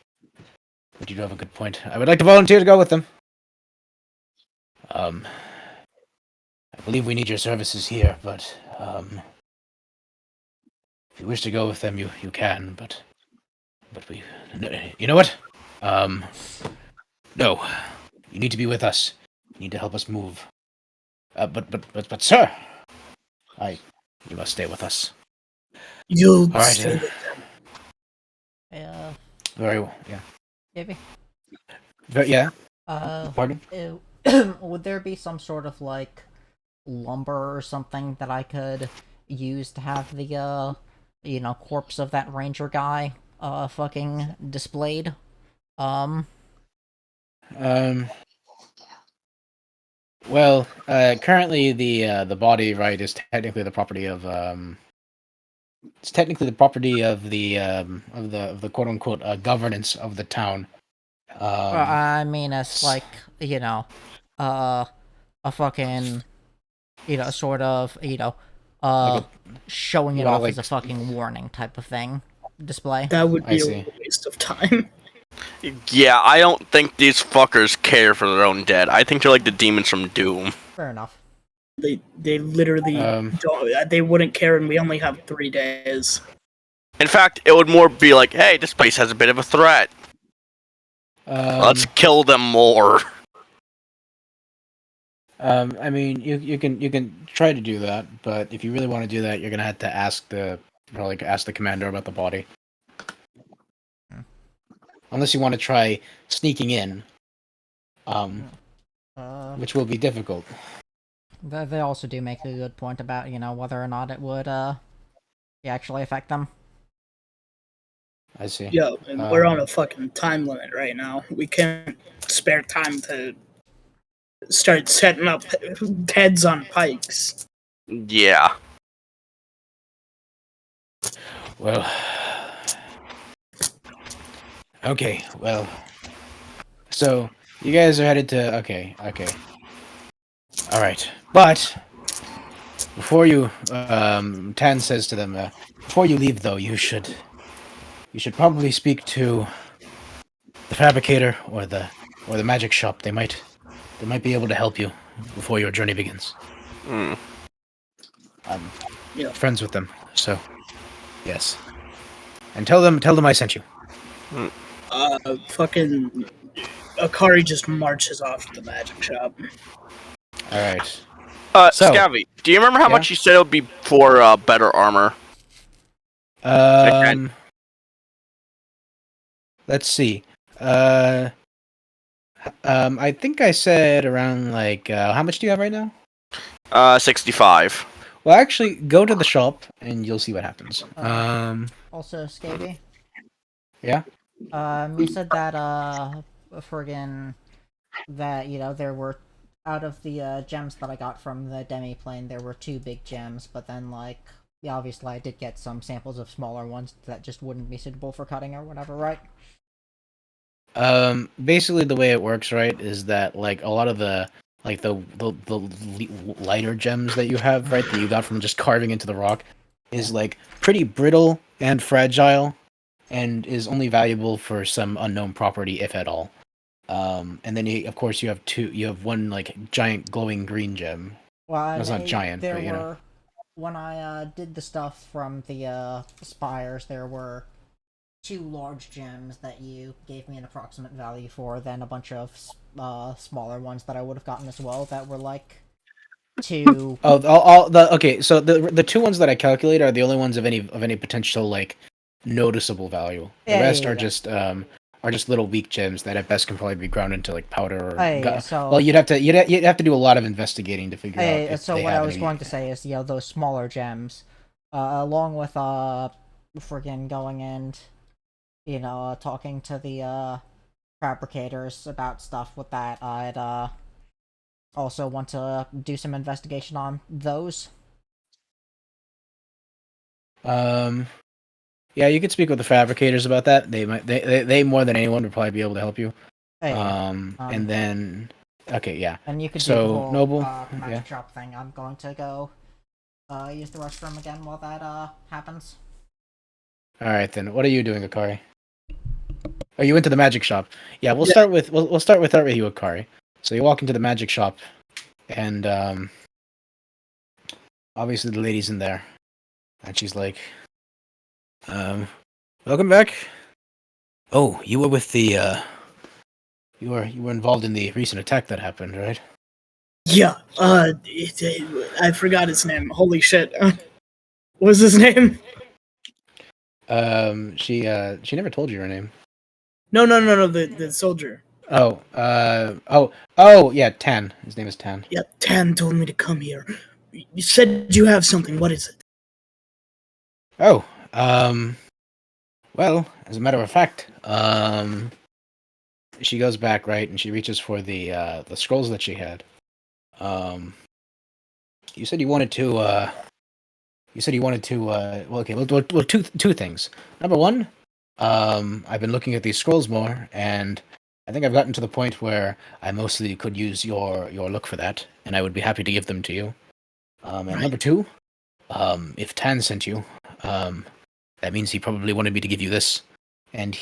you do have a good point. I would like to volunteer to go with them. I believe we need your services here, but if you wish to go with them, you can, but we, you know what? No, you need to be with us. You need to help us move. But sir, you must stay with us. You'll All right, stay with them. Yeah. Very well. Yeah. Maybe. Yeah. Pardon? Would there be some sort of like lumber or something that I could use to have the corpse of that ranger guy fucking displayed? Well, currently the body, right, is technically the property of it's technically the property of the quote unquote governance of the town. I mean, it's like, uh, a fucking, sort of, Like showing you it want to off as like a fucking warning type of thing display. That would I be a see. waste of time. Yeah, I don't think these fuckers care for their own dead. I think they're like the demons from Doom. Fair enough. They literally Um, don't. They wouldn't care, and we only have 3 days. In fact, it would more be like, hey, this place has a bit of a threat. Let's kill them more. I mean, you can try to do that, but if you really want to do that, you're gonna have to ask ask the commander about the body. Unless you want to try sneaking in, Uh, which will be difficult. they also do make a good point about, whether or not it would, actually affect them. I see. Yo, and we're on a fucking time limit right now. We can't spare time to start setting up heads on pikes. Yeah. Well, okay. Well, so you guys are headed to okay. All right, but before you, Tan says to them, before you leave, though, you should probably speak to the fabricator or the magic shop. They might be able to help you before your journey begins. Hmm. I'm Yeah. friends with them, so yes. And tell them I sent you. Fucking Akari just marches off to the magic shop. All right. So- Scavy, do you remember how Yeah? much you said it would be for better armor? Let's see. I think I said around like how much do you have right now? 65. Well, actually, go to the shop and you'll see what happens. Also, Scavy, Yeah. you said that, friggin', that, there were, out of the, gems that I got from the demi-plane, there were 2 big gems, but then, like, yeah, obviously I did get some samples of smaller ones that just wouldn't be suitable for cutting or whatever, right? Basically, the way it works, right, is that like a lot of the lighter gems that you have, right, that you got from just carving into the rock, is like pretty brittle and fragile, and is only valuable for some unknown property, if at all. And then of course you have one like giant glowing green gem. Well, That's not giant, there but you were, know. when I did the stuff from the spires, there were 2 large gems that you gave me an approximate value for, then a bunch of smaller ones that I would have gotten as well that were like 2. Oh, all the okay. So the 2 ones that I calculate are the only ones of any potential like noticeable value. The Yeah, rest yeah, are yeah. just little weak gems that at best can probably be ground into like powder or. Hey, so Well, you'd have to do a lot of investigating to figure out if so they what I have was any. going to say is, those smaller gems, along with friggin' going and talking to the fabricators about stuff with that, I'd also want to do some investigation on those. Yeah, you could speak with the fabricators about that. They more than anyone would probably be able to help you. Hey, And then okay, yeah. and you could do the So whole Noble, magic yeah. shop thing. I'm going to go use the restroom again while that happens. All right then. What are you doing, Akari? Oh, you went to the magic shop. Yeah, we'll Yeah. start with we'll start with you, Akari. So you walk into the magic shop, and obviously the lady's in there, and she's like, "Welcome back. Oh, you were with the you were involved in the recent attack that happened, right?" Yeah. I forgot his name. Holy shit. What was his name? She never told you her name. No. The soldier. Oh, yeah, Tan. His name is Tan. Yeah, Tan told me to come here. You said you have something. What is it? Oh, well, as a matter of fact, she goes back, right, and she reaches for the scrolls that she had. You said you wanted to, well, okay, well, two things. Number one, I've been looking at these scrolls more, and I think I've gotten to the point where I mostly could use your look for that, and I would be happy to give them to you. And Right. number two, if Tan sent you, that means he probably wanted me to give you this. And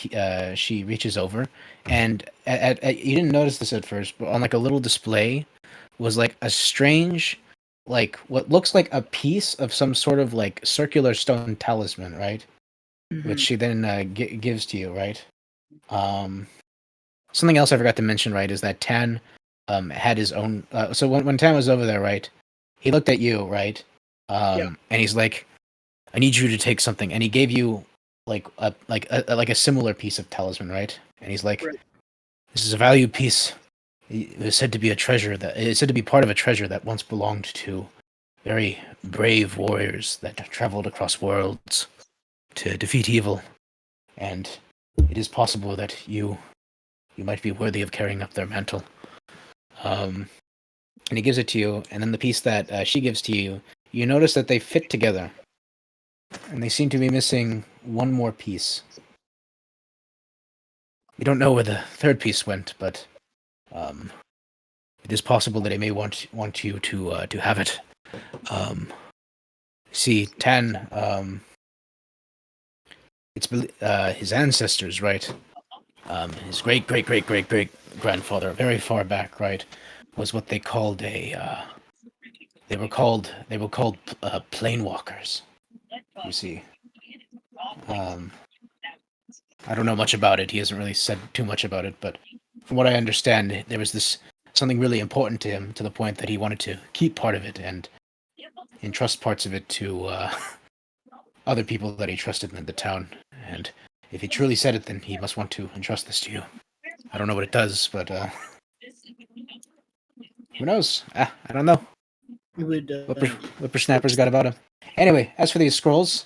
she reaches over, and you didn't notice this at first, but on like a little display was like a strange, like what looks like a piece of some sort of like circular stone talisman, right? Which Mhm. she then gives to you, right? Something else I forgot to mention, right, is that Tan had his own. So when Tan was over there, right, he looked at you, right, Yeah. and he's like, "I need you to take something," and he gave you like a similar piece of talisman, right? And he's like, Right. "This is a valued piece. It was said to be a treasure that it's said to be part of a treasure that once belonged to very brave warriors that traveled across worlds to defeat evil, and it is possible that you might be worthy of carrying up their mantle." And he gives it to you, and then the piece that she gives to you, you notice that they fit together, and they seem to be missing one more piece. We don't know where the third piece went, but it is possible that they may want you to have it. See, Tan, his ancestors, right? His great grandfather, very far back, right, was what they called a. They were called planewalkers. You see, um, I don't know much about it. He hasn't really said too much about it, but from what I understand, there was this something really important to him to the point that he wanted to keep part of it and entrust parts of it to other people that he trusted in the town. And if he truly said it, then he must want to entrust this to you. I don't know what it does, but who knows? I don't know. You would. Whippersnapper's got about him. Anyway, as for these scrolls,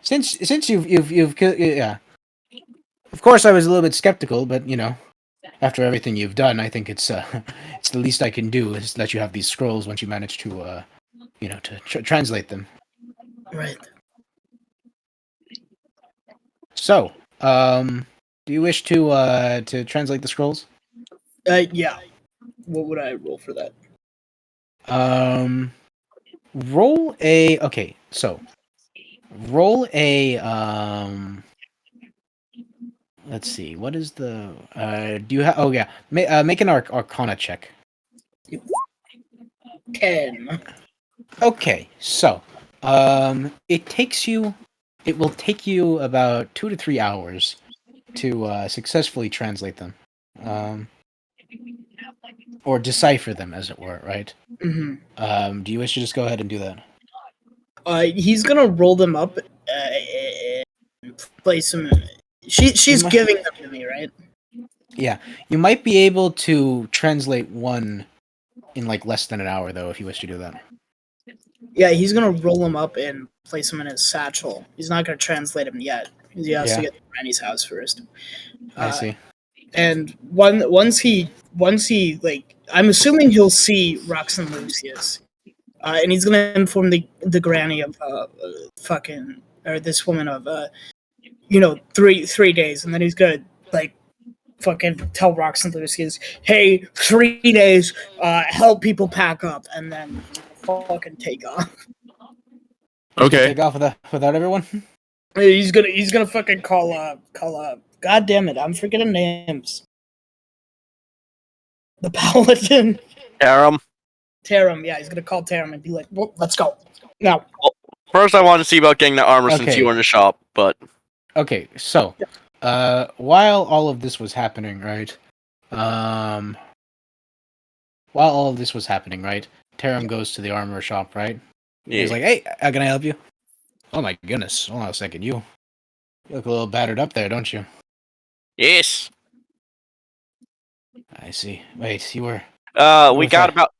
since yeah, of course I was a little bit skeptical, but you know, after everything you've done, I think it's it's the least I can do is let you have these scrolls once you manage to to translate them. Right. So, do you wish to translate the scrolls? Yeah. What would I roll for that? Um, roll a okay. So, roll a Let's see. What is the? Do you have? Oh yeah. Make an Arcana check. 10. Okay. So, it takes you. It will take you about 2 to 3 hours to successfully translate them, um, or decipher them, as it were. Right. Hmm. Do you wish to just go ahead and do that? He's gonna roll them up and place them. She's mu- giving them to me, right? Yeah, you might be able to translate one in like less than an hour, though, if you wish to do that. Yeah, he's gonna roll them up and place them in his satchel. He's not gonna translate them yet. He has to Yeah, get to Granny's house first. I Uh, see. and once he like, I'm assuming he'll see Rox and Lucius, and he's gonna inform the granny of fucking or this woman of 3 days, and then he's gonna like fucking tell Rox and Lucius, hey, 3 days, help people pack up, and then fucking take off. Okay. Take off without everyone. He's gonna fucking call God damn it, I'm forgetting names. The paladin. Aram. Tarum, yeah, he's gonna call Tarum and be like, well, let's go. Now. First, I want to see about getting the armor since Okay. you were in the shop, but Okay, so while all of this was happening, right? While all of this was happening, right? Tarum goes to the armor shop, right? yeah. He's like, "Hey, how can I help you?" Oh my goodness! Hold on a second, you look a little battered up there, don't you? Yes. I see. Wait, you were. We got about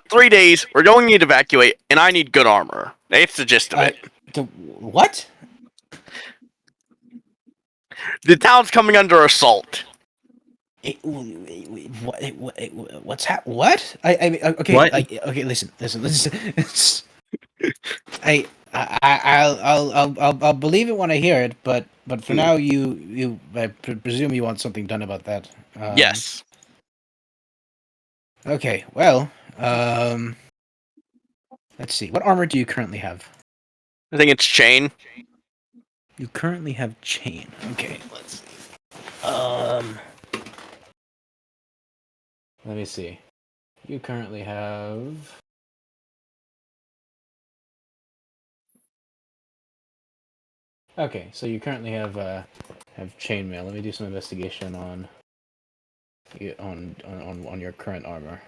3 days. We're going to need to evacuate, and I need good armor. That's the gist of it. What? The town's coming under assault. What's what? I mean, okay, What? okay. Listen. I'll believe it when I hear it, but for now, I presume you want something done about that. Yes. Okay. Well, let's see. What armor do you currently have? I think it's chain. You currently have chain. Okay. Let's see. Let me see. You currently have. Okay, so you currently have chainmail. Let me do some investigation on on your current armor.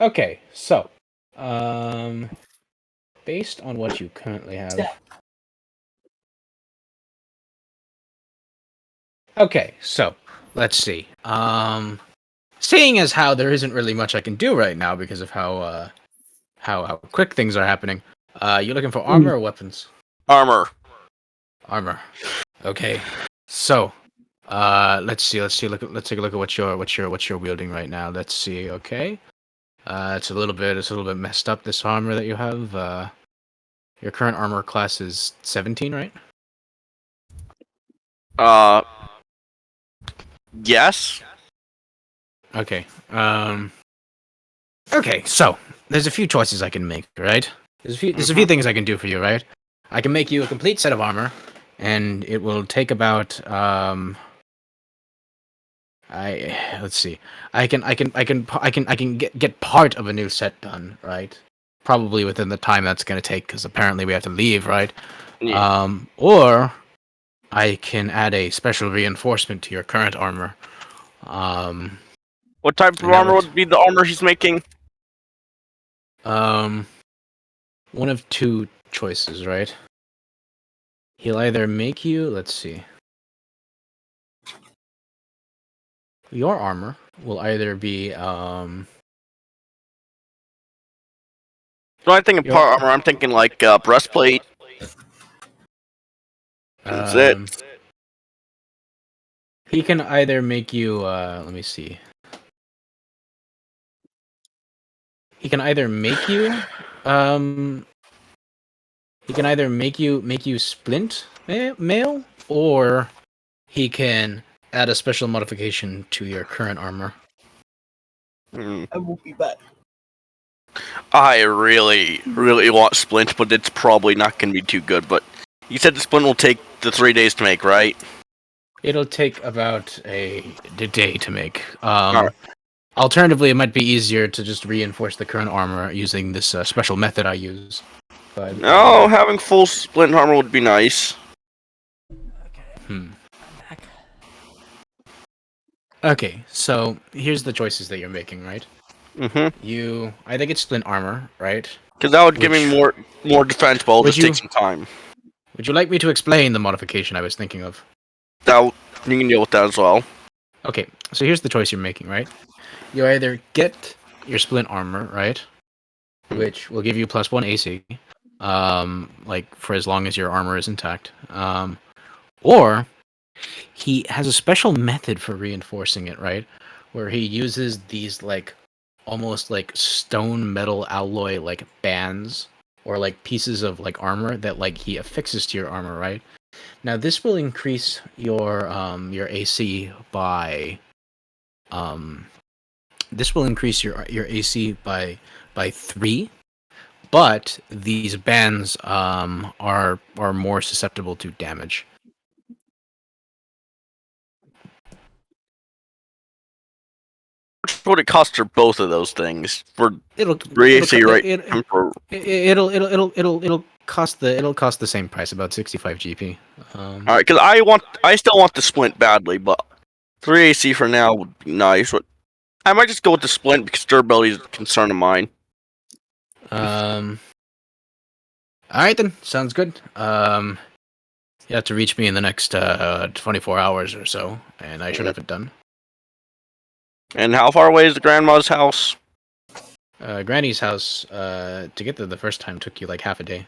Okay, so based on what you currently have. Okay, so let's see. Seeing as how there isn't really much I can do right now because of how quick things are happening. You looking for armor or weapons? Armor. Armor. Okay. So, let's see. Let's take a look at what you're wielding right now. Let's see. Okay. It's a little bit messed up, this armor that you have. Your current armor class is 17, right? Uh, yes. Okay. Okay. So there's a few choices I can make, right? There's a few things I can do for you, right? I can make you a complete set of armor, and it will take about let's see. I can get part of a new set done, right? Probably within the time that's gonna take, because apparently we have to leave, right? Yeah. Or I can add a special reinforcement to your current armor. What type of And that armor would would be the armor he's making? um one of two choices, right? He'll either make you, let's see. Your armor will either be So I think of your part armor, I'm thinking like breastplate. Is it? um he can either make you let me see. He can either make you um he can either make you splint mail, or he can add a special modification to your current armor. Hmm. I will be back. I really, really want splint, but it's probably not going to be too good. But you said the splint will take the 3 days to make, right? It'll take about a day to make. Alright. Alternatively, it might be easier to just reinforce the current armor using this special method I use. But No, having full splint armor would be nice. Okay, so here's the choices that you're making, right? Mm-hmm. I think it's splint armor, right? Because that would give me Which more defense, but it'll would just you take some time. would you like me to explain the modification I was thinking of? You can deal with that as well. Okay, so here's the choice you're making, right? You either get your splint armor, right? Which will give you +1 AC, like for as long as your armor is intact. Or he has a special method for reinforcing it, right? Where he uses these like almost like stone metal alloy like bands or like pieces of like armor that like he affixes to your armor, right? Now this will increase your AC by this will increase your AC by 3, but these bands are more susceptible to damage. What would it cost for both of those things? For It'll 3 AC, right? it, And for it'll cost the same price, about 65 GP. alright, because I still want the splint badly, but 3 AC for now would be nice. But I might just go with the splint because durability is a concern of mine. All right then, sounds good. You have to reach me in the next 24 hours or so, and I should have it done. And how far away is the grandma's house? Granny's house, to get there the first time took you like half a day.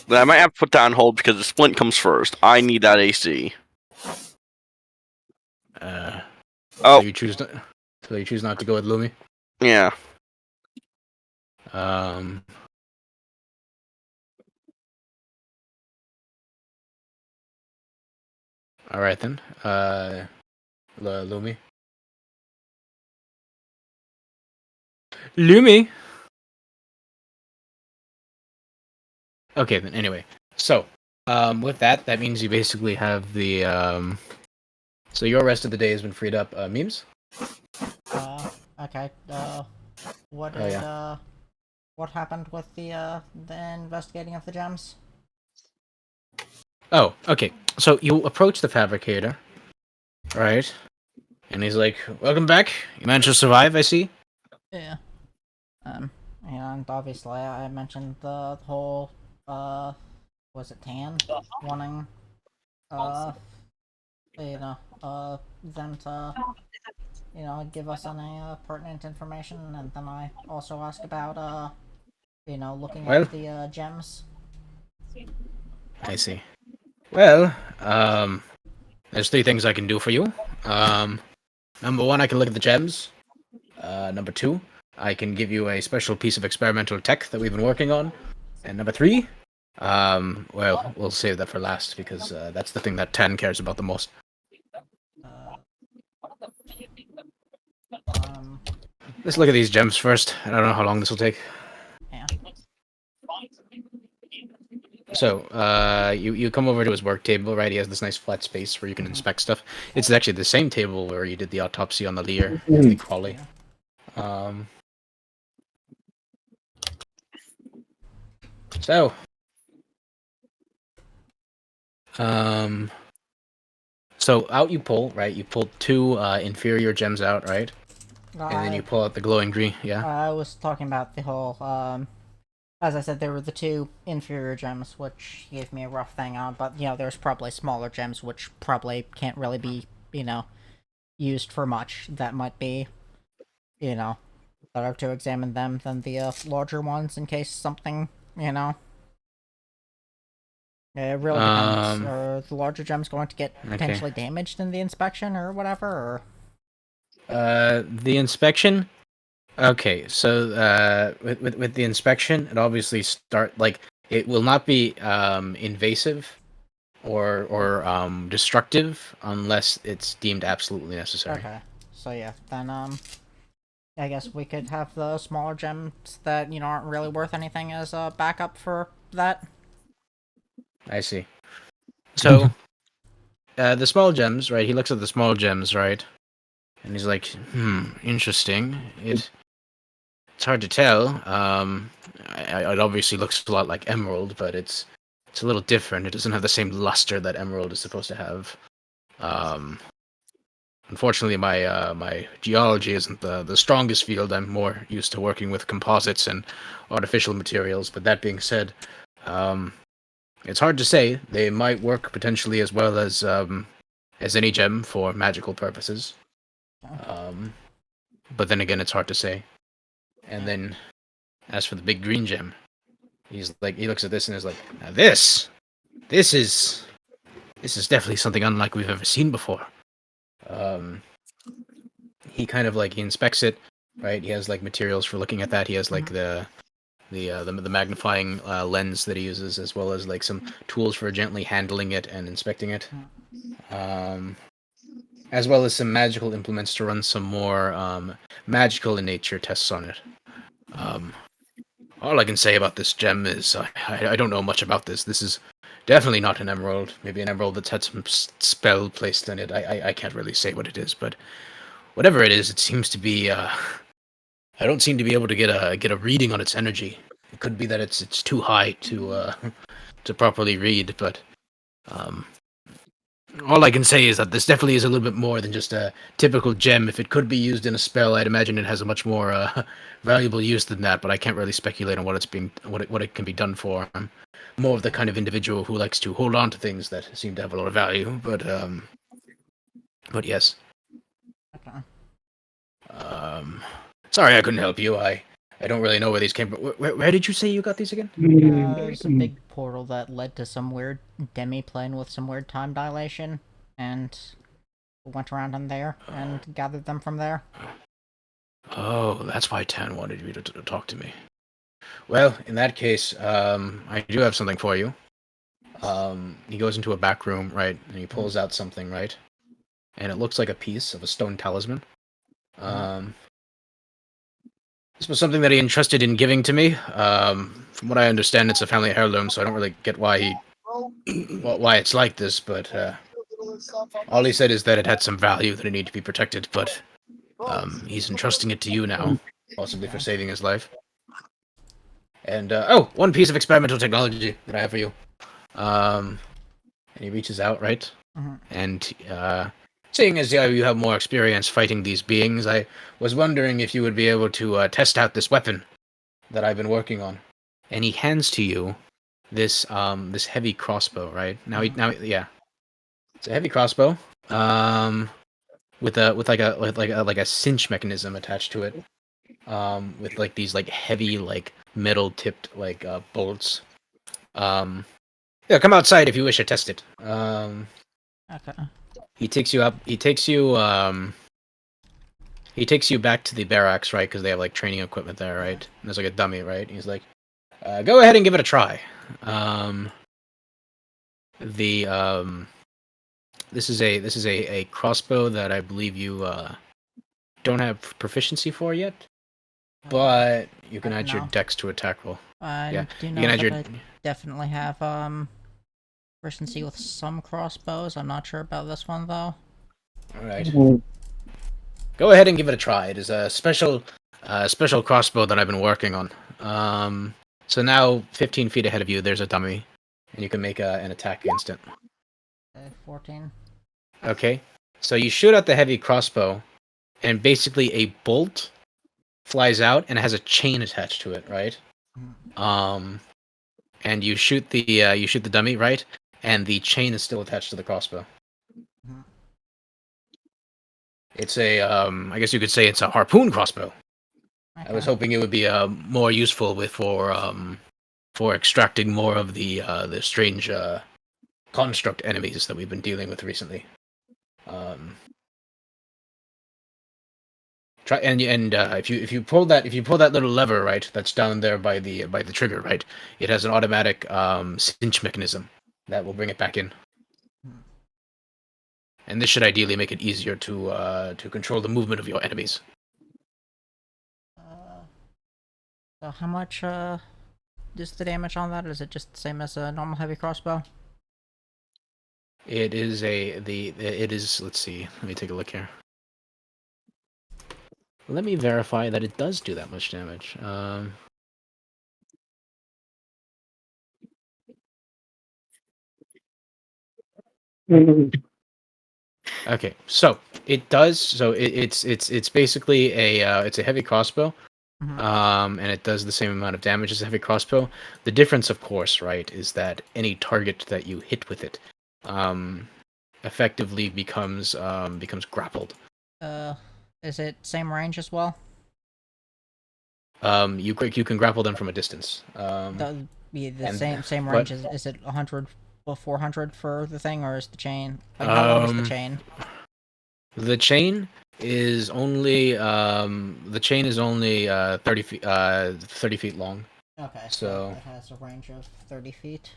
Then I might have to put that on hold because the splint comes first. I need that AC. So Oh, you choose not to go with Lumi? yeah. Um. All right then. Lumi. Lumi. Okay then. Anyway, so with that, that means you basically have the So your rest of the day has been freed up. Memes. Okay. What Oh did yeah. what happened with the investigating of the gems? Oh, okay. So you approach the fabricator, right? And he's like, "Welcome back. You managed to survive, I see." Yeah. And obviously I mentioned the whole was it Tan wanting uh them to give us any pertinent information, and then I also asked about looking at Well, the gems. I see. Well, there's three things I can do for you. Um, Number one, I can look at the gems. Number two, I can give you a special piece of experimental tech that we've been working on. And number three, well, we'll save that for last because that's the thing that Tan cares about the most. Uh, um, Let's look at these gems first. I don't know how long this will take. yeah. So, you come over to his work table, right? He has this nice flat space where you can inspect stuff. It's actually the same table where you did the autopsy on the Lear and the Crawley. Um, so, um, so out you pull, right? You pull two inferior gems out, right? And then you pull out the glowing green. Yeah. I was talking about the whole as I said, there were the two inferior gems, which gave me a rough thing on, but, there's probably smaller gems, which probably can't really be, used for much. That might be, better to examine them than the larger ones in case something, It really depends. Are the larger gems going to get potentially damaged in the inspection or whatever, or? The inspection. Okay, so with the inspection, it obviously it will not be invasive or destructive unless it's deemed absolutely necessary. Okay, so yeah, then I guess we could have the smaller gems that aren't really worth anything as a backup for that. I see. So the small gems, right? He looks at the small gems, right? And he's like, interesting. It's hard to tell. It obviously looks a lot like emerald, but it's a little different. It doesn't have the same luster that emerald is supposed to have. Um, Unfortunately, my geology isn't the strongest field. I'm more used to working with composites and artificial materials. But that being said, it's hard to say. They might work potentially as well as any gem for magical purposes. But then again, it's hard to say. And then, as for the big green gem, he looks at this and is like, now this is definitely something unlike we've ever seen before. He kind of he inspects it, right? He has materials for looking at that. He has the magnifying lens that he uses, as well as some tools for gently handling it and inspecting it, as well as some magical implements to run some more magical in nature tests on it. All I can say about this gem is I don't know much about this. This is definitely not an emerald. Maybe an emerald that's had some spell placed in it. I can't really say what it is, but whatever it is, it seems to be. I don't seem to be able to get a reading on its energy. It could be that it's too high to properly read, but all I can say is that this definitely is a little bit more than just a typical gem. If it could be used in a spell, I'd imagine it has a much more valuable use than that. But I can't really speculate on what it can be done for. I'm more of the kind of individual who likes to hold on to things that seem to have a lot of value. But yes. Okay. Sorry, I couldn't help you. I don't really know where these came from. Where did you say you got these again? There's a big portal that led to some weird demi-plane with some weird time dilation, and went around in there and gathered them from there. Oh, that's why Tan wanted you to talk to me. Well, in that case, I do have something for you. He goes into a back room, right, and he pulls out something, right, and it looks like a piece of a stone talisman. This was something that he entrusted in giving to me. From what I understand, it's a family heirloom, so I don't really get why it's like this. But all he said is that it had some value that it needed to be protected. But he's entrusting it to you now, possibly for saving his life. And one piece of experimental technology that I have for you. And he reaches out, right? And seeing as you have more experience fighting these beings, I was wondering if you would be able to test out this weapon that I've been working on. And he hands to you this this heavy crossbow, right? Yeah, it's a heavy crossbow, with a cinch mechanism attached to it, with like these like heavy like metal tipped like bolts. Yeah, come outside if you wish to test it. Okay. He takes you up. He takes you back to the barracks, right? Because they have like training equipment there, right? And there's like a dummy, right? He's like, go ahead and give it a try. The This is a crossbow that I believe you don't have proficiency for yet, but you can add your No. dex to attack roll. I do you know can add that your. I definitely have proficiency with some crossbows. I'm not sure about this one though. All right. Go ahead and give it a try. It is a special crossbow that I've been working on. So now 15 feet ahead of you, there's a dummy, and you can make an attack against it. 14. Okay. So you shoot out the heavy crossbow, and basically a bolt flies out and it has a chain attached to it, right? And you shoot the dummy, right? And the chain is still attached to the crossbow. It's a I guess you could say it's a harpoon crossbow. Okay. I was hoping it would be more useful for extracting more of the strange construct enemies that we've been dealing with recently. Try and if you pull that little lever, right, that's down there by the trigger, right, it has an automatic cinch mechanism that will bring it back in. And this should ideally make it easier to control the movement of your enemies. So how much is the damage on that? Is it just the same as a normal heavy crossbow? It is let's see, let me take a look here. Let me verify that it does do that much damage. Okay, so it does. So it's basically it's a heavy crossbow, and it does the same amount of damage as a heavy crossbow. The difference, of course, right, is that any target that you hit with it, effectively becomes grappled. Is it same range as well? You can grapple them from a distance. The same what? range. Is it 100 or 400 for the thing, or is the chain? Like, how long is the chain? The chain is only 30 feet 30 feet long. Okay, so it has a range of 30 feet.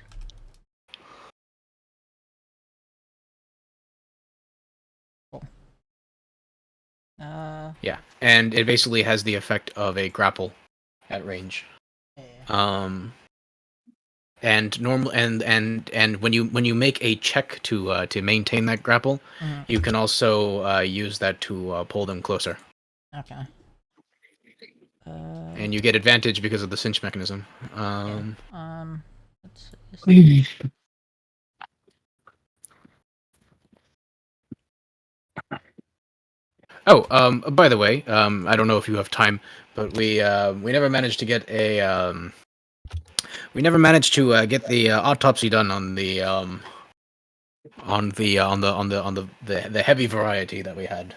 Cool. Yeah, and it basically has the effect of a grapple at range. Yeah. And normal and when you make a check to maintain that grapple, you can also use that to pull them closer. Okay. And you get advantage because of the cinch mechanism. Let's see. By the way, I don't know if you have time, but we never managed to get the autopsy done on the heavy variety that we had.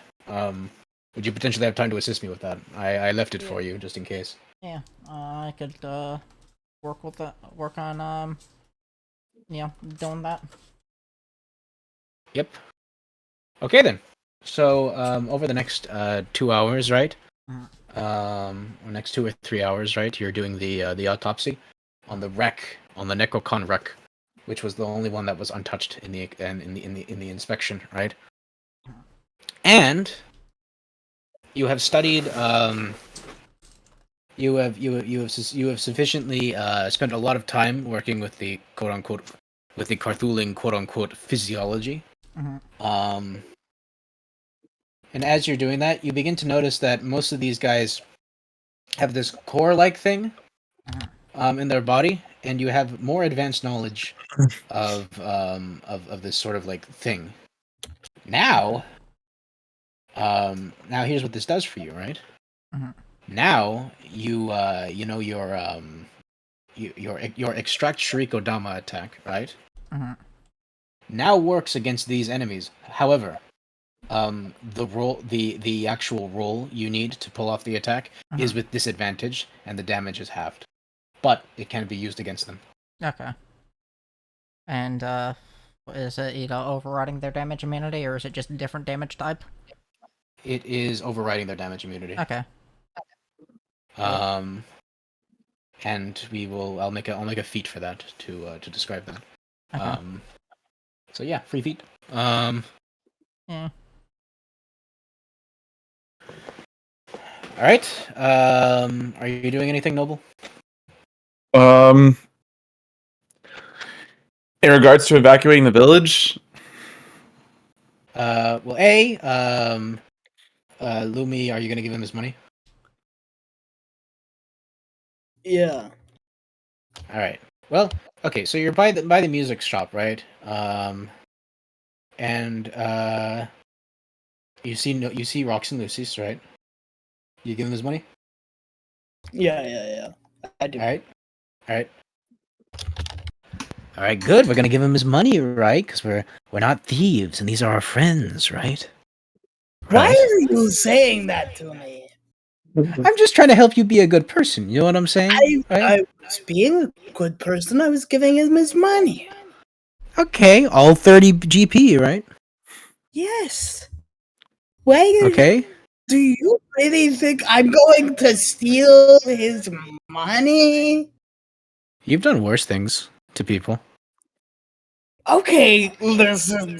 Would you potentially have time to assist me with that? I left it for you just in case. Yeah, I could work on doing that. Yep. Okay then. So over the next 2 hours, right? next 2 or 3 hours, right? You're doing the autopsy on the wreck, on the Necrocon wreck, which was the only one that was untouched in the inspection, right? And you have studied. You have sufficiently spent a lot of time working with the quote unquote with the Carthuling quote unquote physiology. Mhm. And as you're doing that, you begin to notice that most of these guys have this core-like thing in their body, and you have more advanced knowledge of this sort of like thing. Now, now here's what this does for you, right? Mhm. Now you know your extract Shiriko Dama attack, right? Mhm. Now works against these enemies. However, the actual roll you need to pull off the attack is with disadvantage, and the damage is halved. But it can be used against them. Okay. And is it overriding their damage immunity, or is it just a different damage type? It is overriding their damage immunity. Okay. Um, and I'll make a feat for that to describe that. Okay. So yeah, free feat. Yeah. All right. Are you doing anything, Noble? In regards to evacuating the village, Well, Lumi, are you gonna give him his money? Yeah. All right. Well, okay. So you're by the music shop, right? And you see Rox and Lucy's, right? You give him his money. Yeah. I do. All right. All right. All right. Good. We're gonna give him his money, right? Because we're not thieves, and these are our friends, right? Why Right. are you saying that to me? I'm just trying to help you be a good person. You know what I'm saying? I was being a good person. I was giving him his money. Okay. All 30 GP, right? Yes. Why Okay. do you really think I'm going to steal his money? You've done worse things to people. Okay, listen.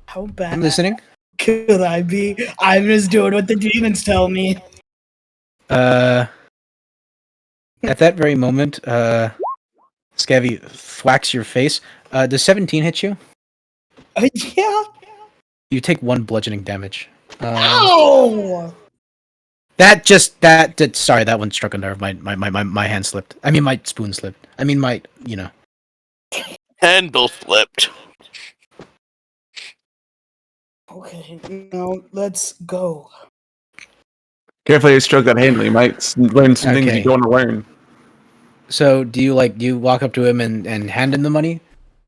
How I'm bad listening. could I be? I'm just doing what the demons tell me. At that very moment, Scavy thwacks your face. Does 17 hit you? Yeah. You take 1 bludgeoning damage. Ow! Sorry, that one struck a nerve. My hand slipped. I mean, my spoon slipped. I mean, Handle slipped. Okay, now let's go. carefully stroke that handle. You might learn some things you Okay. don't want to learn. So do you walk up to him and hand him the money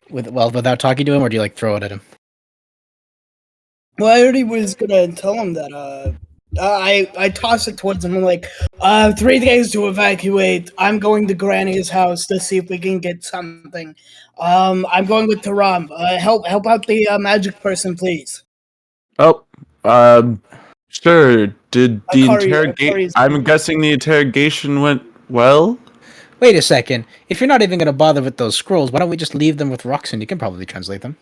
without talking to him, or do you like throw it at him? Well, I already was gonna tell him that. I toss it towards him. I'm like, 3 days to evacuate. I'm going to Granny's house to see if we can get something. I'm going with Taram. Help out the magic person, please. Oh, sure. Did the interrogate? Akari is I'm guessing the interrogation went well. Wait a second. If you're not even going to bother with those scrolls, why don't we just leave them with Roxanne? You can probably translate them.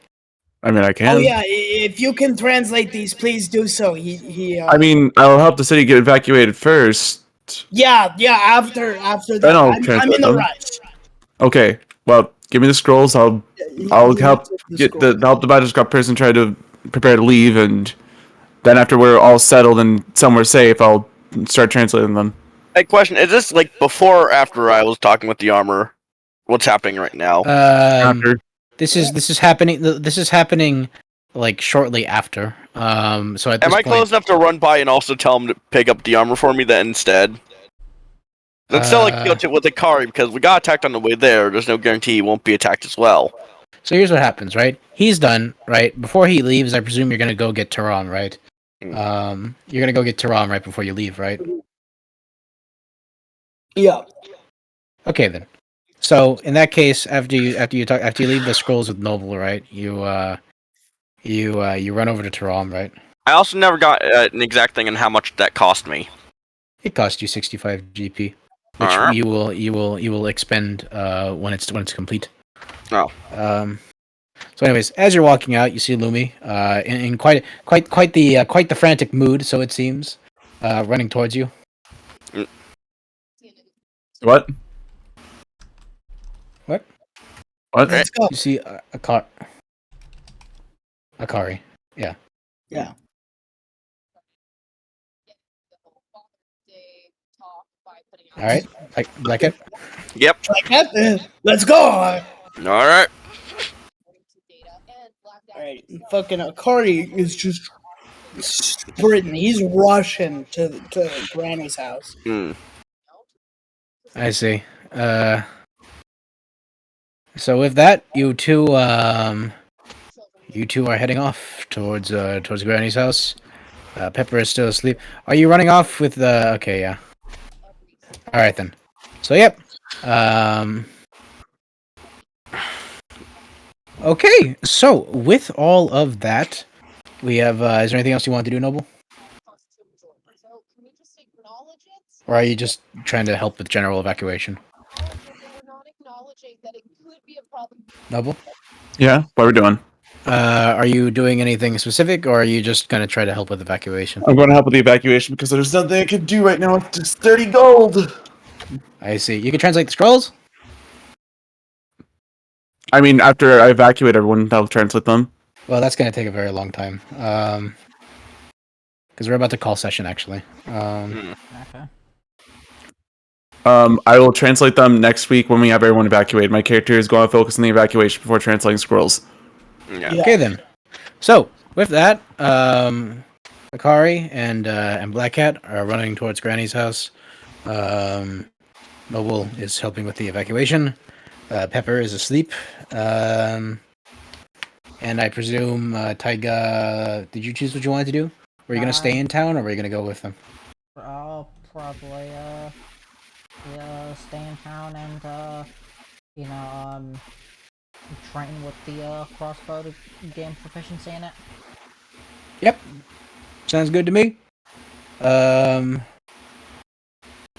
I mean, I can. Oh yeah, if you can translate these, please do so. I mean, I'll help the city get evacuated first. Yeah. After Then that, I'll I'm translate in a them. rush. Okay. Well, give me the scrolls. I'll help get the help the magic person try to prepare to leave, and then after we're all settled and somewhere safe, I'll start translating them. Hey, question: is this like before or after I was talking with the armor? What's happening right now? After. This is happening. This is happening like shortly after. So at Am this I point, close enough to run by and also tell him to pick up the armor for me then instead? Let's still like go to with Akari because we got attacked on the way there. There's no guarantee he won't be attacked as well. So here's what happens, right? He's done, right? Before he leaves, I presume you're gonna go get Taram, right? You're gonna go get Taram right before you leave, right? Yeah. Okay then. So in that case, after you leave the scrolls with Noble, right? You run over to Taram, right? I also never got an exact thing on how much that cost me. It cost you 65 GP, which Alright. you will expend when it's complete. Oh. So, anyways, as you're walking out, you see Lumi in quite the frantic mood, so it seems, running towards you. What? What? What? Let's go. You see Akari. Yeah. Yeah. All right. Blackhead. Yep. Like that. Let's go. Alright. Alright, fucking Akari is just sprinting. He's rushing to Granny's house. I see. So with that, you two are heading off towards Granny's house. Pepper is still asleep. Are you running off with the? Okay, yeah. All right then. So yep. Okay. So with all of that, we have. Is there anything else you want to do, Noble? Or are you just trying to help with general evacuation? Noble? Yeah. What are we doing? Are you doing anything specific, or are you just gonna try to help with evacuation? I'm going to help with the evacuation because there's nothing I can do right now. It's just 30 gold. I see. You can translate the scrolls? I mean, after I evacuate everyone, I'll translate them. Well, that's gonna take a very long time. Because we're about to call session, actually. Okay. I will translate them next week when we have everyone evacuated. My character is going to focus on the evacuation before translating scrolls. Yeah. Okay then. So with that, Akari and Black Cat are running towards Granny's house. Noble is helping with the evacuation. Pepper is asleep. And I presume Taiga. Did you choose what you wanted to do? Were you gonna stay in town, or were you gonna go with them? I'll probably stay in town and you know train with the crossbow to gain proficiency in it. Yep. Sounds good to me. All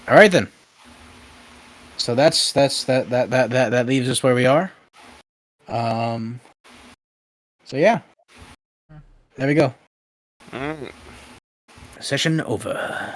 right then. So that leaves us where we are. So yeah. There we go. Session over.